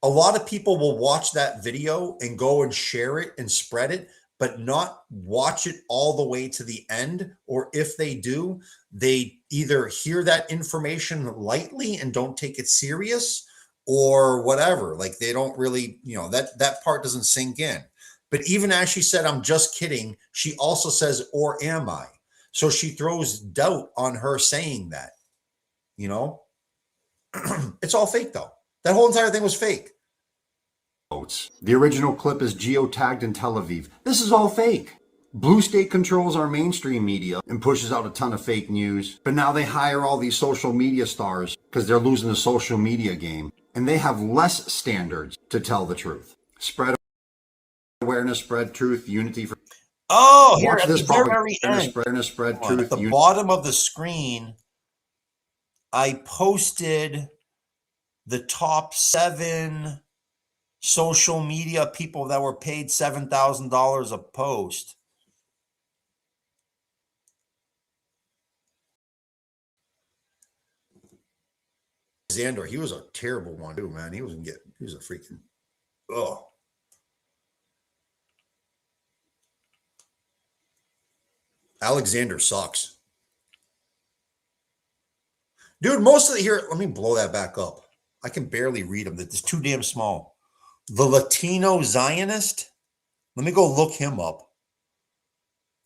lot of people will watch that video and go and share it and spread it, but not watch it all the way to the end. Or if they do, they either hear that information lightly and don't take it serious or whatever. Like they don't really, that part doesn't sink in. But even as she said, I'm just kidding, she also says, or am I? So she throws doubt on her saying that, It's all fake though. That whole entire thing was fake. The original clip is geotagged in Tel Aviv. This is all fake. Blue State controls our mainstream media and pushes out a ton of fake news. But now they hire all these social media stars because they're losing the social media game. And they have less standards to tell the truth. Spread awareness, spread truth, unity. Oh, here Watch at this the very end. spread On, truth. at the bottom of the screen, I posted the top 7 social media people that were paid $7,000 a post. Alexander, he was a terrible one too, man. He was a freaking, oh. Alexander sucks. Dude, most of the, here, let me blow that back up. I can barely read them. It's too damn small. The Latino Zionist. Let me go look him up.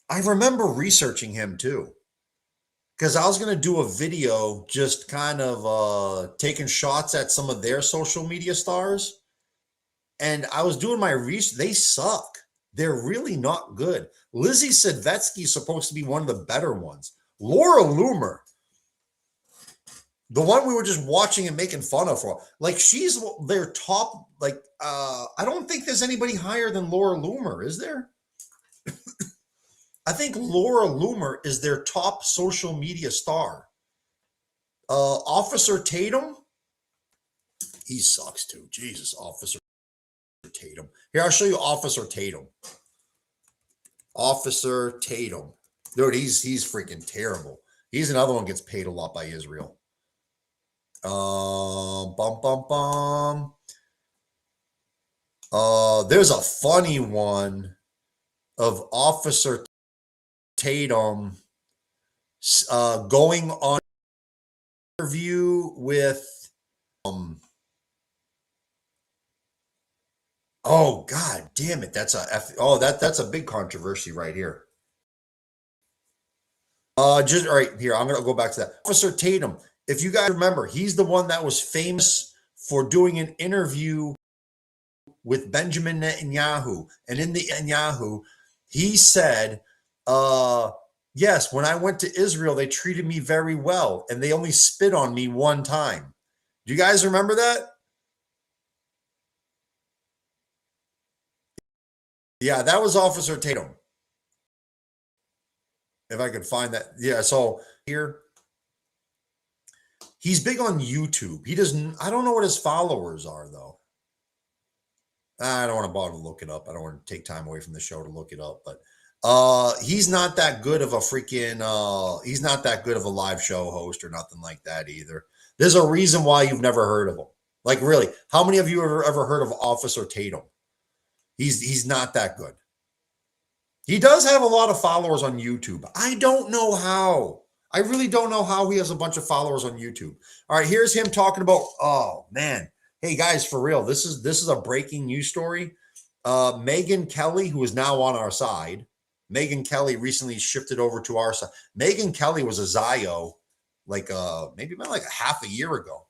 I remember researching him too. Because I was going to do a video just kind of taking shots at some of their social media stars. And I was doing my research. They suck. They're really not good. Lizzie Sadvetsky is supposed to be one of the better ones. Laura Loomer, the one we were just watching and making fun of for, like, she's their top, like, I don't think there's anybody higher than Laura Loomer, is there? I think Laura Loomer is their top social media star. Officer Tatum, he sucks too. Jesus, Officer Tatum. Here, I'll show you Officer Tatum. Officer Tatum. Dude, he's freaking terrible. He's another one gets paid a lot by Israel. There's a funny one of Officer Tatum going on interview with oh god damn it, that's a big controversy right here. Just all right, here I'm gonna go back to that. Officer Tatum, if you guys remember, he's the one that was famous for doing an interview with Benjamin Netanyahu, and in the Netanyahu he said, yes, when I went to Israel, they treated me very well, and they only spit on me one time. Do you guys remember that? Yeah, that was Officer Tatum. If I could find that. Yeah, so here. He's big on YouTube. He doesn't, I don't know what his followers are, though. I don't want to bother to look it up. I don't want to take time away from the show to look it up, but he's not that good of a freaking he's not that good of a live show host or nothing like that either. There's a reason why you've never heard of him. Like, really, how many of you have ever heard of Officer Tatum? He's not that good. He does have a lot of followers on YouTube. I don't know how. I really don't know how he has a bunch of followers on YouTube. All right, here's him talking about, oh man. Hey guys, for real, this is a breaking news story. Megyn Kelly, who is now on our side. Megyn Kelly recently shifted over to our side. Megyn Kelly was a Zio maybe about like a half a year ago.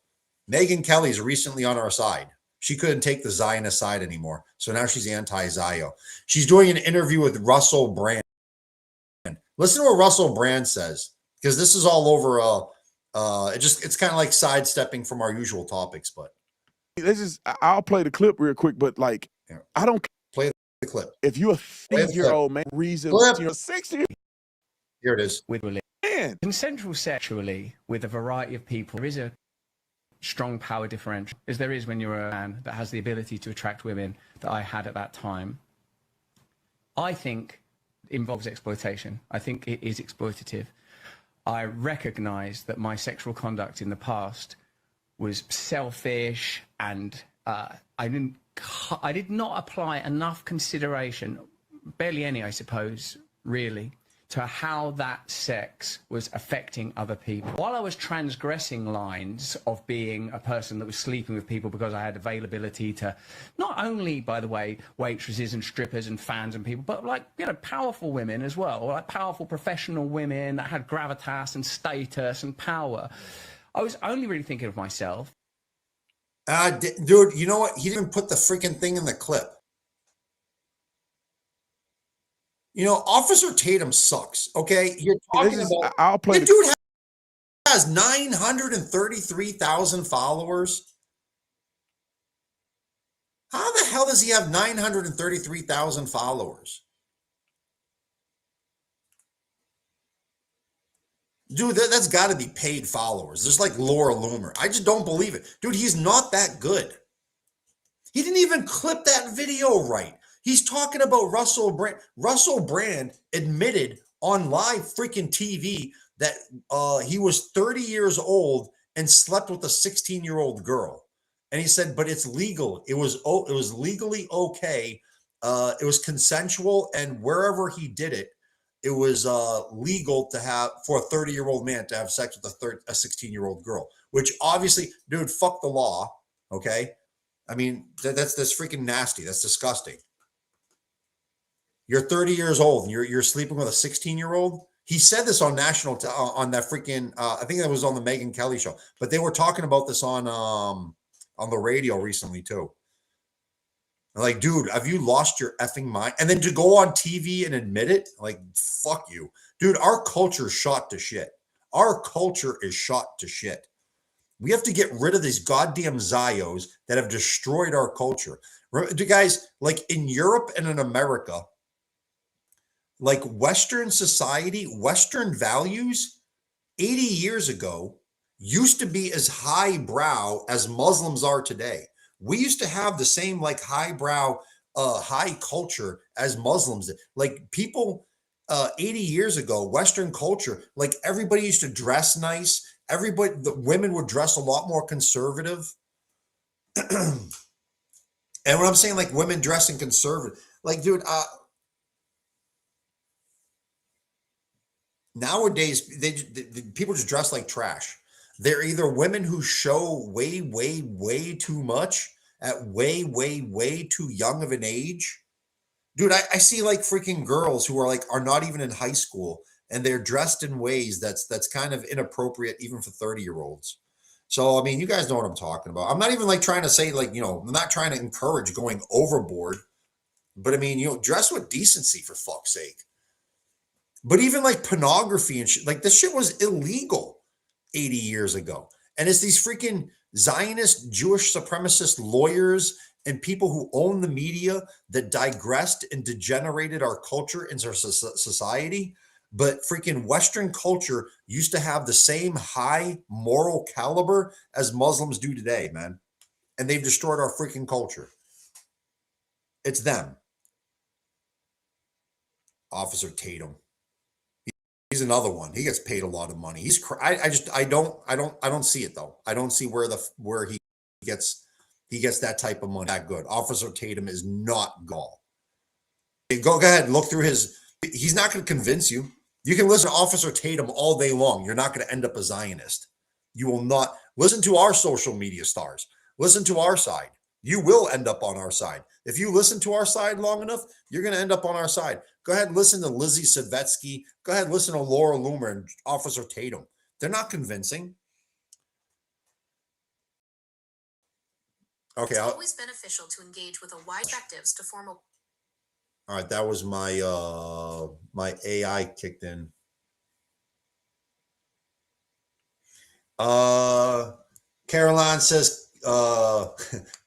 Megyn Kelly's recently on our side. She couldn't take the Zionist side anymore. So now she's anti-Zio. She's doing an interview with Russell Brand. Listen to what Russell Brand says, because this is all over. It's kind of like sidestepping from our usual topics, but. I'll play the clip real quick, but like, yeah. I don't play the clip. If you're a 50-year-old man, reason you're 60. Here it is. With consensual sexually with a variety of people, there is a strong power differential, as there is when you're a man that has the ability to attract women that I had at that time. I think it involves exploitation. I think it is exploitative. I recognize that my sexual conduct in the past was selfish, and I did not apply enough consideration, barely any, I suppose, really, to how that sex was affecting other people. While I was transgressing lines of being a person that was sleeping with people because I had availability to not only, by the way, waitresses and strippers and fans and people, but like, you know, powerful women as well, like powerful professional women that had gravitas and status and power. I was only really thinking of myself. Dude, you know what? He didn't put the freaking thing in the clip. You know, Officer Tatum sucks. Okay, you're talking about. I'll play the dude has 933,000 followers. How the hell does he have 933,000 followers? Dude, that's got to be paid followers. Just like Laura Loomer. I just don't believe it. Dude, he's not that good. He didn't even clip that video right. He's talking about Russell Brand. Russell Brand admitted on live freaking TV that he was 30 years old and slept with a 16-year-old girl. And he said, but it's legal. It was legally okay. It was consensual, and wherever he did it, it was legal to have for a 30-year-old man to have sex with a 16-year-old girl. Which obviously, dude, fuck the law. Okay, I mean that's freaking nasty. That's disgusting. You're 30 years old and you're sleeping with a 16-year-old. He said this on national on that freaking I think that was on the Megyn Kelly show, but they were talking about this on the radio recently too. Like, dude, have you lost your effing mind? And then to go on TV and admit it, like, fuck you. Dude, our culture is shot to shit. Our culture is shot to shit. We have to get rid of these goddamn Zios that have destroyed our culture. Do guys, like in Europe and in America, like Western society, Western values 80 years ago used to be as highbrow as Muslims are today. We used to have the same like highbrow, high culture as Muslims. Like people 80 years ago, Western culture, like everybody used to dress nice. Everybody, the women would dress a lot more conservative. And when I'm saying like women dressing conservative, like, dude, nowadays people just dress like trash. They're either women who show way, way, way too much at way, way, way too young of an age. Dude, I see like freaking girls who are not even in high school, and they're dressed in ways that's kind of inappropriate even for 30-year-olds. So, I mean, you guys know what I'm talking about. I'm not even like trying to say like, you know, I'm not trying to encourage going overboard, but I mean, you know, dress with decency for fuck's sake. But even like pornography and shit, like this shit was illegal 80 years ago. And it's these freaking Zionist Jewish supremacist lawyers and people who own the media that digressed and degenerated our culture and our society. But freaking Western culture used to have the same high moral caliber as Muslims do today, man. And they've destroyed our freaking culture. It's them. Officer Tatum. He's another one. He gets paid a lot of money. I don't see it though. I don't see where he gets that type of money that good. Officer Tatum is not gall. Go ahead and look through he's not going to convince you. You can listen to Officer Tatum all day long. You're not going to end up a Zionist. You will not listen to our social media stars. Listen to our side. You will end up on our side. If you listen to our side long enough, you're going to end up on our side. Go ahead and listen to Lizzie Savetsky. Go ahead and listen to Laura Loomer and Officer Tatum. They're not convincing. Okay. It's always beneficial to engage with a wide perspectives to form a. All right, that was my my AI kicked in. Caroline says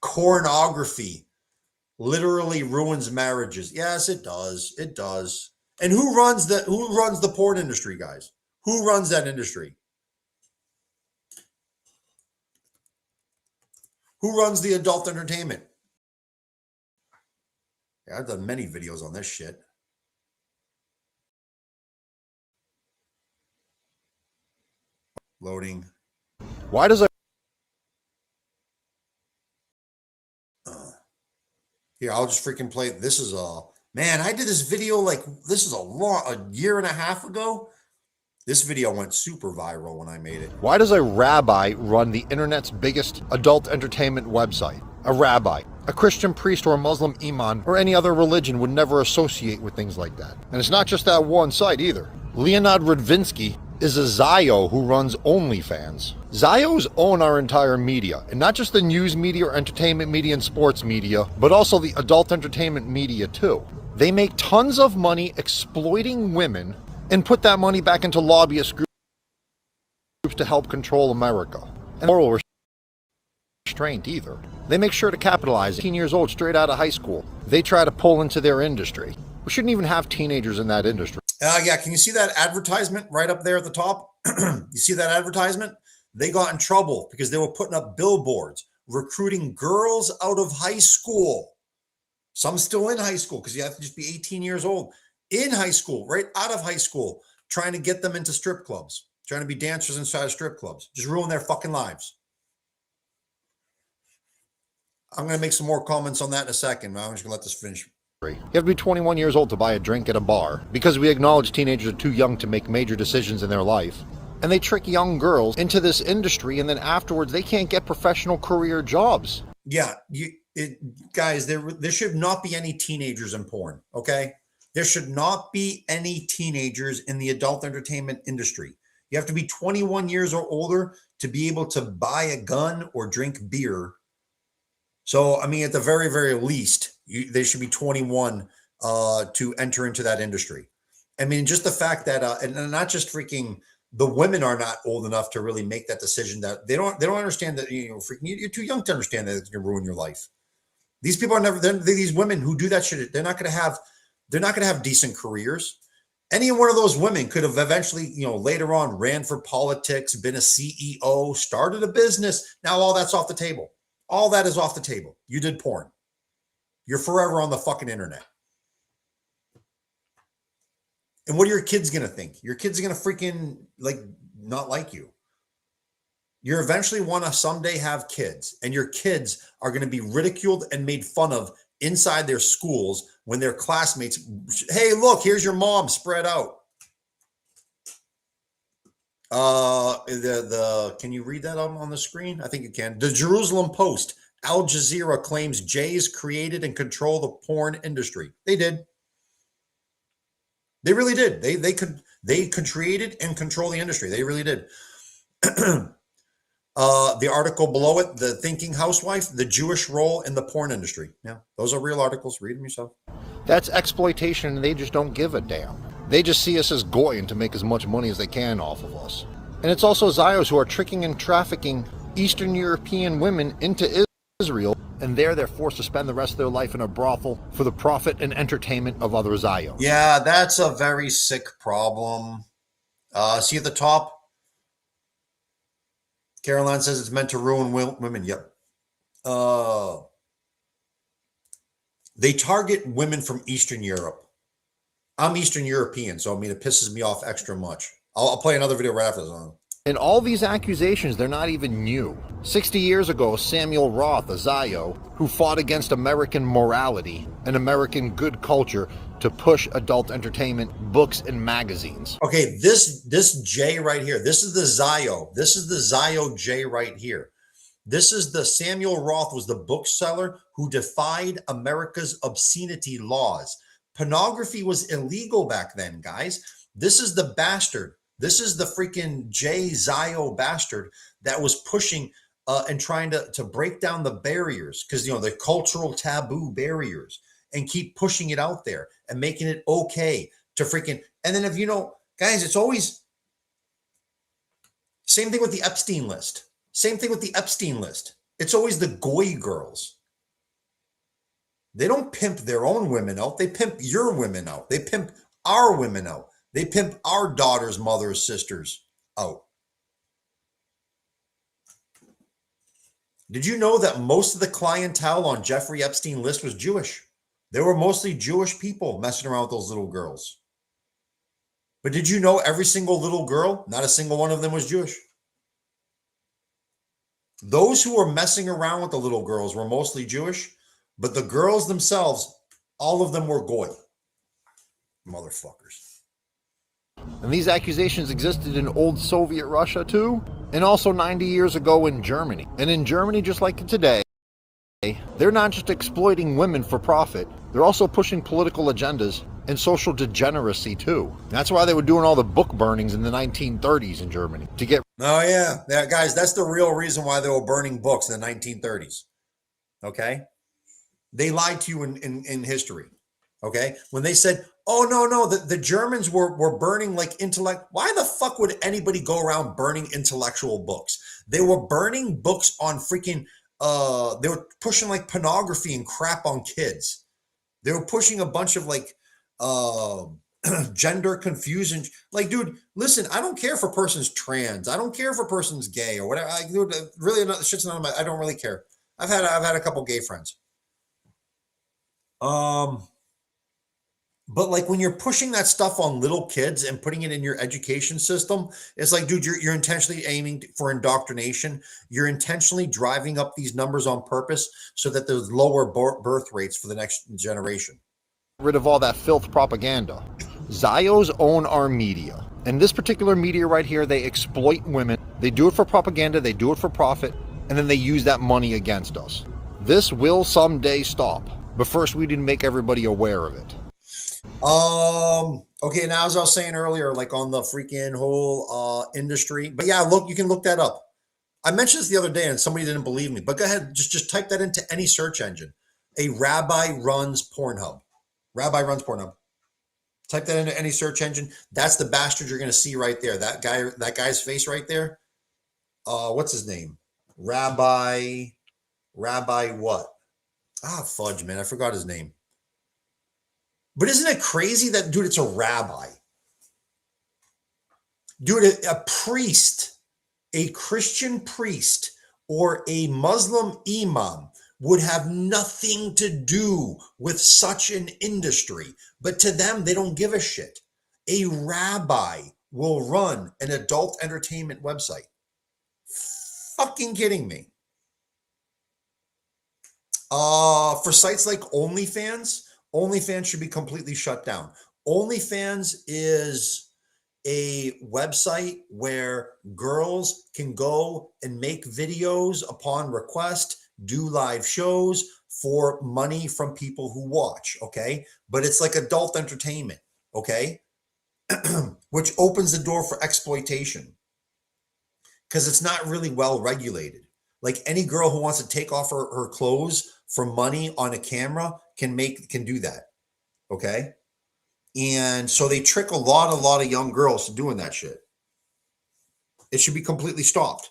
pornography literally ruins marriages. Yes, it does. It does. And who runs the porn industry, guys? Who runs that industry? Who runs the adult entertainment? Yeah, I've done many videos on this shit. Loading. Why does Here, I'll just freaking play. This is man, I did this video this is a year and a half ago. This video went super viral when I made it. Why does a rabbi run the internet's biggest adult entertainment website? A rabbi, a Christian priest or a Muslim imam or any other religion would never associate with things like that. And it's not just that one site either. Leonid Radvinsky is a Zio who runs OnlyFans. Zios own our entire media, and not just the news media or entertainment media and sports media, but also the adult entertainment media too. They make tons of money exploiting women and put that money back into lobbyist groups to help control America. And moral restraint either. They make sure to capitalize 18 years old straight out of high school. They try to pull into their industry. We shouldn't even have teenagers in that industry. Yeah, can you see that advertisement right up there at the top? You see that advertisement? They got in trouble because they were putting up billboards recruiting girls out of high school. Some still in high school because you have to just be 18 years old. In high school, right out of high school, trying to get them into strip clubs, trying to be dancers inside of strip clubs, just ruin their fucking lives. I'm going to make some more comments on that in a second. I'm just going to let this finish. You have to be 21 years old to buy a drink at a bar because we acknowledge teenagers are too young to make major decisions in their life. And they trick young girls into this industry, and then afterwards they can't get professional career jobs. Yeah, guys, there should not be any teenagers in porn, okay? There should not be any teenagers in the adult entertainment industry. You have to be 21 years or older to be able to buy a gun or drink beer. So, I mean, at the very, very least, they should be 21 to enter into that industry. I mean, just the fact that, and not just freaking, the women are not old enough to really make that decision. That they don't understand that, freaking, you're too young to understand that it's going to ruin your life. These people are never, these women who do that shit, they're not going to have decent careers. Any one of those women could have eventually, later on ran for politics, been a CEO, started a business. Now all that's off the table. All that is off the table. You did porn. You're forever on the fucking internet. And what are your kids going to think? Your kids are going to freaking not like you. You eventually want to someday have kids, and your kids are going to be ridiculed and made fun of inside their schools when their classmates, hey, look, here's your mom spread out. Can you read that on the screen? I think you can. The Jerusalem Post, Al Jazeera claims Jays created and control the porn industry. They did. They really did. They created and control the industry. They really did. The article below it, The Thinking Housewife, the Jewish role in the porn industry. Yeah, those are real articles. Read them yourself. That's exploitation, and they just don't give a damn. They just see us as goyim to make as much money as they can off of us. And it's also Zios who are tricking and trafficking Eastern European women into Israel, and there they're forced to spend the rest of their life in a brothel for the profit and entertainment of other Zios. Yeah, that's a very sick problem. See at the top? Caroline says it's meant to ruin women. Yep. They target women from Eastern Europe. I'm Eastern European, so I mean, it pisses me off extra much. I'll play another video right after this on. And all these accusations, they're not even new. 60 years ago, Samuel Roth, a Zio, who fought against American morality and American good culture to push adult entertainment, books, and magazines. Okay, this J right here, this is the Zio. This is the Zio J right here. This is the Samuel Roth was the bookseller who defied America's obscenity laws. Pornography was illegal back then, guys. This is the bastard. This is the freaking J Zio bastard that was pushing and trying to break down the barriers, because the cultural taboo barriers, and keep pushing it out there and making it okay to freaking. And then if guys, it's always same thing with the Epstein list. Same thing with the Epstein list. It's always the goy girls. They don't pimp their own women out. They pimp your women out. They pimp our women out. They pimp our daughters, mothers, sisters out. Did you know that most of the clientele on Jeffrey Epstein list was Jewish? They were mostly Jewish people messing around with those little girls. But did you know every single little girl, not a single one of them was Jewish? Those who were messing around with the little girls were mostly Jewish, but the girls themselves, all of them were goy. Motherfuckers. And these accusations existed in old Soviet Russia too, and also 90 years ago in Germany. And in Germany, just like today, they're not just exploiting women for profit, they're also pushing political agendas and social degeneracy too. That's why they were doing all the book burnings in the 1930s in Germany, to get... Oh yeah, guys, that's the real reason why they were burning books in the 1930s. Okay? They lied to you in history. Okay. When they said, oh, no, the Germans were burning like intellect. Why the fuck would anybody go around burning intellectual books? They were burning books on freaking, they were pushing like pornography and crap on kids. They were pushing a bunch of like, gender confusion. Like, dude, listen, I don't care if a person's trans. I don't care if a person's gay or whatever. Dude, really, shit's not I don't really care. I've had a couple gay friends. But like when you're pushing that stuff on little kids and putting it in your education system, it's like, dude, you're intentionally aiming for indoctrination. You're intentionally driving up these numbers on purpose so that there's lower birth rates for the next generation. Rid of all that filth propaganda. Zios own our media. And this particular media right here, they exploit women. They do it for propaganda, they do it for profit, and then they use that money against us. This will someday stop. But first we need to make everybody aware of it. Okay, now as I was saying earlier, like on the freaking whole industry, but yeah, look, you can look that up. I mentioned this the other day and somebody didn't believe me, but go ahead, just type that into any search engine. A rabbi runs Pornhub. Rabbi runs Pornhub. Type that into any search engine. That's the bastard you're going to see right there. That guy's face right there. What's his name? Rabbi what? Fudge, man. I forgot his name. But isn't it crazy that, dude, it's a rabbi? Dude, a priest, a Christian priest or a Muslim imam would have nothing to do with such an industry. But to them, they don't give a shit. A rabbi will run an adult entertainment website. Fucking kidding me. For sites like OnlyFans should be completely shut down. OnlyFans is a website where girls can go and make videos upon request, do live shows for money from people who watch, okay? But it's like adult entertainment, okay? Which opens the door for exploitation because it's not really well regulated. Like any girl who wants to take off her clothes for money on a camera can do that, okay? And so they trick a lot of young girls to doing that shit. It should be completely stopped.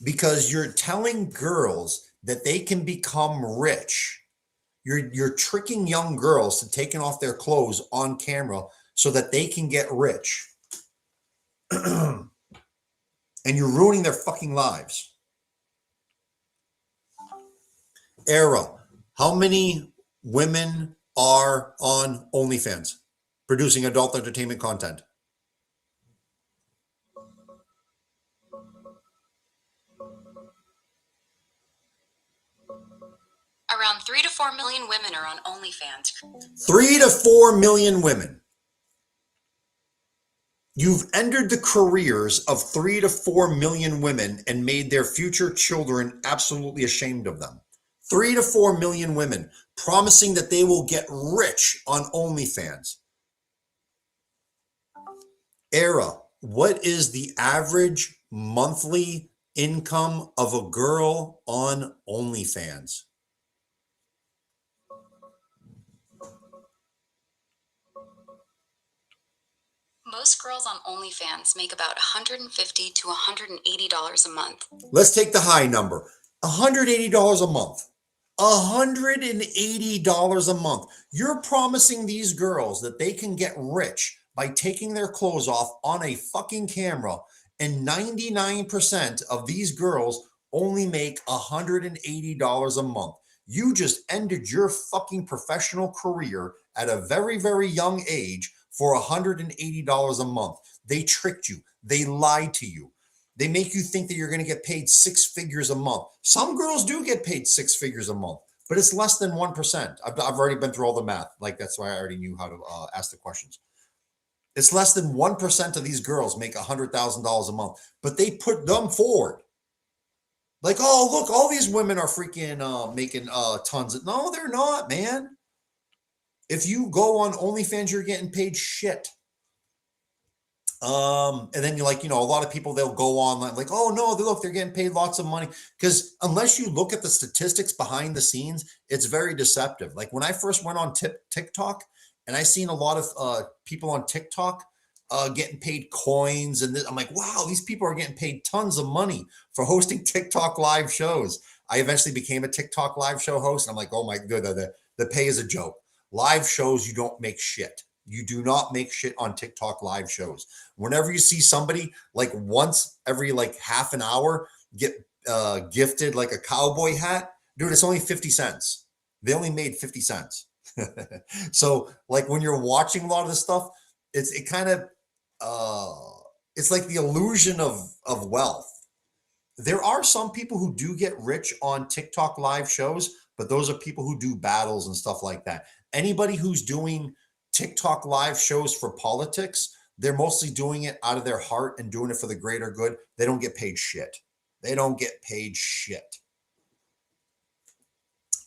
Because you're telling girls that they can become rich. You're tricking young girls to taking off their clothes on camera so that they can get rich. And you're ruining their fucking lives. Era, how many women are on OnlyFans producing adult entertainment content? Around 3 to 4 million women are on OnlyFans. 3 to 4 million women. You've entered the careers of 3 to 4 million women and made their future children absolutely ashamed of them. 3 to 4 million women promising that they will get rich on OnlyFans. Era, what is the average monthly income of a girl on OnlyFans? Most girls on OnlyFans make about $150 to $180 a month. Let's take the high number. $180 a month. $180 a month. You're promising these girls that they can get rich by taking their clothes off on a fucking camera, and 99% of these girls only make $180 a month. You just ended your fucking professional career at a very, very young age for $180 a month. They tricked you. They lied to you. They make you think that you're going to get paid 6 figures a month. Some girls do get paid 6 figures a month, but it's less than 1%. I've already been through all the math. Like, that's why I already knew how to ask the questions. It's less than 1% of these girls make $100,000 a month, but they put them forward. Like, oh, look, all these women are freaking making tons. No, they're not, man. If you go on OnlyFans, you're getting paid shit. And then you're like, a lot of people, they'll go online like, oh no, look, they're getting paid lots of money. Because unless you look at the statistics behind the scenes, it's very deceptive. Like when I first went on TikTok, and I seen a lot of people on TikTok getting paid coins, and I'm like, wow, these people are getting paid tons of money for hosting TikTok live shows. I eventually became a TikTok live show host, and I'm like, oh my god, the pay is a joke. Live shows, you don't make shit. You do not make shit on TikTok live shows. Whenever you see somebody like once every like half an hour get gifted like a cowboy hat, dude, it's only 50 cents. They only made 50 cents. So like when you're watching a lot of this stuff, it's like the illusion of wealth. There are some people who do get rich on TikTok live shows, but those are people who do battles and stuff like that. Anybody who's doing TikTok live shows for politics, they're mostly doing it out of their heart and doing it for the greater good. They don't get paid shit. They don't get paid shit.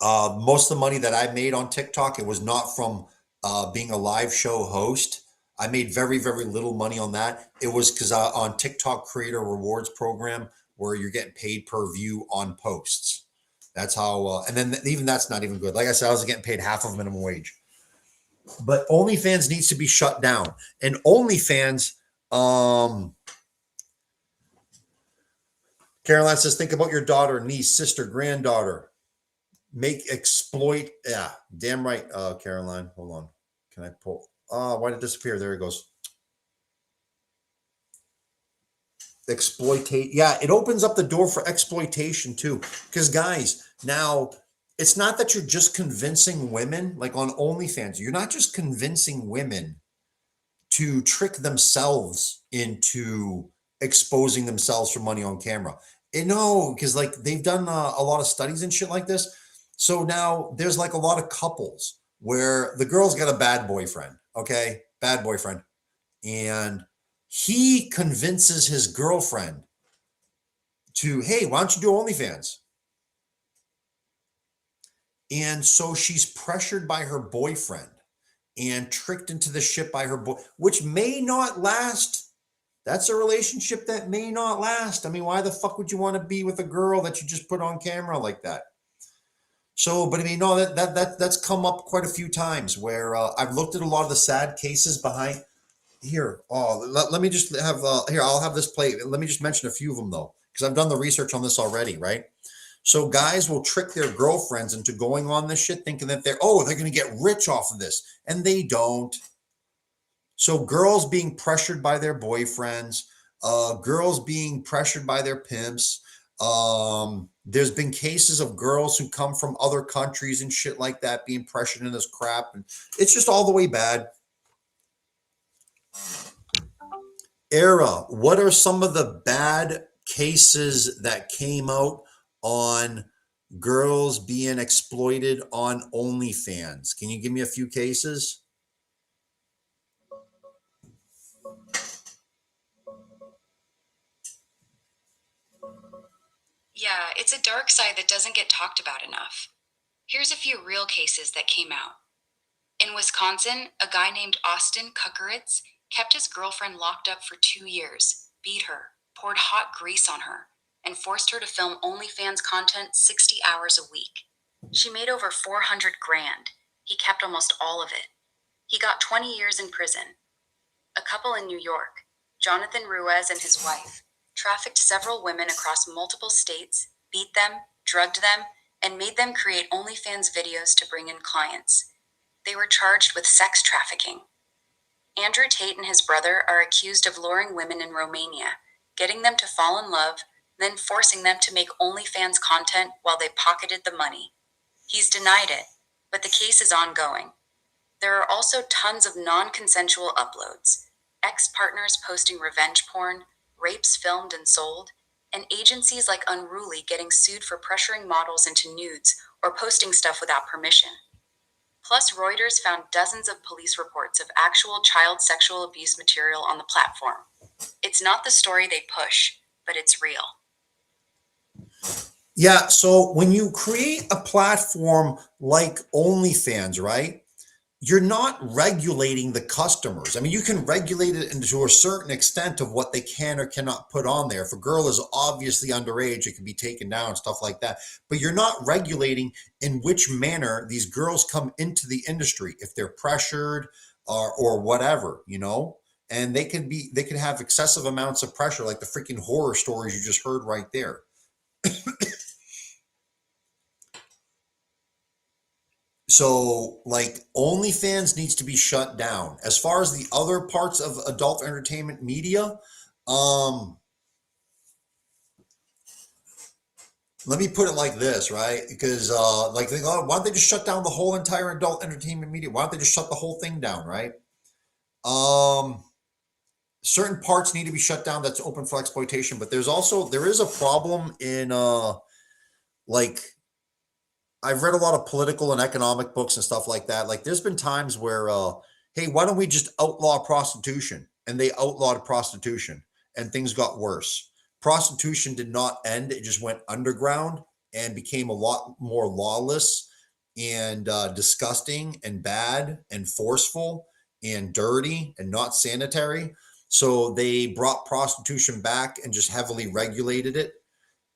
Most of the money that I made on TikTok, it was not from being a live show host. I made very, very little money on that. It was because on TikTok Creator Rewards Program, where you're getting paid per view on posts. That's how, and then even that's not even good. Like I said, I was getting paid half of minimum wage. But OnlyFans needs to be shut down. And OnlyFans, Caroline says, think about your daughter, niece, sister, granddaughter. Exploit. Yeah, damn right, Caroline. Hold on. Can I pull? Why did it disappear? There it goes. Exploitate. Yeah, it opens up the door for exploitation too. Because guys, now it's not that you're just convincing women, like on OnlyFans, you're not just convincing women to trick themselves into exposing themselves for money on camera. No, because like they've done a lot of studies and shit like this. So now there's like a lot of couples where the girl's got a bad boyfriend, okay? Bad boyfriend. And he convinces his girlfriend to, hey, why don't you do OnlyFans? And so she's pressured by her boyfriend and tricked into the shit by her boy, which may not last. That's a relationship that may not last. I mean, why the fuck would you want to be with a girl that you just put on camera like that? So, but I mean, no, that's come up quite a few times where I've looked at a lot of the sad cases behind here. Oh, let me just have here. I'll have this play. Let me just mention a few of them though, because I've done the research on this already, right? So guys will trick their girlfriends into going on this shit, thinking that they're going to get rich off of this, and they don't. So girls being pressured by their boyfriends, girls being pressured by their pimps. There's been cases of girls who come from other countries and shit like that being pressured in this crap, and it's just all the way bad. Era, what are some of the bad cases that came out on girls being exploited on OnlyFans? Can you give me a few cases? Yeah, it's a dark side that doesn't get talked about enough. Here's a few real cases that came out. In Wisconsin, a guy named Austin Kukeritz kept his girlfriend locked up for 2 years, beat her, poured hot grease on her, and forced her to film OnlyFans content 60 hours a week. She made over $400,000. He kept almost all of it. He got 20 years in prison. A couple in New York, Jonathan Ruiz and his wife, trafficked several women across multiple states, beat them, drugged them, and made them create OnlyFans videos to bring in clients. They were charged with sex trafficking. Andrew Tate and his brother are accused of luring women in Romania, getting them to fall in love, then forcing them to make OnlyFans content while they pocketed the money. He's denied it, but the case is ongoing. There are also tons of non-consensual uploads, ex-partners posting revenge porn, rapes filmed and sold, and agencies like Unruly getting sued for pressuring models into nudes or posting stuff without permission. Plus, Reuters found dozens of police reports of actual child sexual abuse material on the platform. It's not the story they push, but it's real. Yeah, so when you create a platform like OnlyFans, right, you're not regulating the customers. I mean, you can regulate it to a certain extent of what they can or cannot put on there. If a girl is obviously underage, it can be taken down, stuff like that. But you're not regulating in which manner these girls come into the industry, if they're pressured or whatever, you know. And they could have excessive amounts of pressure, like the freaking horror stories you just heard right there. So, like, OnlyFans needs to be shut down. As far as the other parts of adult entertainment media, let me put it like this, right? Because, like, they go, why don't they just shut down the whole entire adult entertainment media? Why don't they just shut the whole thing down, right? Certain parts need to be shut down that's open for exploitation, but there is a problem in, like, I've read a lot of political and economic books and stuff like that. Like, there's been times where, hey, why don't we just outlaw prostitution? And they outlawed prostitution and things got worse. Prostitution did not end. It just went underground and became a lot more lawless and disgusting and bad and forceful and dirty and not sanitary. So they brought prostitution back and just heavily regulated it.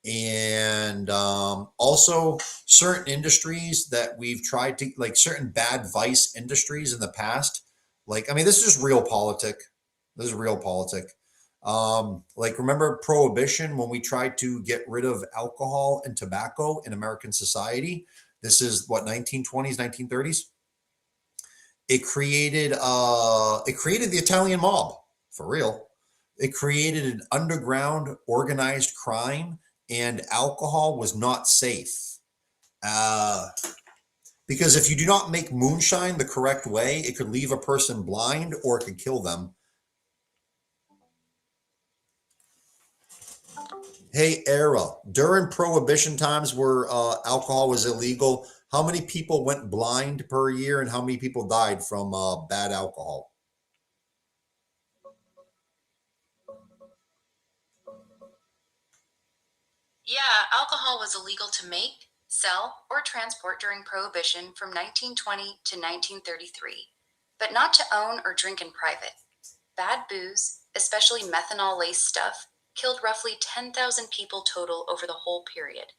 And also certain industries that we've tried to, like certain bad vice industries in the past, like, I mean, this is real politic. This is real politic. Like, remember Prohibition, when we tried to get rid of alcohol and tobacco in American society? This is what, 1920s, 1930s? It created the Italian mob, for real. It created an underground organized crime, and alcohol was not safe. Because if you do not make moonshine the correct way, it could leave a person blind or it could kill them. Hey, Era, during Prohibition times where alcohol was illegal, how many people went blind per year and how many people died from bad alcohol? Yeah, alcohol was illegal to make, sell, or transport during Prohibition from 1920 to 1933, but not to own or drink in private. Bad booze, especially methanol-laced stuff, killed roughly 10,000 people total over the whole period,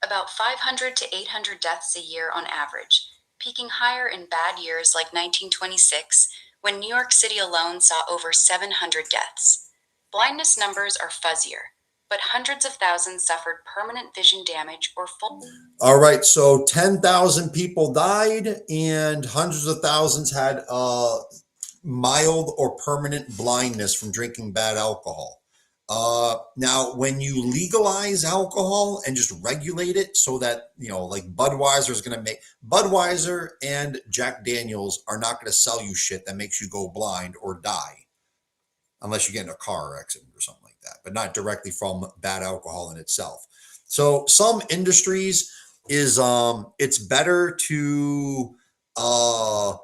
about 500 to 800 deaths a year on average, peaking higher in bad years like 1926, when New York City alone saw over 700 deaths. Blindness numbers are fuzzier, but hundreds of thousands suffered permanent vision damage or full. All right, so 10,000 people died and hundreds of thousands had mild or permanent blindness from drinking bad alcohol. Now, when you legalize alcohol and just regulate it so that, you know, like Budweiser is going to make, Budweiser and Jack Daniels are not going to sell you shit that makes you go blind or die, unless you get in a car accident or something like that, but not directly from bad alcohol in itself. So some industries is, it's better to allow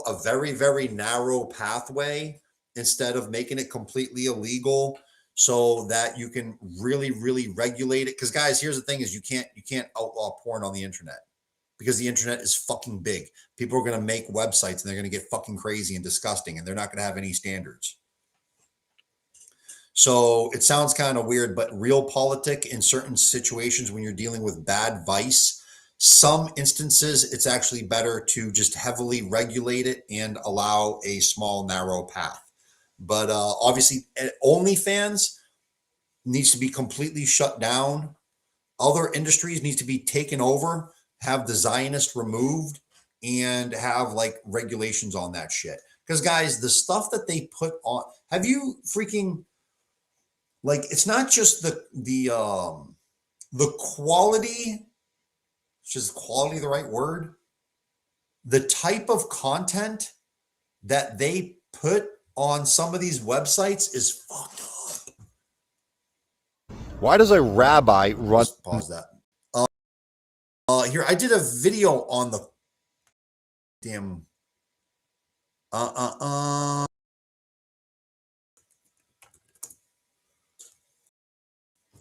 a very, very narrow pathway instead of making it completely illegal, so that you can really, really regulate it. Because guys, here's the thing: is you can't outlaw porn on the internet, because the internet is fucking big. People are going to make websites and they're going to get fucking crazy and disgusting, and they're not going to have any standards. So it sounds kind of weird, but realpolitik in certain situations when you're dealing with bad vice, some instances it's actually better to just heavily regulate it and allow a small, narrow path. But obviously, OnlyFans needs to be completely shut down. Other industries needs to be taken over, have the Zionist removed, and have like regulations on that shit. Because guys, the stuff that they put on, have you freaking, like, it's not just the quality, is quality the right word? The type of content that they put on some of these websites is fucked up. Why does a rabbi run? Just pause that. Here, I did a video on the damn.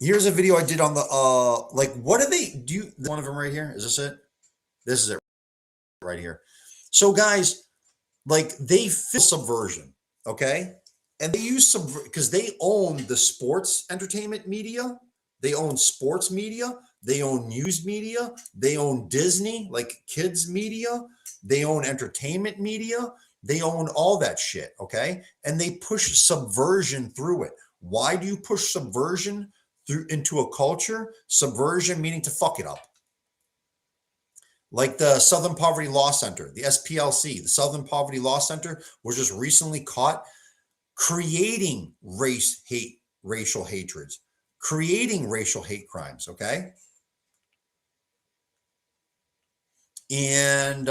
Here's a video I did on the like, what do they do? One of them right here. Is this it? This is it right here. So guys, like they feel subversion, okay? And they use because they own the sports entertainment media. They own sports media. They own news media. They own Disney, like kids media. They own entertainment media. They own all that shit, okay? And they push subversion through it. Why do you push subversion through into a culture? Subversion meaning to fuck it up. Like the Southern Poverty Law Center, the SPLC, the Southern Poverty Law Center was just recently caught creating racial hatreds, creating racial hate crimes, okay? And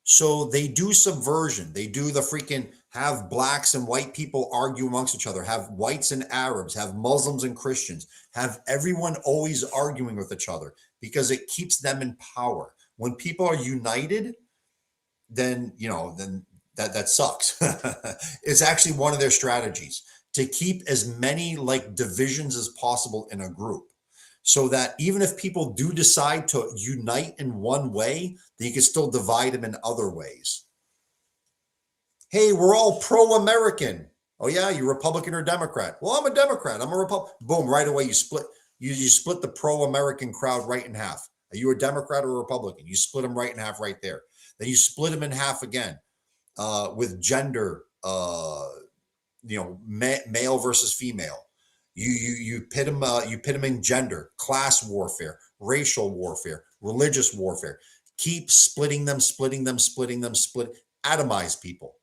so they do subversion. They do the freaking have blacks and white people argue amongst each other, have whites and Arabs, have Muslims and Christians, have everyone always arguing with each other because it keeps them in power. When people are united, then, you know, then that sucks. It's actually one of their strategies to keep as many like divisions as possible in a group. So that even if people do decide to unite in one way, then you can still divide them in other ways. Hey, we're all pro-American. Oh yeah, you're Republican or Democrat? Well, I'm a Democrat. I'm a Republican. Boom, right away you split. You split the pro-American crowd right in half. Are you a Democrat or a Republican? You split them right in half right there. Then you split them in half again with gender, male versus female. You pit them in gender, class warfare, racial warfare, religious warfare. Keep splitting them, atomize people,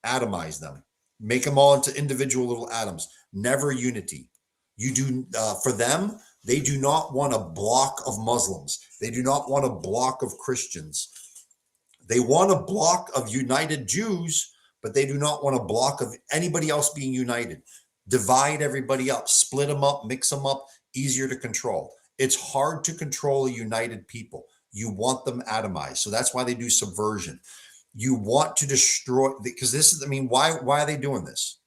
atomize them, make them all into individual little atoms, never unity. You do, for them, they do not want a block of Muslims. They do not want a block of Christians. They want a block of united Jews, but they do not want a block of anybody else being united. Divide everybody up, split them up, mix them up, easier to control. It's hard to control a united people. You want them atomized. So that's why they do subversion. You want to destroy, because this is, I mean, why are they doing this?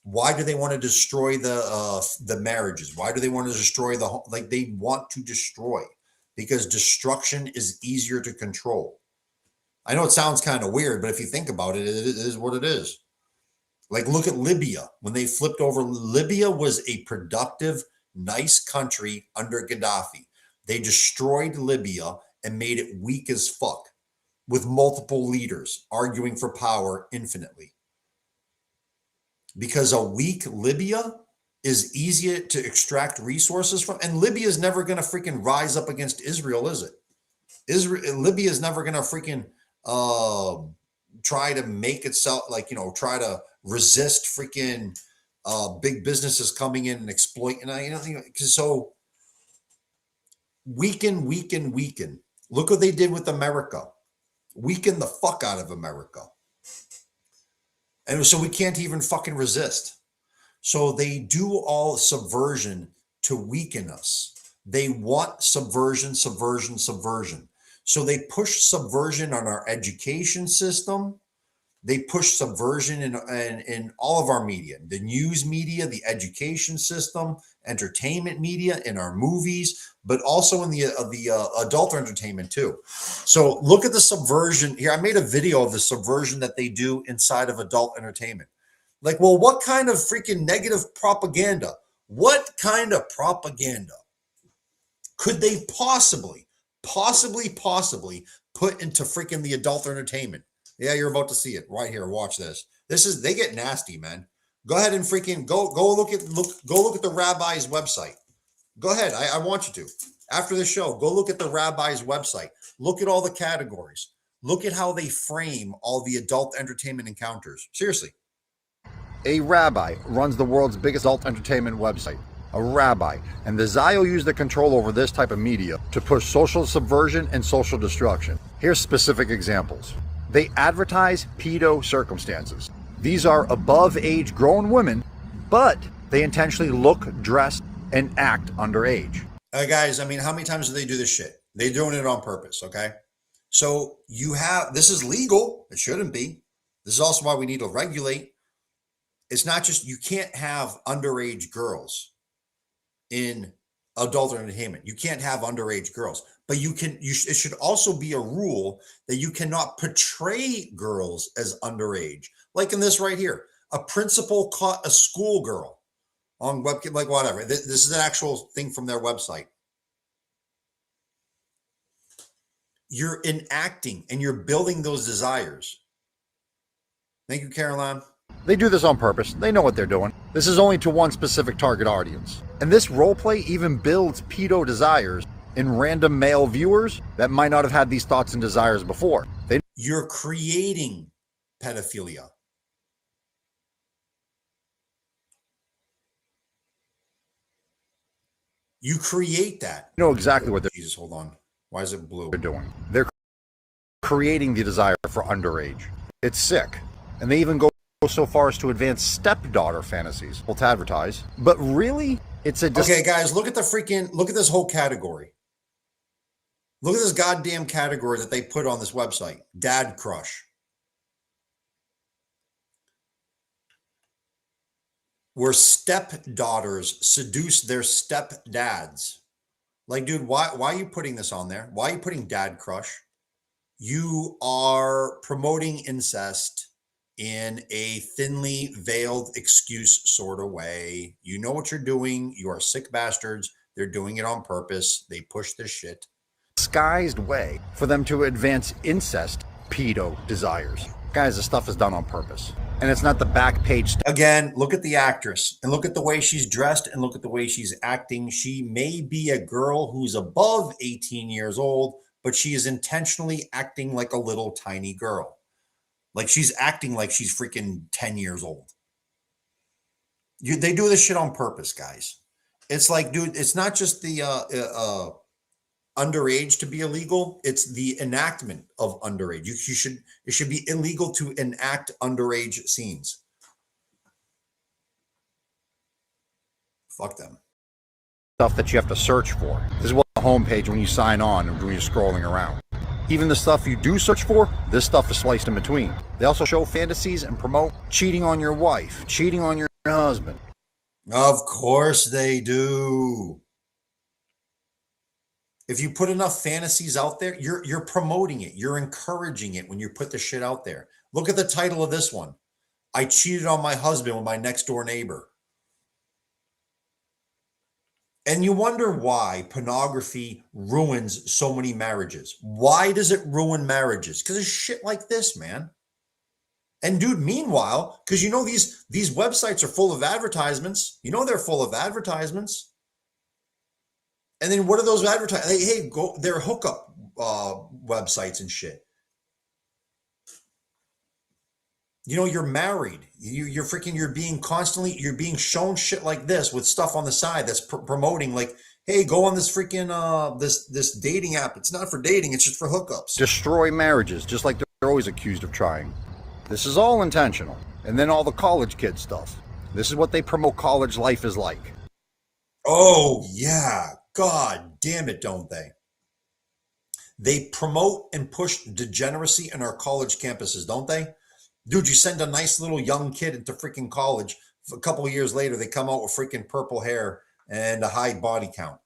Why do they want to destroy the marriages? Why do they want to destroy like they want to destroy? Because destruction is easier to control. I know it sounds kind of weird, but if you think about it, it is what it is. Like, look at Libya. When they flipped over, Libya was a productive, nice country under Gaddafi. They destroyed Libya and made it weak as fuck with multiple leaders arguing for power infinitely. Because a weak Libya is easier to extract resources from. And Libya is never going to freaking rise up against Israel, is it? Libya is never going to freaking try to make itself, like, you know, try to resist freaking big businesses coming in and exploiting. So weaken. Look what they did with America. Weaken the fuck out of America. And so we can't even fucking resist. So they do all subversion to weaken us. They want subversion. So they push subversion on our education system. They push subversion in all of our media, the news media, the education system, entertainment media, in our movies, but also in the adult entertainment too. So look at the subversion here. I made a video of the subversion that they do inside of adult entertainment. Like, well, what kind of freaking negative propaganda? What kind of propaganda could they possibly put into freaking the adult entertainment? Yeah, you're about to see it right here. Watch this. They get nasty, man. Go ahead and freaking go look at the rabbi's website. Go ahead. I want you to. After the show, go look at the rabbi's website. Look at all the categories. Look at how they frame all the adult entertainment encounters. Seriously. A rabbi runs the world's biggest adult entertainment website. A rabbi. And the Zio use the control over this type of media to push social subversion and social destruction. Here's specific examples. They advertise pedo circumstances. These are above age grown women, but they intentionally look, dress, and act underage. Guys, I mean, how many times do they do this shit? They're doing it on purpose, okay? So this is legal. It shouldn't be. This is also why we need to regulate. It's not just, you can't have underage girls in adult entertainment. You can't have underage girls, But it should also be a rule that you cannot portray girls as underage. Like in this right here, a principal caught a schoolgirl on webcam, like whatever. This is an actual thing from their website. You're enacting and you're building those desires. Thank you, Caroline. They do this on purpose. They know what they're doing. This is only to one specific target audience. And this roleplay even builds pedo desires in random male viewers that might not have had these thoughts and desires before. You're creating pedophilia. You create that. You know exactly what they're Jesus, hold on. Why is it blue? They're doing. They're creating the desire for underage. It's sick. And they even go so far as to advance stepdaughter fantasies to advertise. But really, it's a... Okay, guys, look at this whole category. Look at this goddamn category that they put on this website. Dad crush. Where stepdaughters seduce their stepdads. Like, dude, why are you putting this on there? Why are you putting dad crush? You are promoting incest in a thinly veiled excuse sort of way. You know what you're doing. You are sick bastards. They're doing it on purpose. They push this shit. Disguised way for them to advance incest pedo desires. Guys, this stuff is done on purpose. And it's not the back page. Again, look at the actress and look at the way she's dressed and look at the way she's acting. She may be a girl who's above 18 years old, but she is intentionally acting like a little tiny girl. Like she's acting like she's freaking 10 years old. They do this shit on purpose, guys. It's like, dude, it's not just the underage to be illegal. It's the enactment of underage. It should be illegal to enact underage scenes. Fuck them. Stuff that you have to search for. This is what the homepage when you sign on and when you're scrolling around. Even the stuff you do search for, this stuff is spliced in between. They also show fantasies and promote cheating on your wife, cheating on your husband. Of course they do. If you put enough fantasies out there, you're promoting it. You're encouraging it when you put the shit out there. Look at the title of this one. I cheated on my husband with my next door neighbor. And you wonder why pornography ruins so many marriages. Why does it ruin marriages? Because of shit like this, man. And dude, meanwhile, because you know these websites are full of advertisements. You know they're full of advertisements. And then what are those advertisements? Hey, go. They're hookup websites and shit. You know, you're married. You're being shown shit like this with stuff on the side that's promoting like, hey, go on this freaking this dating app. It's not for dating. It's just for hookups. Destroy marriages, just like they're always accused of trying. This is all intentional. And then all the college kid stuff. This is what they promote college life is like. Oh, yeah. God damn it, don't they? They promote and push degeneracy in our college campuses, don't they? Dude, you send a nice little young kid into freaking college. A couple of years later, they come out with freaking purple hair and a high body count.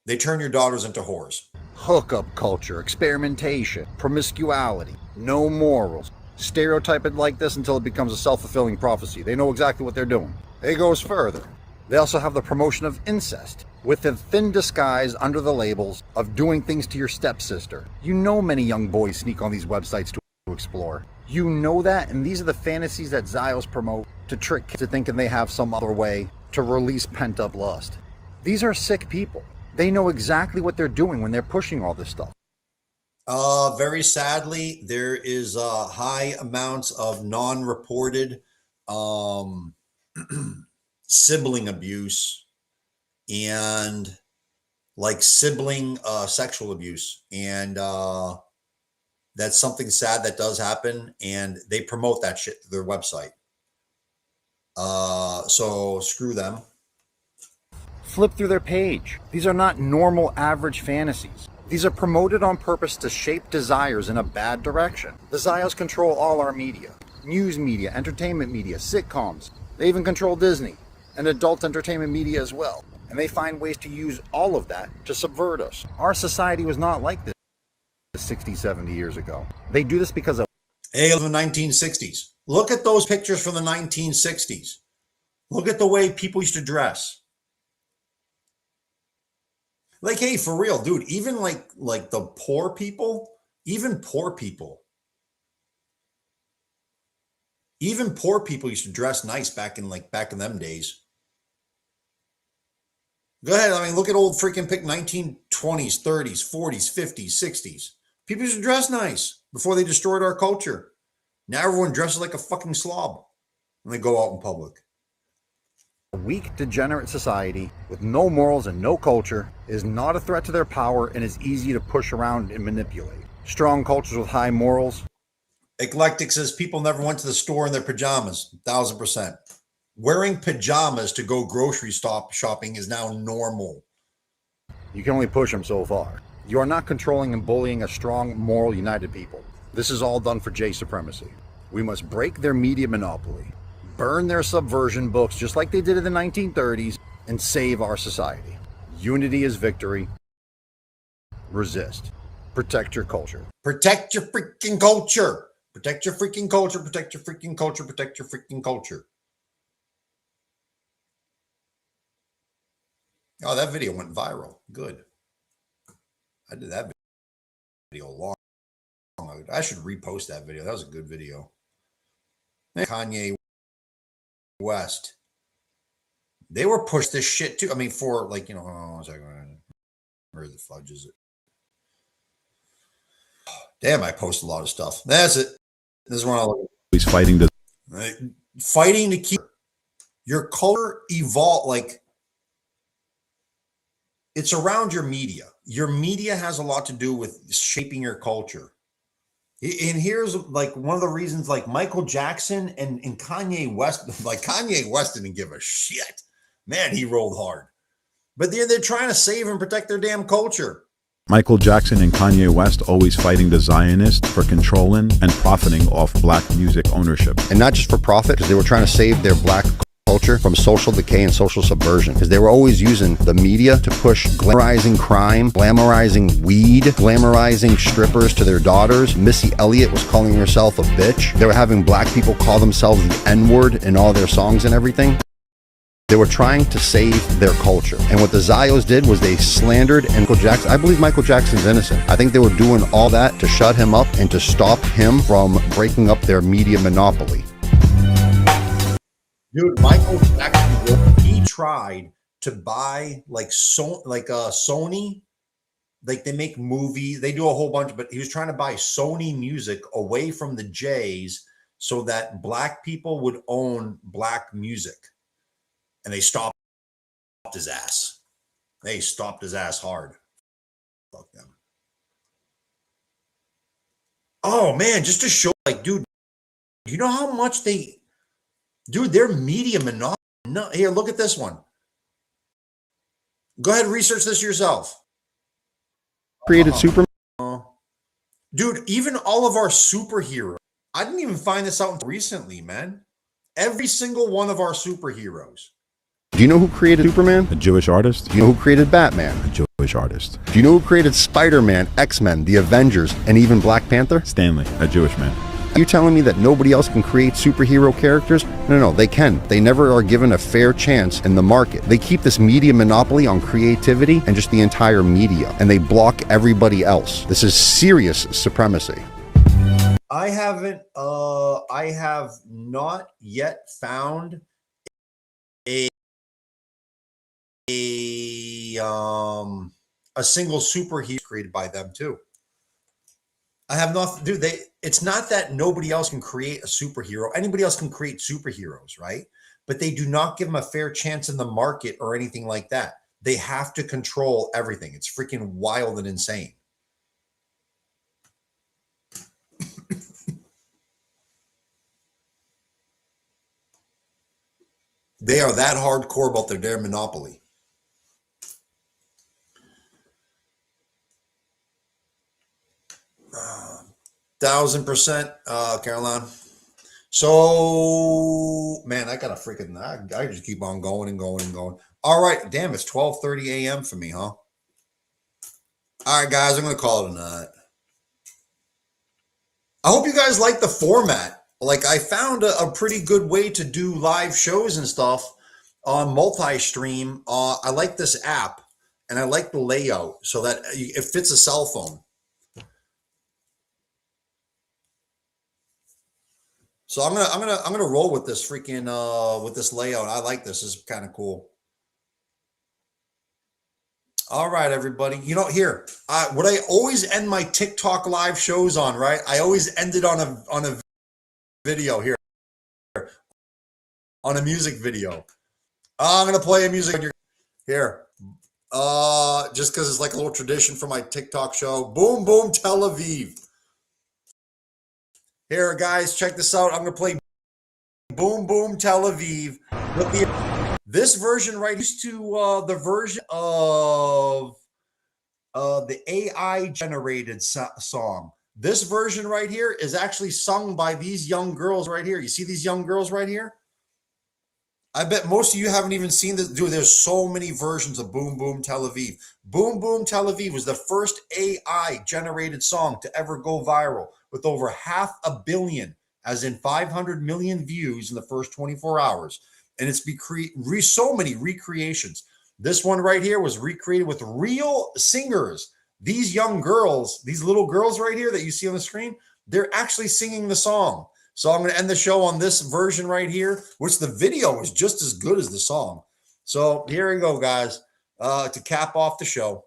They turn your daughters into whores. Hookup culture, experimentation, promiscuity, no morals. Stereotype it like this until it becomes a self-fulfilling prophecy. They know exactly what they're doing. It goes further. They also have the promotion of incest, with a thin disguise under the labels of doing things to your stepsister. You know many young boys sneak on these websites to explore. You know that, and these are the fantasies that Zios promote to trick kids into thinking they have some other way to release pent-up lust. These are sick people. They know exactly what they're doing when they're pushing all this stuff. Very sadly, there is high amounts of non-reported sibling abuse and like sibling sexual abuse. And that's something sad that does happen. And they promote that shit to their website. So screw them. Flip through their page. These are not normal average fantasies. These are promoted on purpose to shape desires in a bad direction. The Zios control all our media. News media, entertainment media, sitcoms. They even control Disney and adult entertainment media as well. And they find ways to use all of that to subvert us. Our society was not like this 60, 70 years ago. They do this because of the 1960s. Look at those pictures from the 1960s. Look at the way people used to dress. Like, hey, for real, dude, even like the poor people, even poor people used to dress nice back in them days. Go ahead. I mean, look at old freaking 1920s, 30s, 40s, 50s, 60s. People used to dress nice before they destroyed our culture. Now everyone dresses like a fucking slob when they go out in public. a weak, degenerate society with no morals and no culture is not a threat to their power and is easy to push around and manipulate. Strong cultures with high morals. Eclectic says people never went to the store in their pajamas. 1,000%. Wearing pajamas to go grocery shopping is now normal. You can only push them so far. You are not controlling and bullying a strong, moral, united people. This is all done for J supremacy. We must break their media monopoly, burn their subversion books just like they did in the 1930s, and save our society. Unity is victory. Resist. Protect your culture. Protect your freaking culture. Protect your freaking culture. Protect your freaking culture. Protect your freaking culture. Oh, that video went viral. Good. I did that video long ago. I should repost that video. That was a good video. Kanye West. They were pushed this shit too. I mean, for like, hold on one second. Where the fudge is it? Damn, I post a lot of stuff. That's it. This is one I look at. He's fighting to keep your culture evolve. Like, it's around your media. Your media has a lot to do with shaping your culture. And here's like one of the reasons, like Michael Jackson and Kanye West, like Kanye West didn't give a shit. Man, he rolled hard. But they're trying to save and protect their damn culture. Michael Jackson and Kanye West always fighting the Zionists for controlling and profiting off black music ownership. And not just for profit, because they were trying to save their black culture from social decay and social subversion, because they were always using the media to push glamorizing crime, glamorizing weed, glamorizing strippers to their daughters. Missy Elliott was calling herself a bitch. They were having black people call themselves the N-word in all their songs and everything. They were trying to save their culture. And what the Zios did was they slandered Michael Jackson. I believe Michael Jackson's innocent. I think they were doing all that to shut him up and to stop him from breaking up their media monopoly. Dude, Michael Jackson, he tried to buy Sony. Like, they make movies, they do a whole bunch, but he was trying to buy Sony Music away from the Jays so that black people would own black music. And they stopped his ass. They stopped his ass hard. Fuck them. Oh, man, just to show, like, dude, you know how much their media monopoly. No, here, look at this one. Go ahead, research this yourself. Created Superman. Dude, even all of our superheroes. I didn't even find this out recently, man. Every single one of our superheroes. Do you know who created Superman? A Jewish artist. Do you know who created Batman? A Jewish artist. Do you know who created Spider-Man, X-Men, the Avengers, and even Black Panther? Stanley, a Jewish man. Are you telling me that nobody else can create superhero characters? No, they can. They never are given a fair chance in the market. They keep this media monopoly on creativity and just the entire media, and they block everybody else. This is serious supremacy. I have not yet found a single superhero created by them too. I have not, dude. It's not that nobody else can create a superhero. Anybody else can create superheroes, right? But they do not give them a fair chance in the market or anything like that. They have to control everything. It's freaking wild and insane. They are that hardcore about their damn monopoly. 1,000%, Caroline. So, man, I got a freaking, I just keep on going and going and going. All right, damn, it's 12:30 a.m. for me, huh? All right, guys, I'm going to call it a night. I hope you guys like the format. Like, I found a pretty good way to do live shows and stuff on multi-stream. I like this app, and I like the layout so that it fits a cell phone. So I'm gonna roll with this freaking with this layout. I like this. This is kind of cool. All right, everybody. You know, here, what I always end my TikTok live shows on, right? I always end it on a video here, on a music video. I'm gonna play a music here, just because it's like a little tradition for my TikTok show. Boom, boom, Tel Aviv. Here, guys, check this out. I'm gonna play Boom, boom, Tel Aviv. This version right used to the version of the AI generated song. This version right here is actually sung by these young girls right here. You see these young girls right here? I bet most of you haven't even seen this. Dude, there's so many versions of Boom Boom Tel Aviv. Boom Boom Tel Aviv was the first AI generated song to ever go viral with over 500 million, as in 500 million views in the first 24 hours. And it's so many recreations. This one right here was recreated with real singers. These young girls, these little girls right here that you see on the screen, they're actually singing the song. So I'm going to end the show on this version right here, which the video is just as good as the song. So here we go, guys, to cap off the show.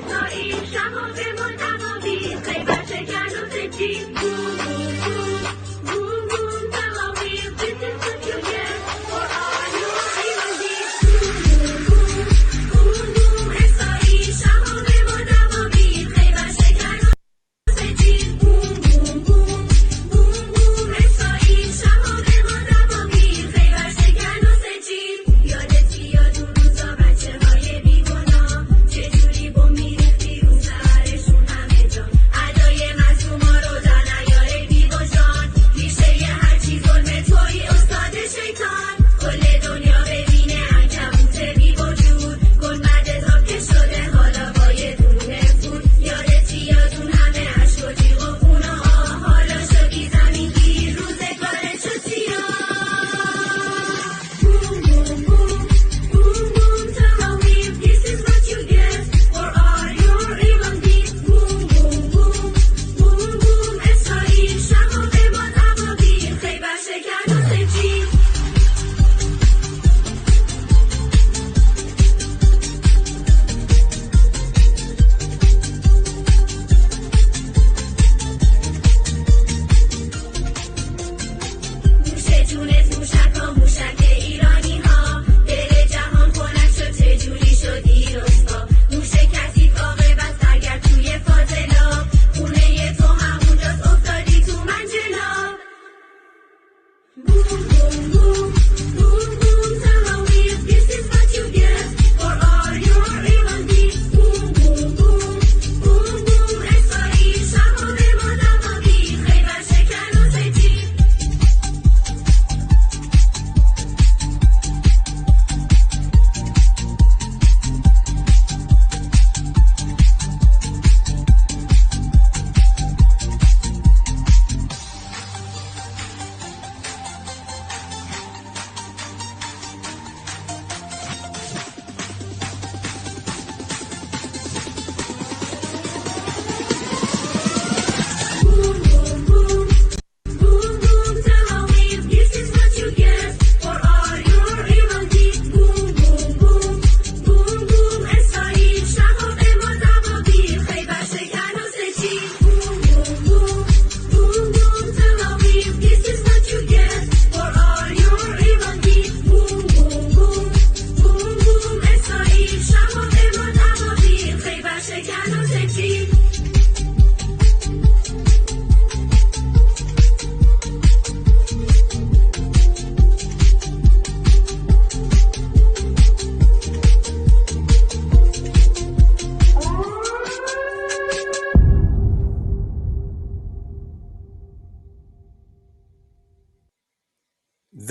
Noi siamo dei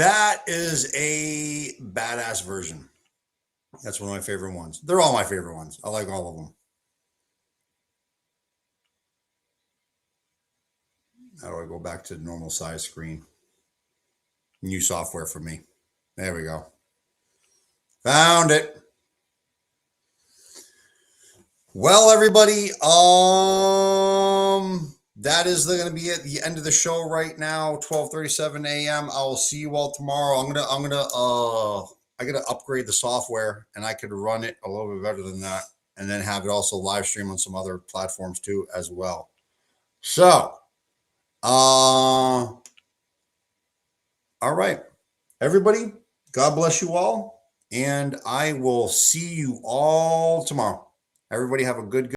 That is a badass version. That's one of my favorite ones. They're all my favorite ones. I like all of them. How do I go back to normal size screen? New software for me. There we go. Found it. Well, everybody, that is going to be at the end of the show right now, 12:37 a.m. I will see you all tomorrow. I got to upgrade the software, and I could run it a little bit better than that, and then have it also live stream on some other platforms too as well. So, all right, everybody, God bless you all, and I will see you all tomorrow. Everybody have a good